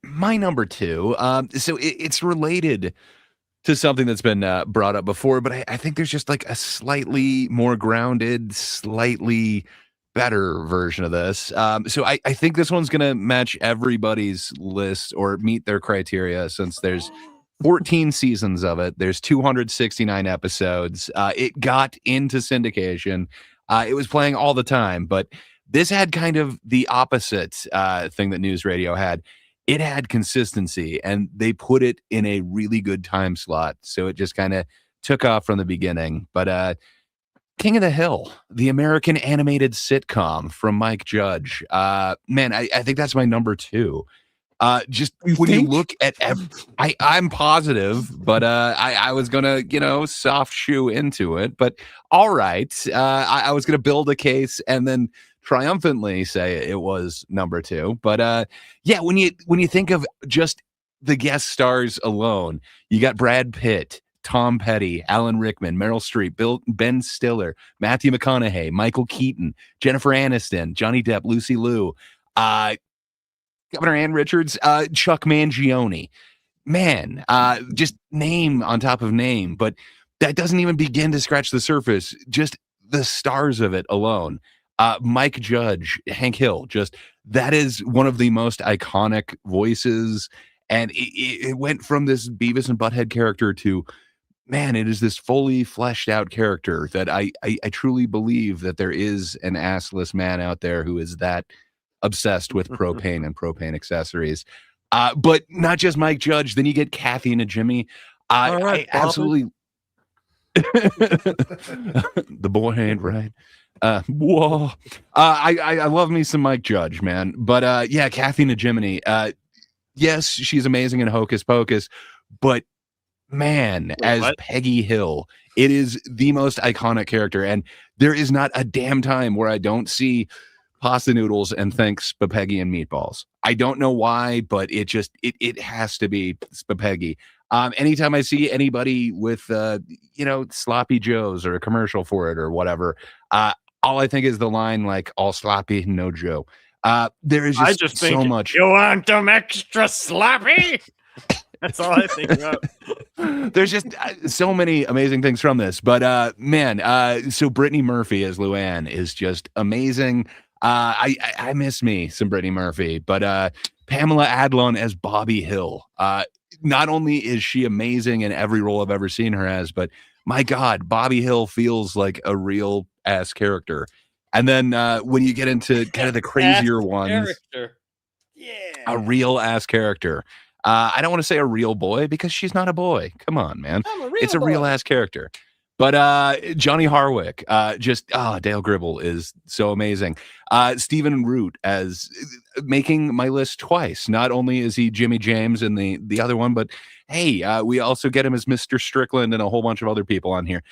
my number 2, so it's related to something that's been brought up before, but I think there's just like a slightly more grounded, slightly better version of this. So I think this one's going to match everybody's list or meet their criteria, since there's 14 seasons of it. There's 269 episodes. It got into syndication. It was playing all the time, but this had kind of the opposite thing that News Radio had. It had consistency, and they put it in a really good time slot. So it just kind of took off from the beginning. But King of the Hill, the American animated sitcom from Mike Judge. Man, I think that's my number 2. Just when you look at I'm positive, but I was gonna soft shoe into it, but all right, I was gonna build a case and then triumphantly say it was number 2. But yeah, when you think of just the guest stars alone, you got Brad Pitt, Tom Petty, Alan Rickman, Meryl Streep, Ben Stiller, Matthew McConaughey, Michael Keaton, Jennifer Aniston, Johnny Depp, Lucy Liu, Governor Ann Richards, Chuck Mangione. Man, just name on top of name, but that doesn't even begin to scratch the surface. Just the stars of it alone. Mike Judge, Hank Hill, just that is one of the most iconic voices. And it went from this Beavis and Butthead character to, man, it is this fully fleshed out character that I truly believe that there is an assless man out there who is that obsessed with propane and propane accessories. But not just Mike Judge. Then you get Kathy and Jimmy. I absolutely the boy ain't right. Whoa. I love me some Mike Judge, man. But yeah, Kathy Najiminy. Yes, she's amazing in Hocus Pocus, but man, as Peggy Hill, it is the most iconic character, and there is not a damn time where I don't see pasta noodles and think spaghetti and meatballs. I don't know why, but it has to be spaghetti. Anytime I see anybody with sloppy joes or a commercial for it or whatever, all I think is the line like, all sloppy, no Joe. There is just so much. You want them extra sloppy? That's all I think about. There's just so many amazing things from this. But man, so Brittany Murphy as Luann is just amazing. I miss me some Brittany Murphy, but Pamela Adlon as Bobby Hill. Not only is she amazing in every role I've ever seen her as, but my God, Bobby Hill feels like a real ass character. And then when you get into kind of the crazier ones, yeah, a real ass character. I don't want to say a real boy because she's not a boy. Come on, man. It's a boy. real ass character. But Johnny Harwick, Dale Gribble is so amazing. Stephen Root as making my list twice. Not only is he Jimmy James in the other one, but hey, we also get him as Mr. Strickland and a whole bunch of other people on here.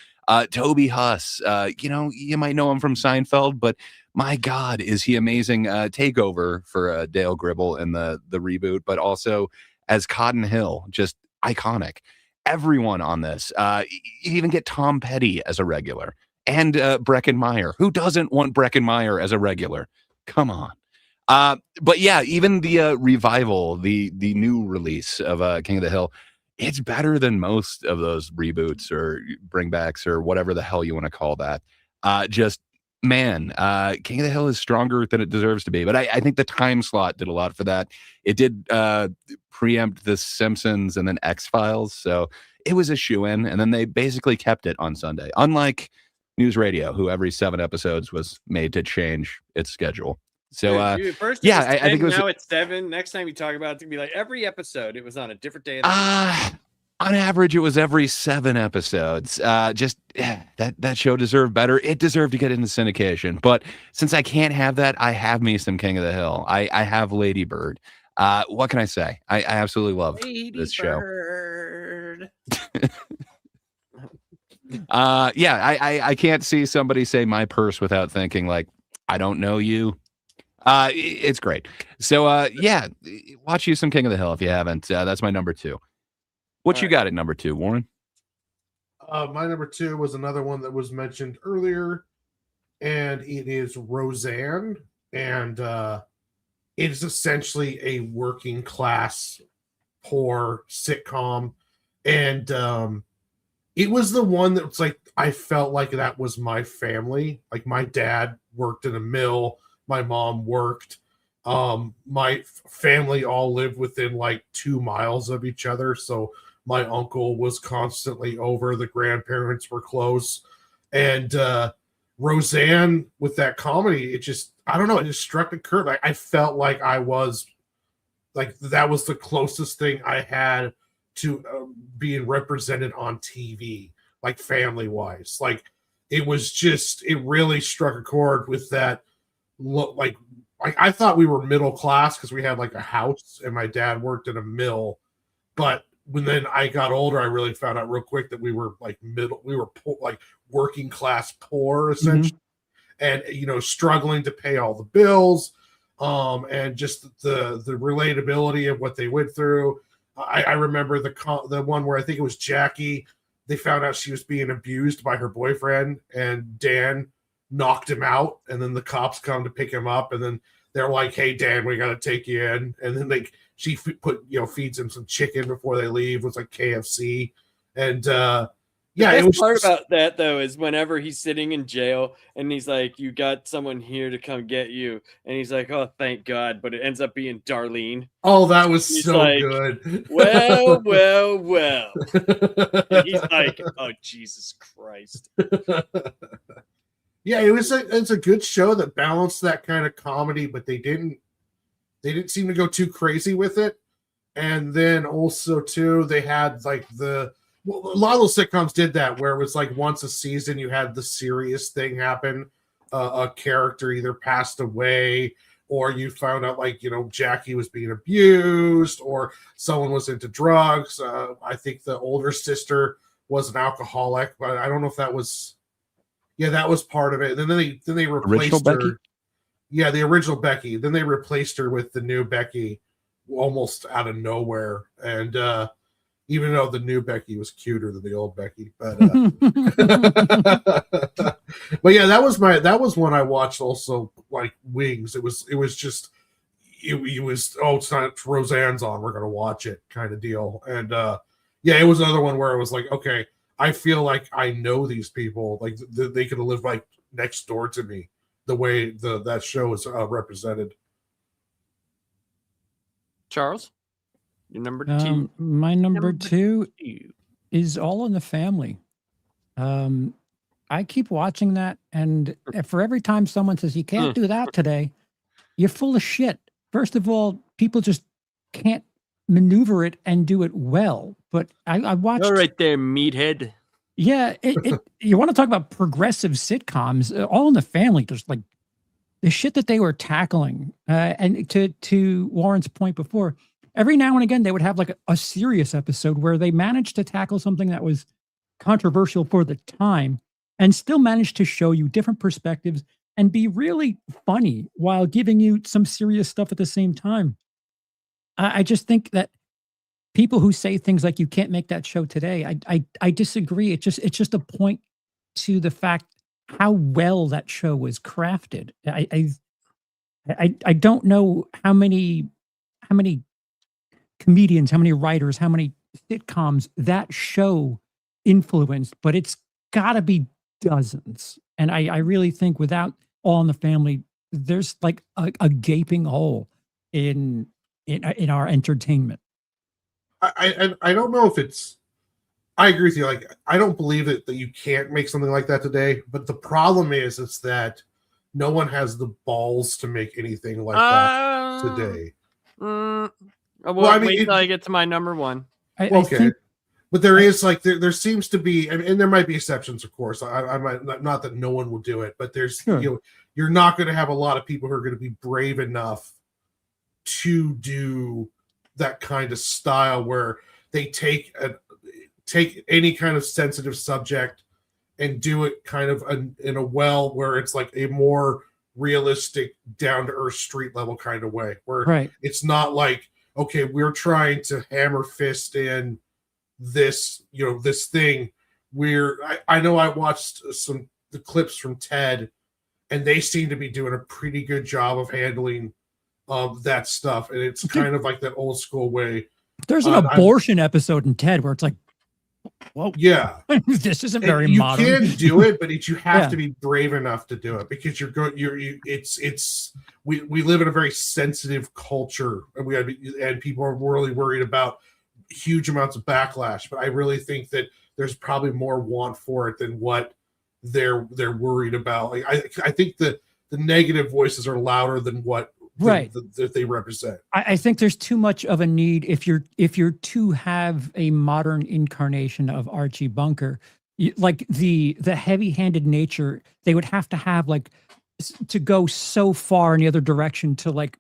Toby Huss, you might know him from Seinfeld, but my God, is he amazing? Takeover for Dale Gribble in the reboot, but also as Cotton Hill, just iconic. Everyone on this. You even get Tom Petty as a regular and Breckin Meyer. Who doesn't want Breckin Meyer as a regular? Come on. But yeah, even the revival, the new release of King of the Hill, it's better than most of those reboots or bringbacks or whatever the hell you want to call that. King of the Hill is stronger than it deserves to be. But I think the time slot did a lot for that. It did preempt The Simpsons and then X-Files. So it was a shoo-in. And then they basically kept it on Sunday. Unlike News Radio, who every 7 episodes was made to change its schedule. So, first yeah, 10, I think it was. Now it's 7. Next time you talk about it, it's going to be like every episode, it was on a different day of the week. On average, it was every 7 episodes. That show deserved better. It deserved to get into syndication. But since I can't have that, I have me some King of the Hill. I have Lady Bird. What can I say? I absolutely love this show. I can't see somebody say My Purse without thinking like, I don't know you. It's great. So watch you some King of the Hill if you haven't. That's my number 2. What you got at number 2, Warren? My number 2 was another one that was mentioned earlier, and it is Roseanne, and it is essentially a working class, poor sitcom, and it was the one that was like, I felt like that was my family. Like my dad worked in a mill, my mom worked. My family all lived within like 2 miles of each other, so my uncle was constantly over. The grandparents were close. And Roseanne, with that comedy, it just, I don't know, it just struck a chord. I felt like I was, like, that was the closest thing I had to being represented on TV, like family-wise. Like, it was just, it really struck a chord with that look. Like I thought we were middle class because we had like a house and my dad worked in a mill. But when then I got older, I really found out real quick that we were like poor, like working class poor essentially, and struggling to pay all the bills, and just the relatability of what they went through. I remember the one where I think it was Jackie. They found out she was being abused by her boyfriend, and Dan knocked him out, and then the cops come to pick him up, and then they're like, "Hey, Dan, we got to take you in," and then she feeds him some chicken before they leave. It was like KFC. And the best part about that though is whenever he's sitting in jail and he's like, "You got someone here to come get you," and he's like, "Oh, thank God," but it ends up being Darlene. Oh, that was so like, good. Well. And he's like, "Oh, Jesus Christ." Yeah, it's a good show that balanced that kind of comedy, but they didn't seem to go too crazy with it. And then also too, they had like a lot of those sitcoms did that, where it was like once a season you had the serious thing happen. A character either passed away, or you found out like, Jackie was being abused, or someone was into drugs. I think the older sister was an alcoholic, but I don't know if that was, that was part of it. And then they replaced her. Becky? Yeah, the original Becky. Then they replaced her with the new Becky almost out of nowhere. And even though the new Becky was cuter than the old Becky. But but yeah, that was one I watched also, like Wings. It was just it's not Roseanne's on, we're gonna watch it kind of deal. And it was another one where it was like, okay, I feel like I know these people, like they could have lived like next door to me, the way that show is represented. Charles, your number 2. My number 2 is All in the Family. I keep watching that, and for every time someone says you can't do that today, you're full of shit. First of all, people just can't maneuver it and do it well. But I watched. All right there, meathead. Yeah, you want to talk about progressive sitcoms? All in the Family. There's like the shit that they were tackling, and to Warren's point before, every now and again they would have like a serious episode where they managed to tackle something that was controversial for the time, and still managed to show you different perspectives and be really funny while giving you some serious stuff at the same time. I just think that people who say things like you can't make that show today, I disagree. It's just a point to the fact how well that show was crafted. I don't know how many comedians, how many writers, how many sitcoms that show influenced, but it's got to be dozens. And I really think without All in the Family, there's like a gaping hole in our entertainment. I don't know if it's. I agree with you. Like, I don't believe that you can't make something like that today. But the problem is that no one has the balls to make anything like that today. Well, I mean, wait till I get to my number one. I think, but there is like there seems to be, and there might be exceptions, of course. I might not that no one will do it, but there's you're not going to have a lot of people who are going to be brave enough to do that kind of style where they take any kind of sensitive subject and do it kind of in a where it's like a more realistic, down to earth, street level kind of way, where it's not like, okay, we're trying to hammer fist in this, this thing. I know I watched the clips from Ted, and they seem to be doing a pretty good job of handling that stuff, and it's kind of like that old school way. There's an abortion episode in Ted where it's like, whoa, yeah, this isn't very you modern. You can do it, but you have to be brave enough to do it, because we live in a very sensitive culture, and people are really worried about huge amounts of backlash. But I really think that there's probably more want for it than what they're worried about. Like, I think the negative voices are louder than what that they represent. I think there's too much of a need if you're to have a modern incarnation of Archie Bunker, like the heavy-handed nature, they would have to have like to go so far in the other direction to like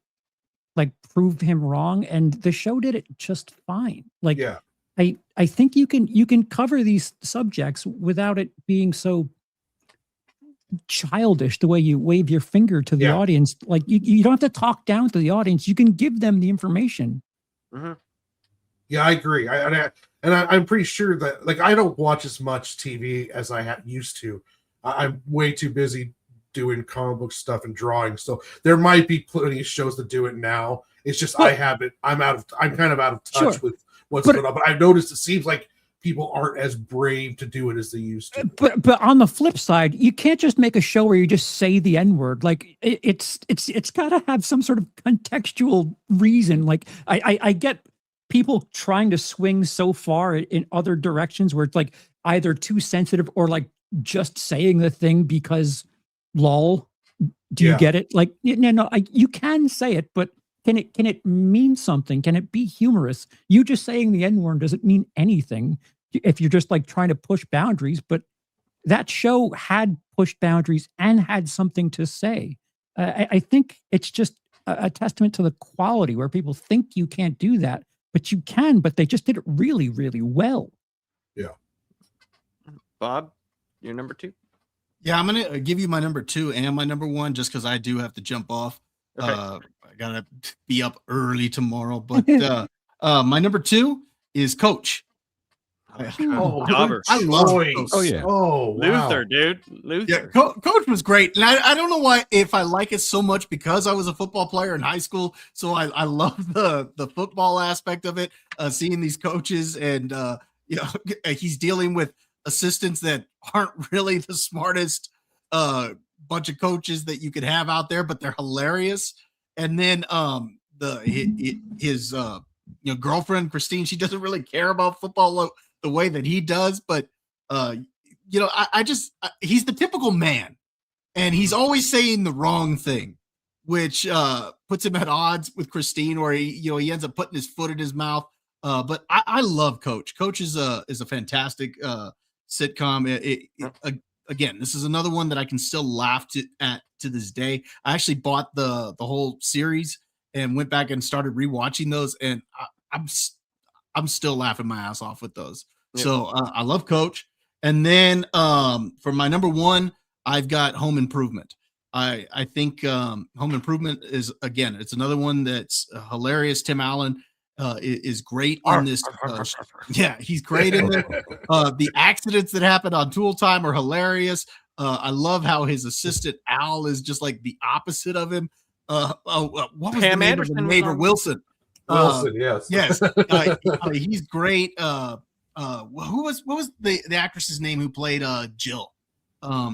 prove him wrong, and the show did it just fine. Like, I think you can cover these subjects without it being so childish, the way you wave your finger to the audience. Like, you don't have to talk down to the audience. You can give them the information. Mm-hmm. Yeah, I agree. I'm pretty sure that, like, I don't watch as much TV as I used to. I'm way too busy doing comic book stuff and drawing. So there might be plenty of shows that do it now. It's just I'm kind of out of touch with what's going on. But I've noticed it seems like people aren't as brave to do it as they used to. But on the flip side, you can't just make a show where you just say the N-word. Like, it's got to have some sort of contextual reason. Like, I get people trying to swing so far in other directions where it's like either too sensitive or like just saying the thing because lol. Do you get it? Like, no, you can say it, but can it mean something? Can it be humorous? You just saying the N-word doesn't mean anything if you're just like trying to push boundaries. But that show had pushed boundaries and had something to say. I think it's just a testament to the quality where people think you can't do that, but you can, but they just did it really, really well. Yeah. Bob, your number two? Yeah, I'm going to give you my number two and my number one just because I do have to jump off. Okay. I got to be up early tomorrow. But my number two is Coach. I love Coach. Oh, yeah. Oh, wow. Luther, dude. Luther. Yeah, Coach was great. And I don't know why, if I like it so much because I was a football player in high school. So I love the football aspect of it, seeing these coaches and, he's dealing with assistants that aren't really the smartest bunch of coaches that you could have out there, but they're hilarious. And then his girlfriend Christine, she doesn't really care about football the way that he does, but he's the typical man, and he's always saying the wrong thing, which puts him at odds with Christine, where he ends up putting his foot in his mouth. But I love Coach. Coach is a fantastic sitcom. Again, this is another one that I can still laugh at to this day. I actually bought the whole series and went back and started rewatching those, and I'm still laughing my ass off with those. Yep. So I love Coach. And then for my number one, I've got Home Improvement. I think Home Improvement is, again, it's another one that's hilarious. Tim Allen is great in this. Yeah, he's great in it. The accidents that happen on Tool Time are hilarious. I love how his assistant Al is just like the opposite of him. What was Pam the name Anderson of the neighbor? Wilson. Yes. Yes. He's great. What was the actress's name who played Jill?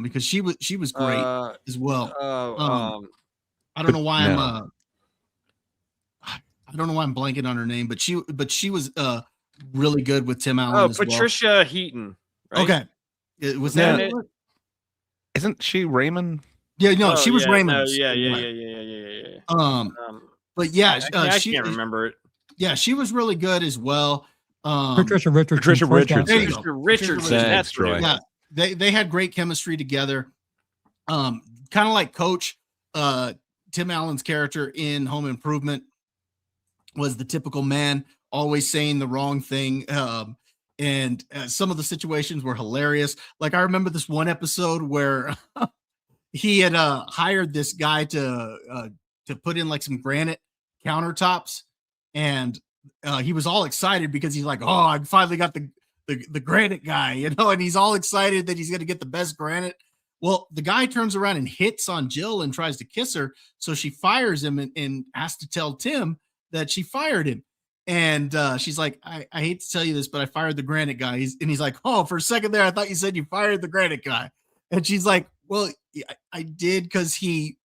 Because she was great as well. I don't know why I don't know why I'm blanking on her name, but she was really good with Tim Allen. As Patricia Heaton. Right? Okay, was that it? Isn't she Raymond? Yeah, no, she was Raymond. Yeah. But yeah, I can't remember it. Yeah, she was really good as well. Patricia Richards. Patricia Richards. There you go. Patricia Richards. That's Troy. Yeah, they had great chemistry together. Kind of like Coach. Tim Allen's character in Home Improvement was the typical man, always saying the wrong thing. And some of the situations were hilarious. Like I remember this one episode where he had hired this guy to put in like some granite countertops, and he was all excited because he's like, "Oh, I finally got the granite guy," and he's all excited that he's going to get the best granite. Well, the guy turns around and hits on Jill and tries to kiss her, so she fires him and has to tell Tim that she fired him. And she's like, I hate to tell you this, but I fired the granite guy. He's like, oh, for a second there, I thought you said you fired the granite guy. And she's like, well, I did because he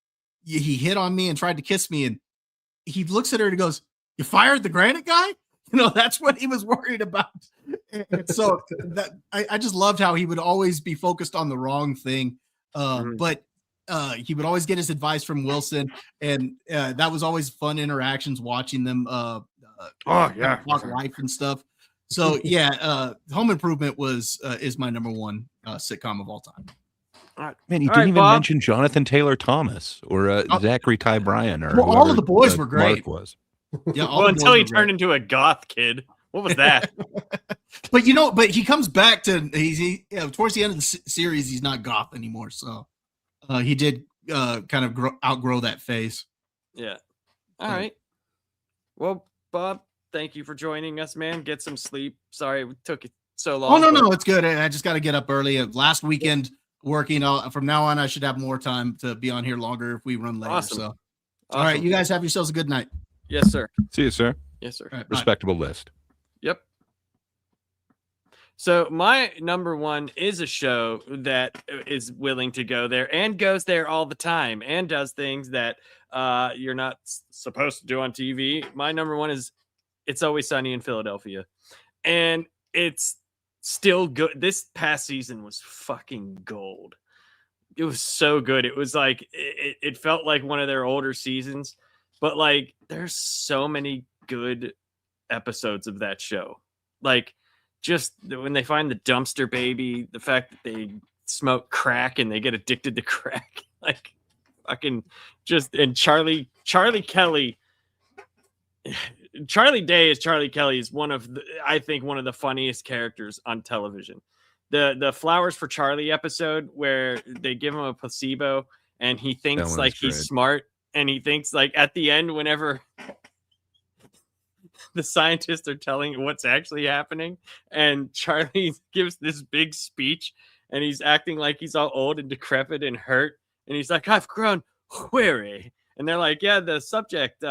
hit on me and tried to kiss me. And he looks at her and he goes, you fired the granite guy? That's what he was worried about. And so I just loved how he would always be focused on the wrong thing. But he would always get his advice from Wilson, and that was always fun interactions watching them talk life and stuff. So yeah, Home Improvement is my number one sitcom of all time. Man, you didn't even mention Jonathan Taylor Thomas or Zachary Ty Bryan or all of the boys were great. Mark was. Yeah, well, until he turned into a goth kid. What was that? But he comes back to towards the end of the series, he's not goth anymore. So he did kind of outgrow that phase. Yeah. All right. Well, Bob, thank you for joining us, man. Get some sleep. Sorry it took it so long. Oh, no, it's good. I just got to get up early. Last weekend working. From now on, I should have more time to be on here longer if we run later. Awesome. So, all right, you guys have yourselves a good night. Yes, sir. See you, sir. Yes, sir. Right, respectable list. Yep. So my number one is a show that is willing to go there and goes there all the time and does things that you're not supposed to do on TV. My number one is It's Always Sunny in Philadelphia. And it's still good. This past season was fucking gold. It was so good. It was like, it felt like one of their older seasons, but like there's so many good episodes of that show. Like, just when they find the dumpster baby, the fact that they smoke crack and they get addicted to crack, like fucking just, and Charlie Kelly, Charlie Day as Charlie Kelly is I think one of the funniest characters on television. The Flowers for Charlie episode where they give him a placebo and he thinks like he's smart, and he thinks like at the end, whenever the scientists are telling what's actually happening, and Charlie gives this big speech and he's acting like he's all old and decrepit and hurt, and he's like, I've grown weary, and they're like, yeah, the subject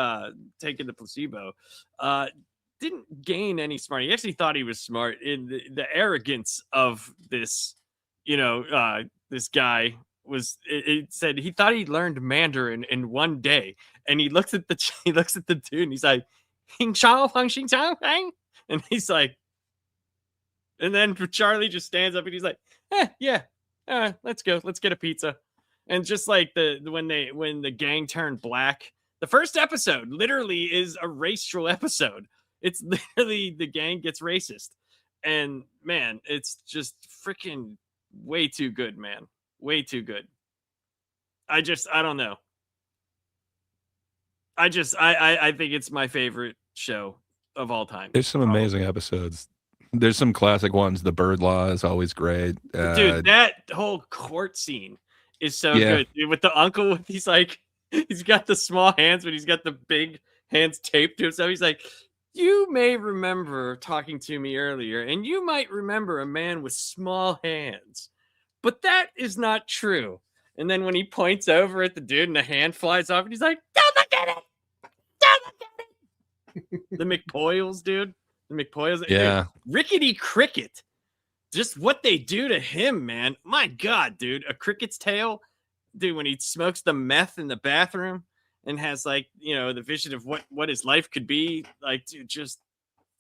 taking the placebo didn't gain any smart. He actually thought he was smart. In the arrogance of this, this guy was, it said he thought he learned Mandarin in one day, and he looks at the dude and he's like, and he's like, and then Charlie just stands up and he's like, let's go, let's get a pizza. And just like when the gang turned black, The first episode literally is a racial episode. It's literally the gang gets racist. And man, it's just freaking way too good, man. Way too good. I don't know. I think it's my favorite show of all time. There's some amazing episodes. There's some classic ones. The Bird Law is always great. Dude, that whole court scene is so good. Dude, with the uncle, he's like, he's got the small hands, but he's got the big hands taped to himself. He's like, you may remember talking to me earlier, and you might remember a man with small hands, but that is not true. And then when he points over at the dude and the hand flies off, and he's like, don't look at it! Don't look at it! The McPoyles, dude. The McPoyles. Yeah. Dude, Rickety Cricket. Just what they do to him, man. My God, dude. A cricket's tail. Dude, when he smokes the meth in the bathroom and has, like, you know, the vision of what his life could be. Like, dude, just,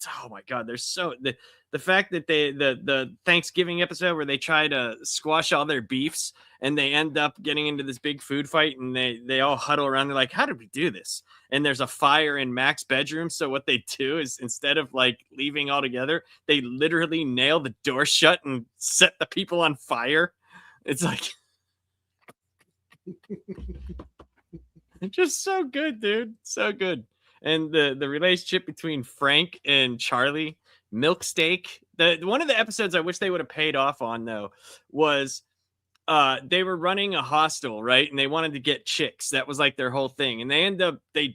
oh my God. There's so... The fact that the Thanksgiving episode where they try to squash all their beefs and they end up getting into this big food fight and they all huddle around. They're like, how did we do this? And there's a fire in Mac's bedroom. So what they do is, instead of like leaving altogether, they literally nail the door shut and set the people on fire. It's like, just so good, dude. So good. And the relationship between Frank and Charlie, Milk Steak. One of the episodes I wish they would have paid off on, though, was they were running a hostel, right? And they wanted to get chicks. That was like their whole thing. And they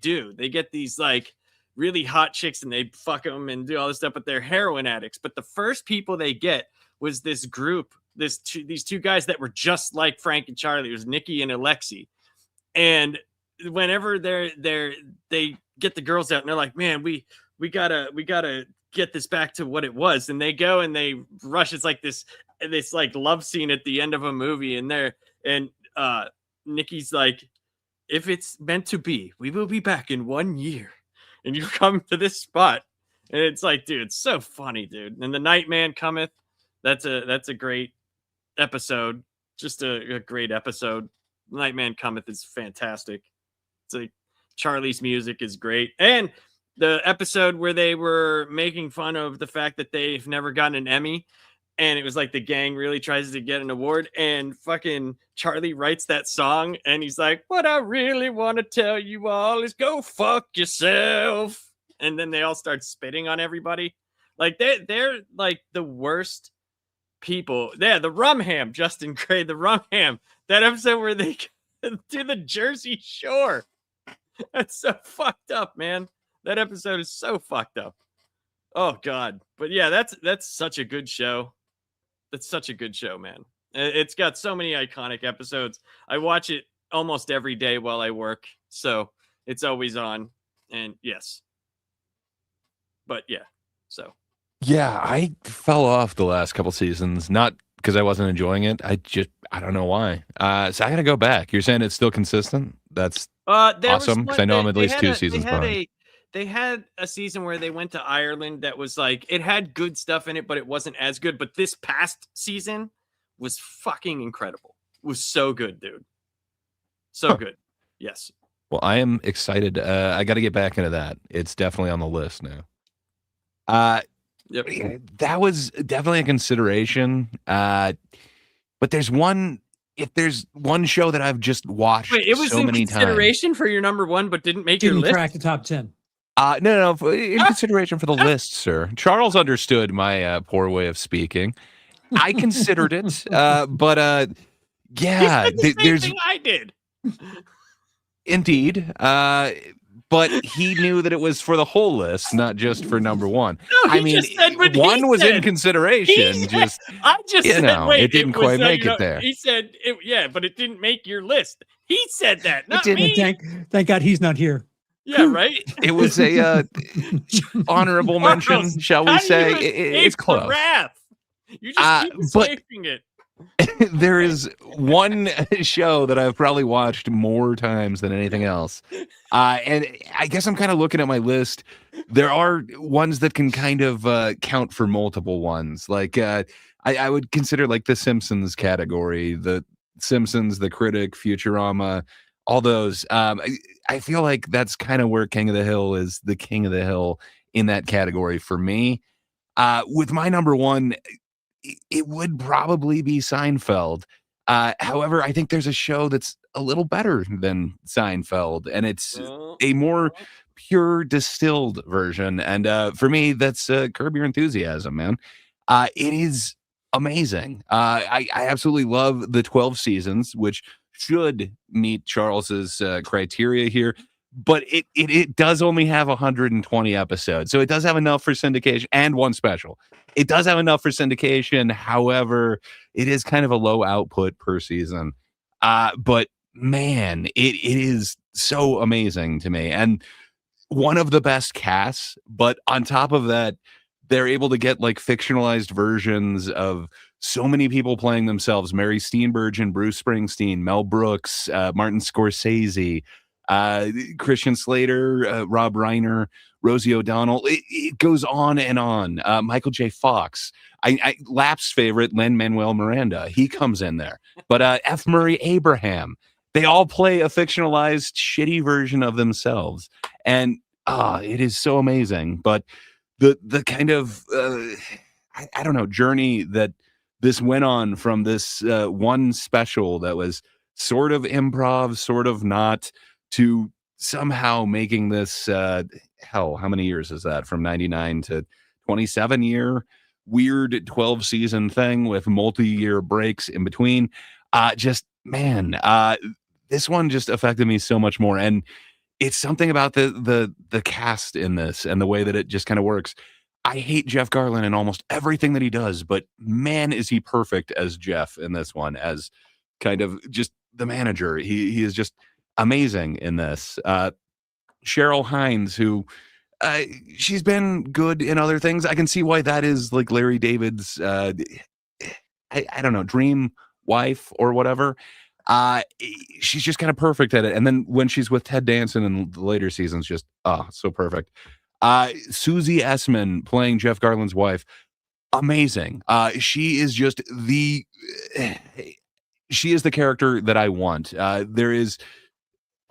get these like really hot chicks and they fuck them and do all this stuff, but they're heroin addicts. But the first people they get was this group, these two guys that were just like Frank and Charlie. It was Nikki and Alexi. And whenever they get the girls out and they're like, man, we gotta get this back to what it was. And they go and they rush. It's like this like love scene at the end of a movie. And Nikki's like, if it's meant to be, we will be back in 1 year. And you come to this spot. And it's like, dude, it's so funny, dude. And the Nightman Cometh. That's a great episode. Just a great episode. Nightman Cometh is fantastic. It's like Charlie's music is great. And the episode where they were making fun of the fact that they've never gotten an Emmy, and it was like the gang really tries to get an award, and fucking Charlie writes that song, and he's like, what I really want to tell you all is go fuck yourself. And then they all start spitting on everybody. Like they're like the worst people. Yeah, the Rum Ham, Justin Gray, the Rum Ham. That episode where they do the Jersey Shore. That's so fucked up, man. That episode is so fucked up. Oh God. But yeah, that's such a good show. That's such a good show, man. It's got so many iconic episodes. I watch it almost every day while I work, so it's always on. And yes. But yeah. So yeah, I fell off the last couple seasons, not because I wasn't enjoying it. I don't know why. So I gotta go back. You're saying it's still consistent? That's awesome, because I know I'm at least 2 seasons behind. They had a season where they went to Ireland that was like, it had good stuff in it, but it wasn't as good. But this past season was fucking incredible. It was so good, dude. So good. Yes. Well, I am excited. I got to get back into that. It's definitely on the list now. Yep. That was definitely a consideration. But there's one. If there's one show that I've just watched it was so in many consideration times for your number one, but didn't make your list. Didn't crack the top 10. No, in consideration for the list, sir. Charles understood my poor way of speaking. I considered it, but yeah, there's thing I did. Indeed, but he knew that it was for the whole list, not just for number one. No, I mean, one was in consideration. I just said, wait, it didn't quite make it there. He said, yeah, but it didn't make your list. He said that, not me. Thank God he's not here. Yeah, right. It was a honorable mention, shall we say? It's close. Wrath. You just keep escaping it. There is one show that I've probably watched more times than anything else. And I guess I'm kind of looking at my list. There are ones that can kind of count for multiple ones. Like I would consider like the Simpsons category, the Simpsons, The Critic, Futurama, all those. I I feel like that's kind of where King of the Hill is the king of the hill in that category for me. With my number one, it would probably be Seinfeld. However, I think there's a show that's a little better than Seinfeld, and it's a more pure distilled version. And for me, that's Curb Your Enthusiasm, man. It is amazing. I absolutely love the 12 seasons, which should meet Charles's criteria here. But it does only have 120 episodes, so it does have enough for syndication and one special. It does have enough for syndication. However, it is kind of a low output per season. But man, it is so amazing to me. And one of the best casts, but on top of that, they're able to get like fictionalized versions of so many people playing themselves. Mary Steenburgen, Bruce Springsteen, Mel Brooks, Martin Scorsese, Christian Slater, Rob Reiner, Rosie O'Donnell. It goes on and on. Michael J. Fox. Lap's favorite, Lin-Manuel Miranda. He comes in there. But F. Murray Abraham. They all play a fictionalized, shitty version of themselves. And it is so amazing. But the kind of, I don't know, journey that this went on from this one special that was sort of improv, sort of not, to somehow making this, how many years is that? From 99 to 27 year weird 12 season thing with multi-year breaks in between. This one just affected me so much more. And it's something about the cast in this and the way that it just kind of works. I hate Jeff Garlin in almost everything that he does, but man, is he perfect as Jeff in this one, as kind of just the manager. He is just amazing in this. Cheryl Hines, who she's been good in other things. I can see why that is like Larry David's, I don't know, dream wife or whatever. She's just kind of perfect at it. And then when she's with Ted Danson in the later seasons, just so perfect. Susie Essman playing Jeff Garlin's wife, amazing. She is just she is the character that I want. There is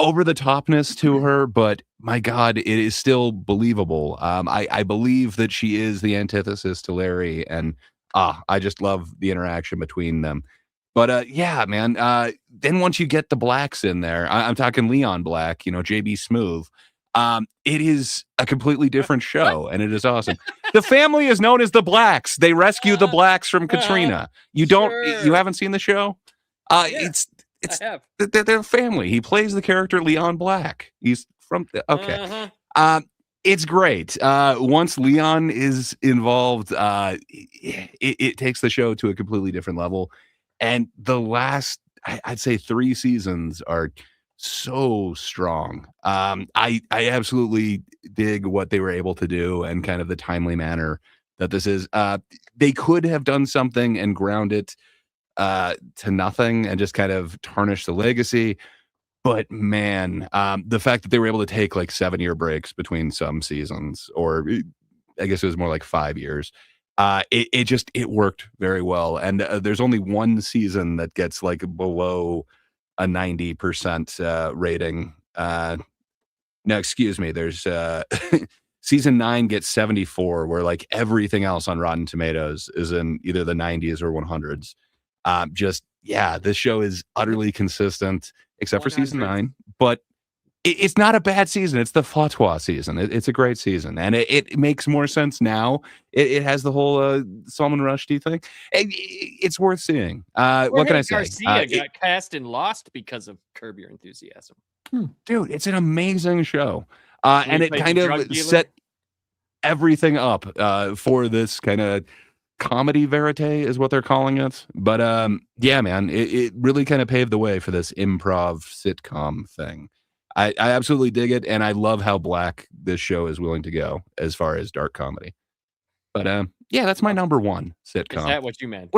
over the topness to her, but my God, it is still believable. I believe that she is the antithesis to Larry, and I just love the interaction between them. But yeah, man. Then once you get the blacks in there, I'm talking Leon Black, JB Smoove. It is a completely different show, and it is awesome. The family is known as the Blacks. They rescue the blacks from Katrina. You haven't seen the show? It's their family. He plays the character Leon Black. He's from it's great. Once Leon is involved, it takes the show to a completely different level. And the last, I'd say 3 seasons are so strong. I absolutely dig what they were able to do and kind of the timely manner that this is. They could have done something and ground it to nothing and just kind of tarnish the legacy. But man, the fact that they were able to take like 7-year breaks between some seasons, or I guess it was more like 5 years. It worked very well. And there's only one season that gets like below a 90% rating. No, excuse me. There's season 9 gets 74, where like everything else on Rotten Tomatoes is in either the 90s or 100s. This show is utterly consistent, except for season 9. But it's not a bad season. It's the Fatwa season. It's a great season, and it makes more sense now. It has the whole Salman Rushdie thing. It's worth seeing. What can I say? Garcia got cast in Lost because of Curb Your Enthusiasm. Dude, it's an amazing show, and it kind of set everything up for this kind of comedy verite is what they're calling it. But yeah, man, it really kind of paved the way for this improv sitcom thing. I absolutely dig it, and I love how black this show is willing to go as far as dark comedy. But yeah, that's my number one sitcom. Is that what you meant?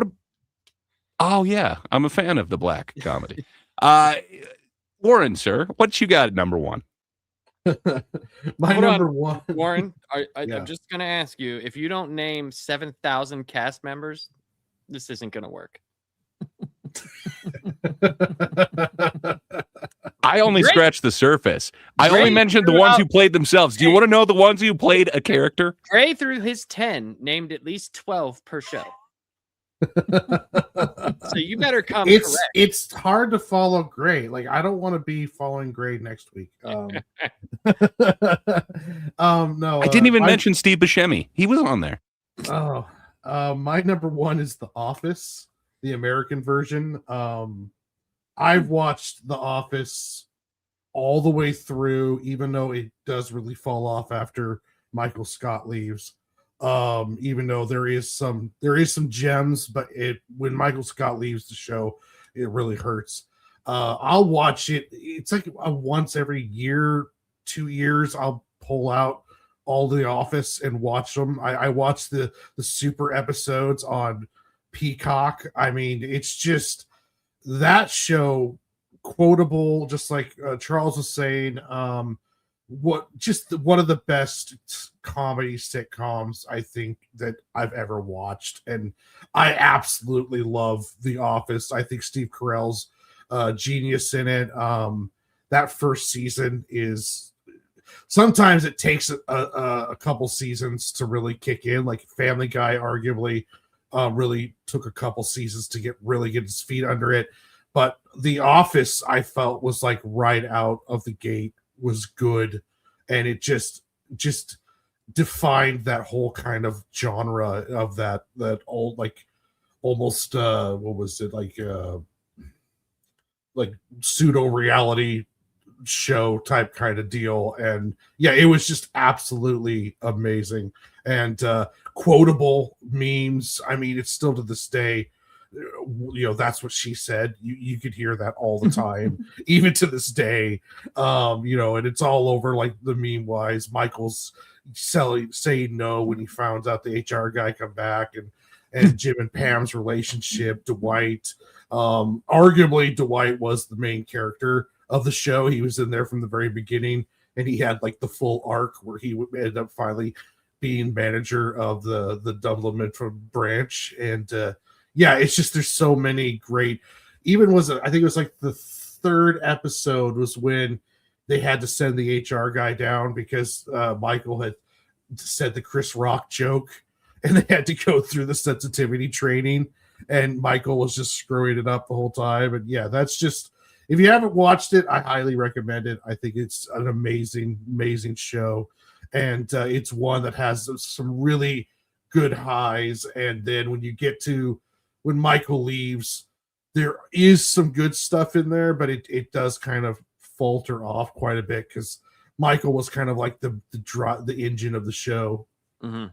Oh yeah, I'm a fan of the black comedy. Warren, sir, what you got at number one? My number one, Warren. I'm just gonna ask you, if you don't name 7,000 cast members, this isn't gonna work. I only scratched the surface. I only mentioned the threw ones out- who played themselves. Do you want to know the ones who played a character? Gray through his 10 named at least 12 per show. So you better come correct. It's hard to follow Gray. Like, I don't want to be following Gray next week. No, I didn't even mention Steve Buscemi. He was on there. Oh, my number one is The Office, the American version. I've watched The Office all the way through, even though it does really fall off after Michael Scott leaves. Even though there is some gems, but when Michael Scott leaves the show, it really hurts. I'll watch it. It's like once every year, 2 years, I'll pull out all The Office and watch them. I watch the super episodes on Peacock. I mean, it's just that show quotable, just like Charles was saying. One of the best comedy sitcoms I think that I've ever watched, and I absolutely love The Office. I think Steve Carell's genius in it. That first season is sometimes it takes a couple seasons to really kick in. Like Family Guy, arguably, really took a couple seasons to really get his feet under it. But The Office, I felt, was like right out of the gate was good, and it just defined that whole kind of genre of that old, like, almost what was it, like pseudo reality show type kind of deal. And yeah, it was just absolutely amazing, and quotable memes. I mean, it's still to this day, that's what she said. You could hear that all the time, even to this day. And it's all over, like, the meme wise. Michael's saying no when he found out the HR guy come back, and Jim and Pam's relationship. Dwight, arguably Dwight was the main character of the show. He was in there from the very beginning, and he had like the full arc where he would end up finally being manager of the Dublin Metro branch. And yeah, it's just, there's so many great. I think it was like the third episode was when they had to send the HR guy down because Michael had said the Chris Rock joke, and they had to go through the sensitivity training, and Michael was just screwing it up the whole time. And yeah, that's just, if you haven't watched it, I highly recommend it. I think it's an amazing, amazing show, and it's one that has some really good highs. And then when Michael leaves, there is some good stuff in there, but it does kind of falter off quite a bit because Michael was kind of like the engine of the show. Mm-hmm.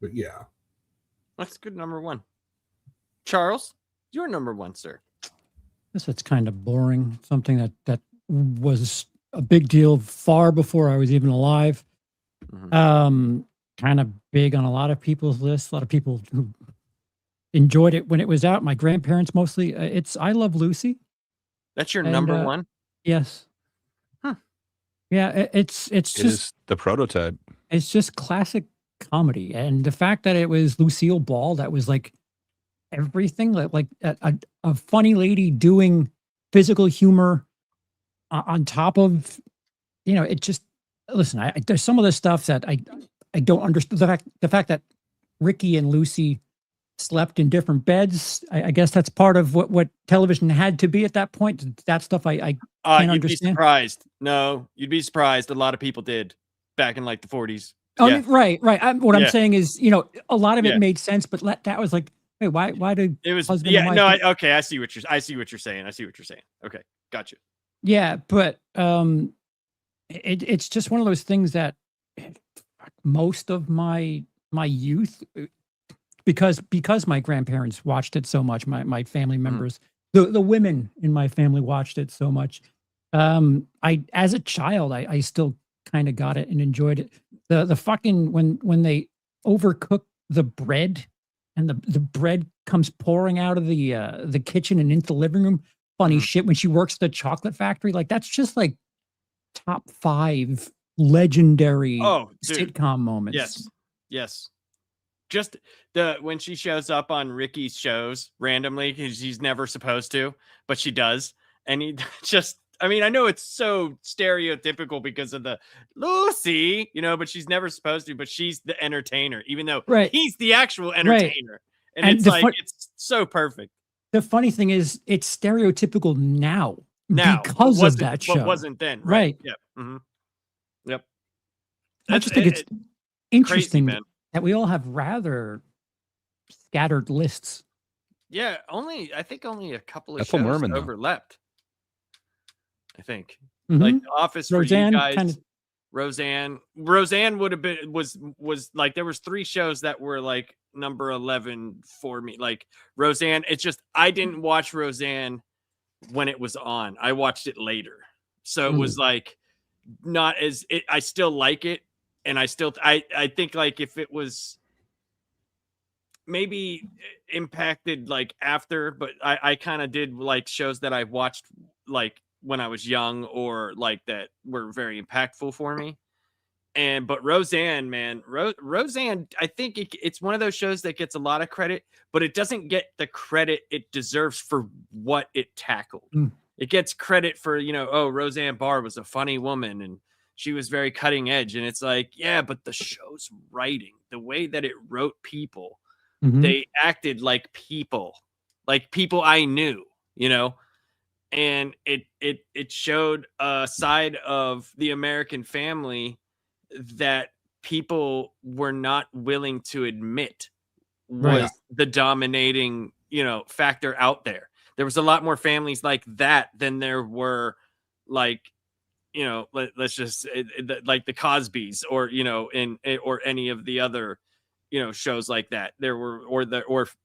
But yeah, that's good. Number one. Charles, your number one, sir. This is kind of boring. Something that was a big deal far before I was even alive. Mm-hmm. Kind of big on a lot of people's lists. A lot of people who enjoyed it when it was out. My grandparents mostly. It's I Love Lucy. That's your number one? Yes. Huh. Yeah, it's just the prototype. It's just classic comedy, and the fact that it was Lucille Ball, that was like everything, like a funny lady doing physical humor on top of, it just, listen, there's some of the stuff that I don't understand. The fact that Ricky and Lucy slept in different beds. I guess that's part of what television had to be at that point. That stuff I can't understand. Be surprised. No, you'd be surprised. A lot of people did back in like the 40s. Oh, yeah. Right. I'm saying is, a lot of it made sense, but that was like, hey, why did it was? Husband Yeah, and no, wife okay, I see what you're saying. Okay, gotcha. Yeah, but it's just one of those things that most of my youth, because my grandparents watched it so much, my family members, the women in my family watched it so much. As a child, I still kind of got it and enjoyed it. The fucking when they overcook the bread and the bread comes pouring out of the kitchen and into the living room. Funny shit when she works at the chocolate factory. Like, that's just like top 5 legendary sitcom moments. Yes. just when she shows up on Ricky's shows randomly because she's never supposed to, but she does, and he just. I mean, I know it's so stereotypical because of the Lucy, but she's never supposed to, but she's the entertainer, even though he's the actual entertainer. Right. And it's like, it's so perfect. The funny thing is, it's stereotypical now because of that show. What wasn't then. Right. Yep. Mm-hmm. Yep. I just think it's interesting that we all have rather scattered lists. Yeah. I think only a couple of shows overlapped. I think like The Office Roseanne, for you guys. Roseanne would have been was like there was 3 shows that were like number 11 for me. Like Roseanne, it's just I didn't watch Roseanne when it was on. I watched it later, so it was like not as I still like it, and I think like if it was maybe impacted like after, but I kind of did like shows that I watched like when I was young or like that were very impactful for me. But Roseanne, man, Roseanne, I think it's one of those shows that gets a lot of credit, but it doesn't get the credit it deserves for what it tackled. It gets credit for, Roseanne Barr was a funny woman and she was very cutting edge. And it's like, yeah, but the show's writing, the way that it wrote people, they acted like people I knew, and it showed a side of the American family that people were not willing to admit was the dominating, factor out there. There was a lot more families like that than there were like, let's just like the Cosbys or, or any of the other, shows like that. There were,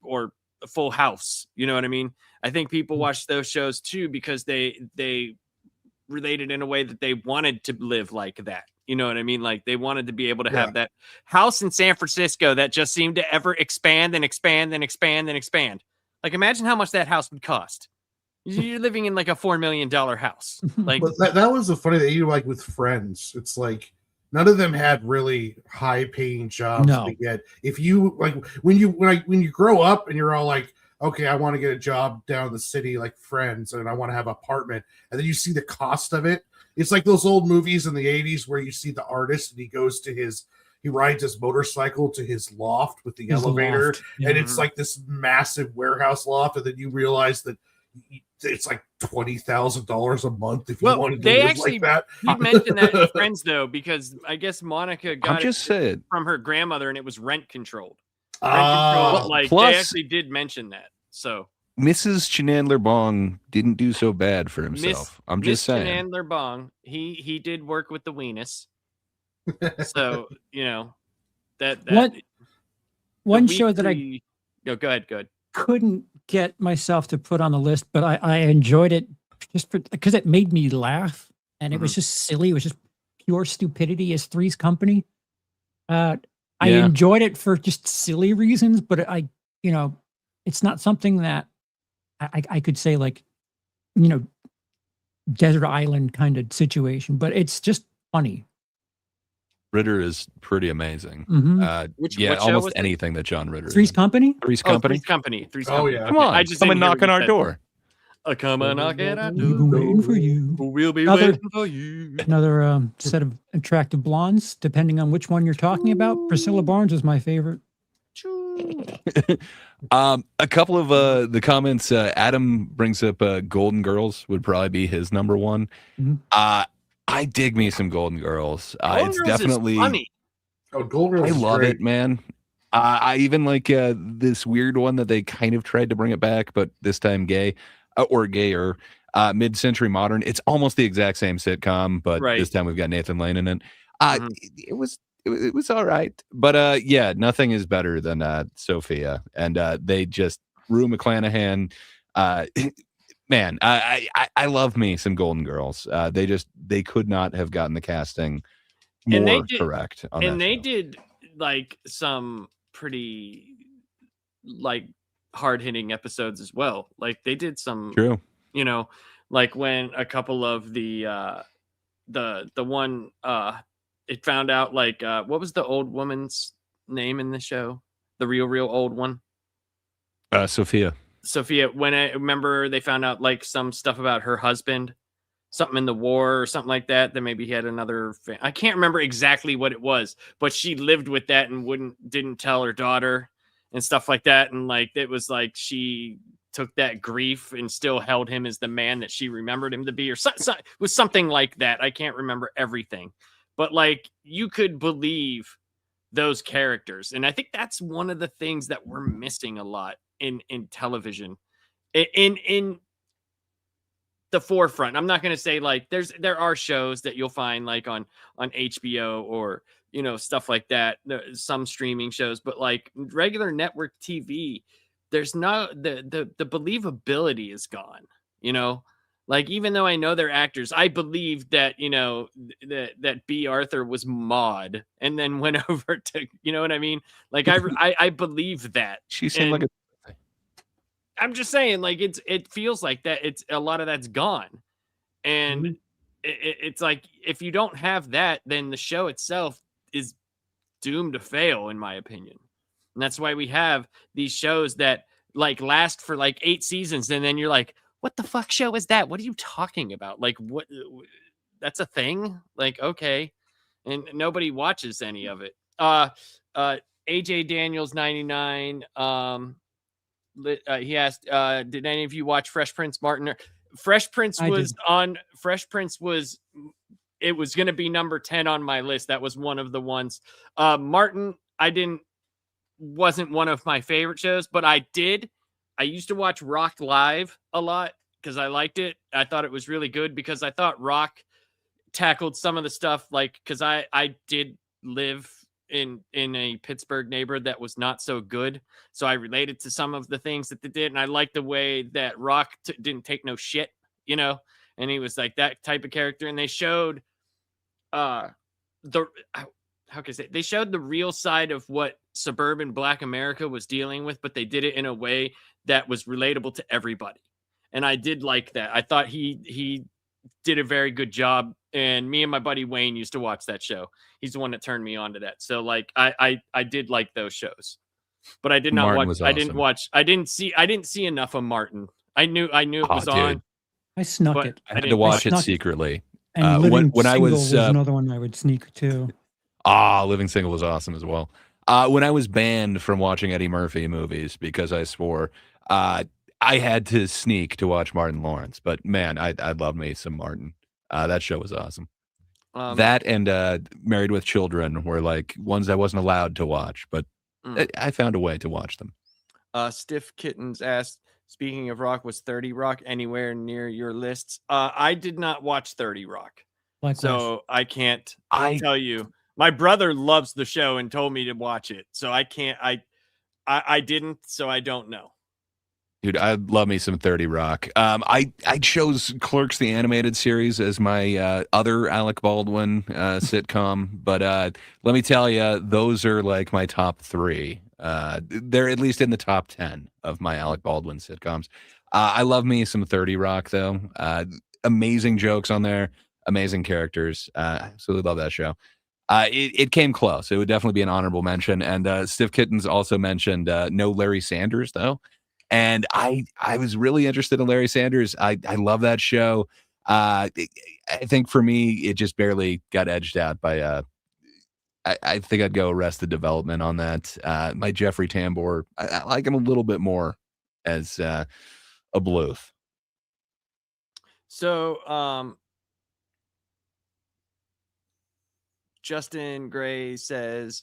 or Full House, you know what I mean? I think people watch those shows too because they related in a way that they wanted to live like that. You know what I mean? Like they wanted to be able to have that house in San Francisco that just seemed to ever expand and expand and expand and expand. Like imagine how much that house would cost. You're living in like a $4 million house. Like but that was the funny thing, you like with Friends. It's like none of them had really high paying jobs to get. If you like when you grow up and you're all like, okay, I want to get a job down in the city like Friends and I want to have an apartment, and then you see the cost of it. It's like those old movies in the 80s where you see the artist and he rides his motorcycle to his loft with the elevator, and it's like this massive warehouse loft, and then you realize that it's like $20,000 a month if you want to live like that. You mentioned that in Friends though, because I guess Monica got it from her grandmother, and it was rent controlled. Like they actually did mention that. So Mrs. Chenandler Bong didn't do so bad for himself. I'm just saying. Chenandler Bong, he did work with the weenus. So that one show that I go ahead. Couldn't get myself to put on the list, but I enjoyed it just because it made me laugh, and it was just silly. It was just pure stupidity. Is Three's Company? I enjoyed it for just silly reasons, but it's not something that I could say like, desert island kind of situation, but it's just funny. Ritter is pretty amazing. Which almost anything that John Ritter. Three's Company. Three's Company. Oh yeah. Come on, come and knock on our door. Come and knock at our door. We'll be waiting for you. We'll be waiting for you. Another set of attractive blondes, depending on which one you're talking about. Priscilla Barnes is my favorite. A couple of the comments. Adam brings up Golden Girls would probably be his number one. I dig me some Golden Girls. It's Girls definitely is funny. Oh, Golden Girls! I love great. it, man. I even like this weird one that they kind of tried to bring it back, but this time gay or gayer. Mid-Century Modern. It's almost the exact same sitcom, but this time we've got Nathan Lane in it. It was all right, but nothing is better than Sophia, and they just Rue McClanahan. Man, I love me some Golden Girls. They could not have gotten the casting more correct on that show. Did like some pretty like hard-hitting episodes as well. Like they did some true, like when a couple of the one it found out like what was the old woman's name in the show the real old one. Sophia. When I remember they found out like some stuff about her husband, something in the war or something like that. Then maybe he had another. I can't remember exactly what it was, but she lived with that and didn't tell her daughter and stuff like that. And like it was like she took that grief and still held him as the man that she remembered him to be, or was something like that. I can't remember everything, but like you could believe those characters, and I think that's one of the things that we're missing a lot in television, in the forefront. I'm not going to say like there are shows that you'll find like on HBO or stuff like that, some streaming shows, but like regular network TV, there's no the believability is gone. Like even though I know they're actors, I believe that that B. Arthur was Maud and then went over to what I mean. Like I believe that. She seemed like a. I'm just saying, like it feels like that. It's a lot of that's gone, and it's like if you don't have that, then the show itself is doomed to fail, in my opinion. And that's why we have these shows that like last for like 8 seasons, and then you're like, what the fuck show is that? What are you talking about? Like what? That's a thing? Like okay, and nobody watches any of it. AJ Daniels 99. He asked, did any of you watch Fresh Prince Martin? Fresh Prince was on. Fresh Prince was. It was going to be number 10 on my list. That was one of the ones. Martin, wasn't one of my favorite shows, but I used to watch Rock live a lot because I liked it. I thought it was really good because I thought Rock tackled some of the stuff like because I did live in a Pittsburgh neighborhood that was not so good, so I related to some of the things that they did, and I liked the way that Rock didn't take no shit, and he was like that type of character. And they showed how can I say they showed the real side of what suburban Black America was dealing with, but they did it in a way that was relatable to everybody, and I did like that. I thought he did a very good job, and me and my buddy Wayne used to watch that show. He's the one that turned me on to that. So like I did like those shows, but I did not Martin watch. Was I didn't awesome. watch. I didn't see enough of Martin. I knew it was dude. on. I snuck but it. I had to watch it secretly. And Living when I Single was another one I would sneak too. Living Single was awesome as well. When I was banned from watching Eddie Murphy movies because I swore, I had to sneak to watch Martin Lawrence. But man, I love me some Martin. That show was awesome. That and Married with Children were like ones I wasn't allowed to watch, but I found a way to watch them. Stiff Kittens asked, speaking of Rock, was 30 Rock anywhere near your lists? I did not watch 30 Rock. Likewise. So I can't tell you. My brother loves the show and told me to watch it. So I can't, I didn't, so I don't know. Dude, I love me some 30 Rock. I chose Clerks the Animated Series as my other Alec Baldwin sitcom, but let me tell you, those are like my top 3. They're at least in the top 10 of my Alec Baldwin sitcoms. I love me some 30 Rock, though. Amazing jokes on there, amazing characters. Absolutely love that show. It came close. It would definitely be an honorable mention. And Stiff Kittens also mentioned no Larry Sanders, though. And I was really interested in Larry Sanders. I love that show. I think for me, it just barely got edged out by I think I'd go Arrested Development on that. My Jeffrey Tambor, I like him a little bit more as a Bluth. So Justin Gray says,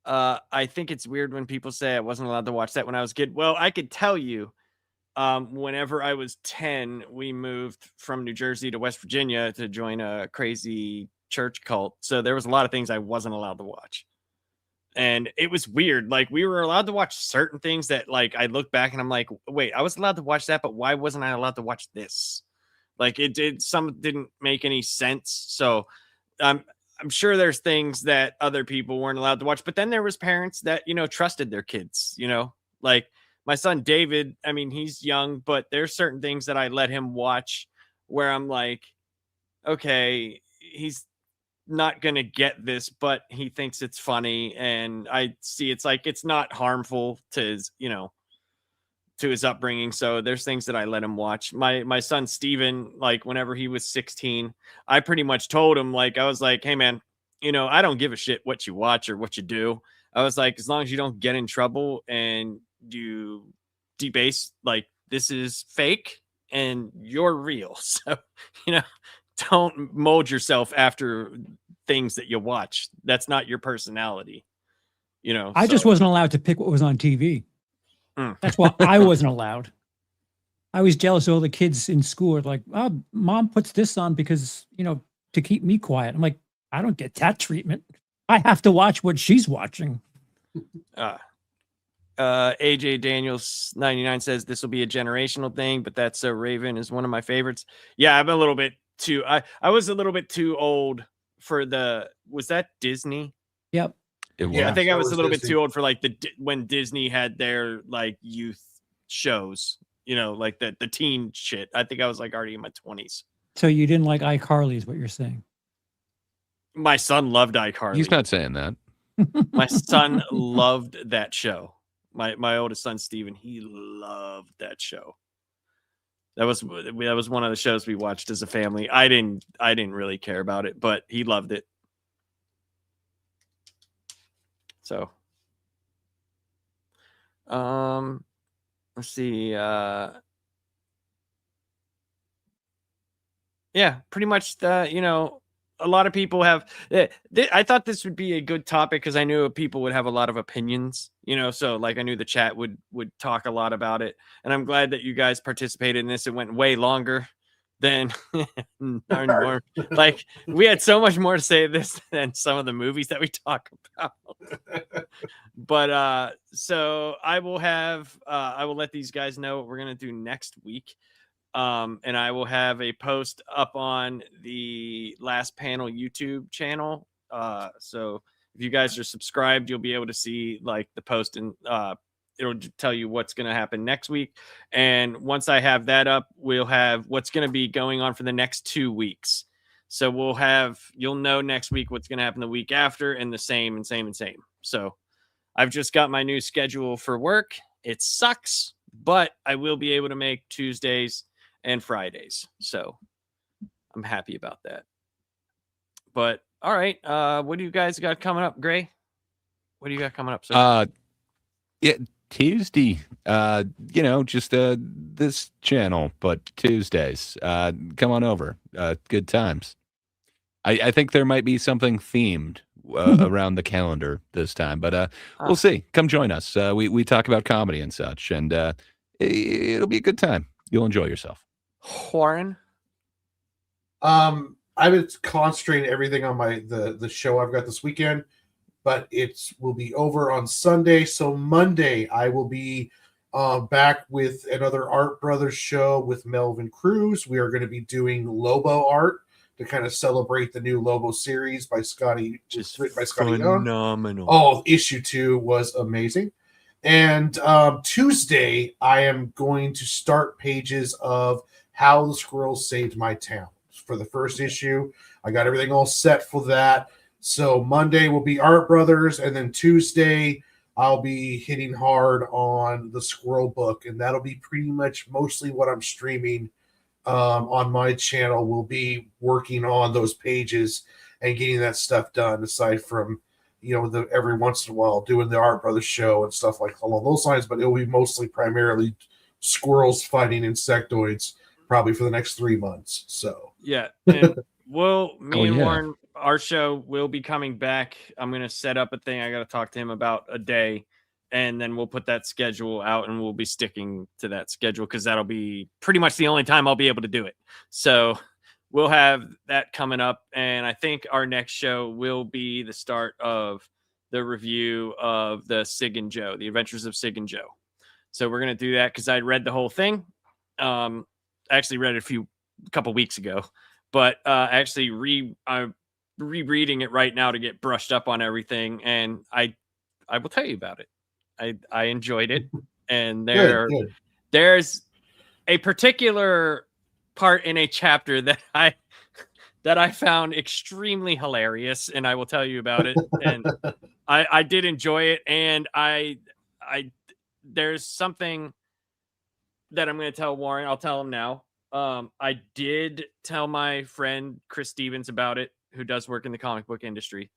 I think it's weird when people say I wasn't allowed to watch that when I was a kid. Well, I could tell you, whenever I was 10, we moved from New Jersey to West Virginia to join a crazy church cult. So there was a lot of things I wasn't allowed to watch. And it was weird. Like we were allowed to watch certain things that like I look back and I'm like, wait, I was allowed to watch that, but why wasn't I allowed to watch this? Like some didn't make any sense. So I'm sure there's things that other people weren't allowed to watch, but then there was parents that, trusted their kids, like my son, David. I mean, he's young, but there's certain things that I let him watch where I'm like, okay, he's not gonna get this, but he thinks it's funny, and I see it's like it's not harmful to his, to his upbringing. So there's things that I let him watch. My son Steven, like whenever he was 16, I pretty much told him, like, I was like, hey man, I don't give a shit what you watch or what you do. I was like, as long as you don't get in trouble and you debase, like, this is fake and you're real. So, don't mold yourself after things that you watch. That's not your personality. I just wasn't allowed to pick what was on TV. That's why I wasn't allowed. I was jealous of all the kids in school. Like, oh, mom puts this on because, to keep me quiet. I'm like, I don't get that treatment. I have to watch what she's watching. AJ Daniels 99 says this will be a generational thing, but That's So Raven is one of my favorites. Yeah, I'm a little bit too. I was a little bit too old for was that Disney? Yep. Yeah, I think I was a little bit too old for like when Disney had their like youth shows, like the teen shit. I think I was like already in my 20s. So you didn't like iCarly is what you're saying? My son loved iCarly. He's not saying that. My son loved that show. My oldest son Steven, he loved that show. That was one of the shows we watched as a family. I didn't really care about it, but he loved it. So, let's see. Yeah, pretty much a lot of people have. I thought this would be a good topic because I knew people would have a lot of opinions. So like I knew the chat would talk a lot about it, and I'm glad that you guys participated in this. It went way longer than our norm. Like we had so much more to say this than some of the movies that we talk about. But so I will let these guys know what we're gonna do next week. And I will have a post up on the Last Panel YouTube channel. So if you guys are subscribed, you'll be able to see like the post, and it'll tell you what's going to happen next week. And once I have that up, we'll have what's going to be going on for the next 2 weeks. So you'll know next week what's going to happen the week after, and the same and same and same. So I've just got my new schedule for work. It sucks, but I will be able to make Tuesdays and Fridays. So I'm happy about that. But all right. What do you guys got coming up, Gray? What do you got coming up, sir? Yeah, Tuesday. Just this channel, but Tuesdays. Come on over. Good times. I think there might be something themed around the calendar this time, but we'll see. Come join us. We talk about comedy and such, and it'll be a good time. You'll enjoy yourself. Warren? I've been concentrating everything on the show I've got this weekend, but it will be over on Sunday. So Monday I will be back with another Art Brothers show with Melvin Cruz. We are going to be doing Lobo art to kind of celebrate the new Lobo series by Scotty, just written by Scotty Young. Phenomenal. Oh, issue 2 was amazing. And Tuesday I am going to start pages of How the Squirrels Saved My Town. For the first issue, I got everything all set for that. So Monday will be Art Brothers, and then Tuesday I'll be hitting hard on the Squirrel Book, and that'll be pretty much mostly what I'm streaming on my channel. Will be working on those pages and getting that stuff done, aside from every once in a while doing the Art Brothers show and stuff like along those lines. But it'll be mostly primarily squirrels fighting insectoids probably for the next 3 months. So yeah, and Warren, our show will be coming back. I'm gonna set up a thing. I gotta talk to him about a day, and then we'll put that schedule out, and we'll be sticking to that schedule because that'll be pretty much the only time I'll be able to do it. So we'll have that coming up, and I think our next show will be the start of the review of the Sig and Joe, the Adventures of Sig and Joe. So we're gonna do that because I read the whole thing. I actually read it a couple weeks ago, but actually I'm rereading it right now to get brushed up on everything, and I will tell you about it. I enjoyed it, and there's a particular part in a chapter that that I found extremely hilarious, and I will tell you about it. And I did enjoy it, and I there's something that I'm going to tell Warren. I'll tell him now. I did tell my friend Chris Stevens about it, who does work in the comic book industry,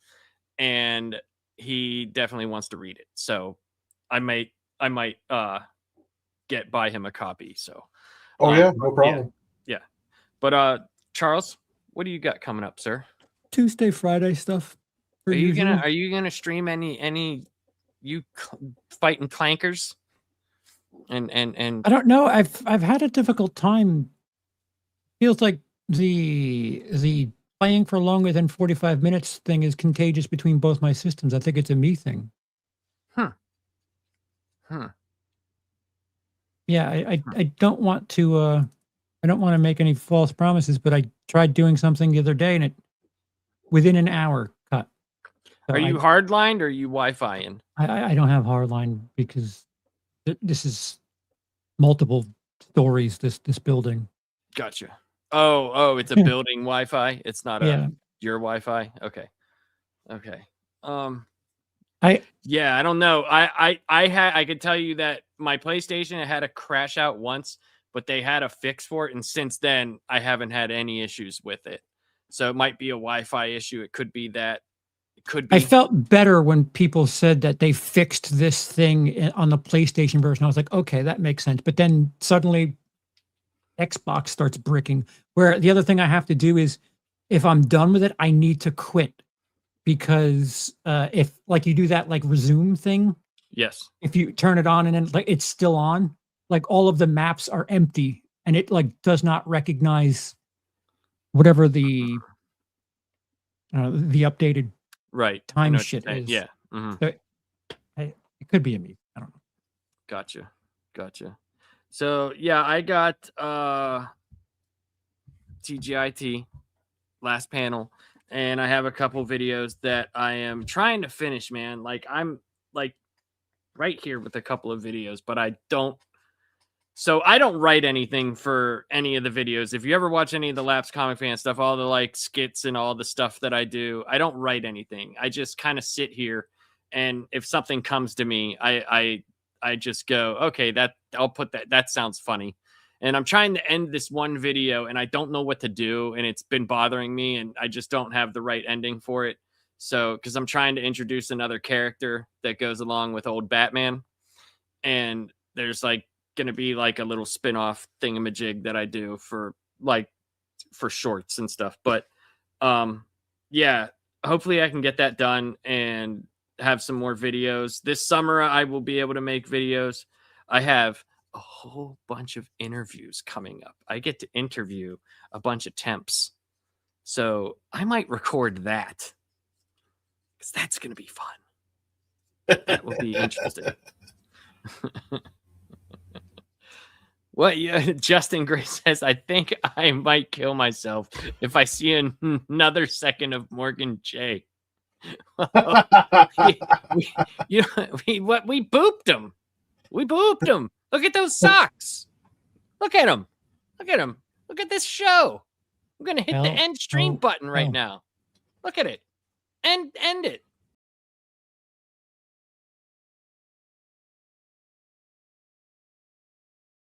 and he definitely wants to read it. So I might buy him a copy. So yeah, no problem. Yeah. But Charles, what do you got coming up, sir? Tuesday, Friday stuff. Are you gonna stream any fighting clankers? And I don't know. I've had a difficult time. Feels like the playing for longer than 45 minutes thing is contagious between both my systems. I think it's a me thing. Yeah, I don't want to make any false promises, but I tried doing something the other day and it within an hour cut. So are you hardlined or are you Wi-Fi-ing? I don't have hardline because this is multiple stories, this building. Gotcha. Oh, it's a building Wi-Fi. It's not your Wi-Fi. Okay. I don't know. I could tell you that my PlayStation had a crash out once, but they had a fix for it, and since then I haven't had any issues with it. So it might be a Wi-Fi issue. It could be that. It could be. I felt better when people said that they fixed this thing on the PlayStation version. I was like, okay, that makes sense. But then suddenly Xbox starts bricking. Where the other thing I have to do is, if I'm done with it, I need to quit. Because if like you do that like resume thing, yes, if you turn it on and then like it's still on, like all of the maps are empty and it like does not recognize whatever the updated time shit is. Yeah. Mm-hmm. So it could be a me. I don't know. Gotcha. So yeah, I got TGIT last panel. And I have a couple videos that I am trying to finish, man. Like I'm like right here with a couple of videos, but I don't write anything for any of the videos. If you ever watch any of the Laps Comic Fan stuff, all the like skits and all the stuff that I do, I don't write anything. I just kind of sit here, and if something comes to me, I just go, okay, I'll put that sounds funny. And I'm trying to end this one video and I don't know what to do. And it's been bothering me and I just don't have the right ending for it. So, because I'm trying to introduce another character that goes along with old Batman. And there's like going to be like a little spin-off thingamajig that I do for shorts and stuff. But yeah, hopefully I can get that done and have some more videos. This summer I will be able to make videos. I have a whole bunch of interviews coming up. I get to interview a bunch of temps. So I might record that because that's going to be fun. That will be interesting. What Justin Gray says, I think I might kill myself if I see another second of Morgan J. we booped him. We booped him. Look at those socks. Look at him. Look at this show. I'm going to hit the end stream button right now. Look at it. End it.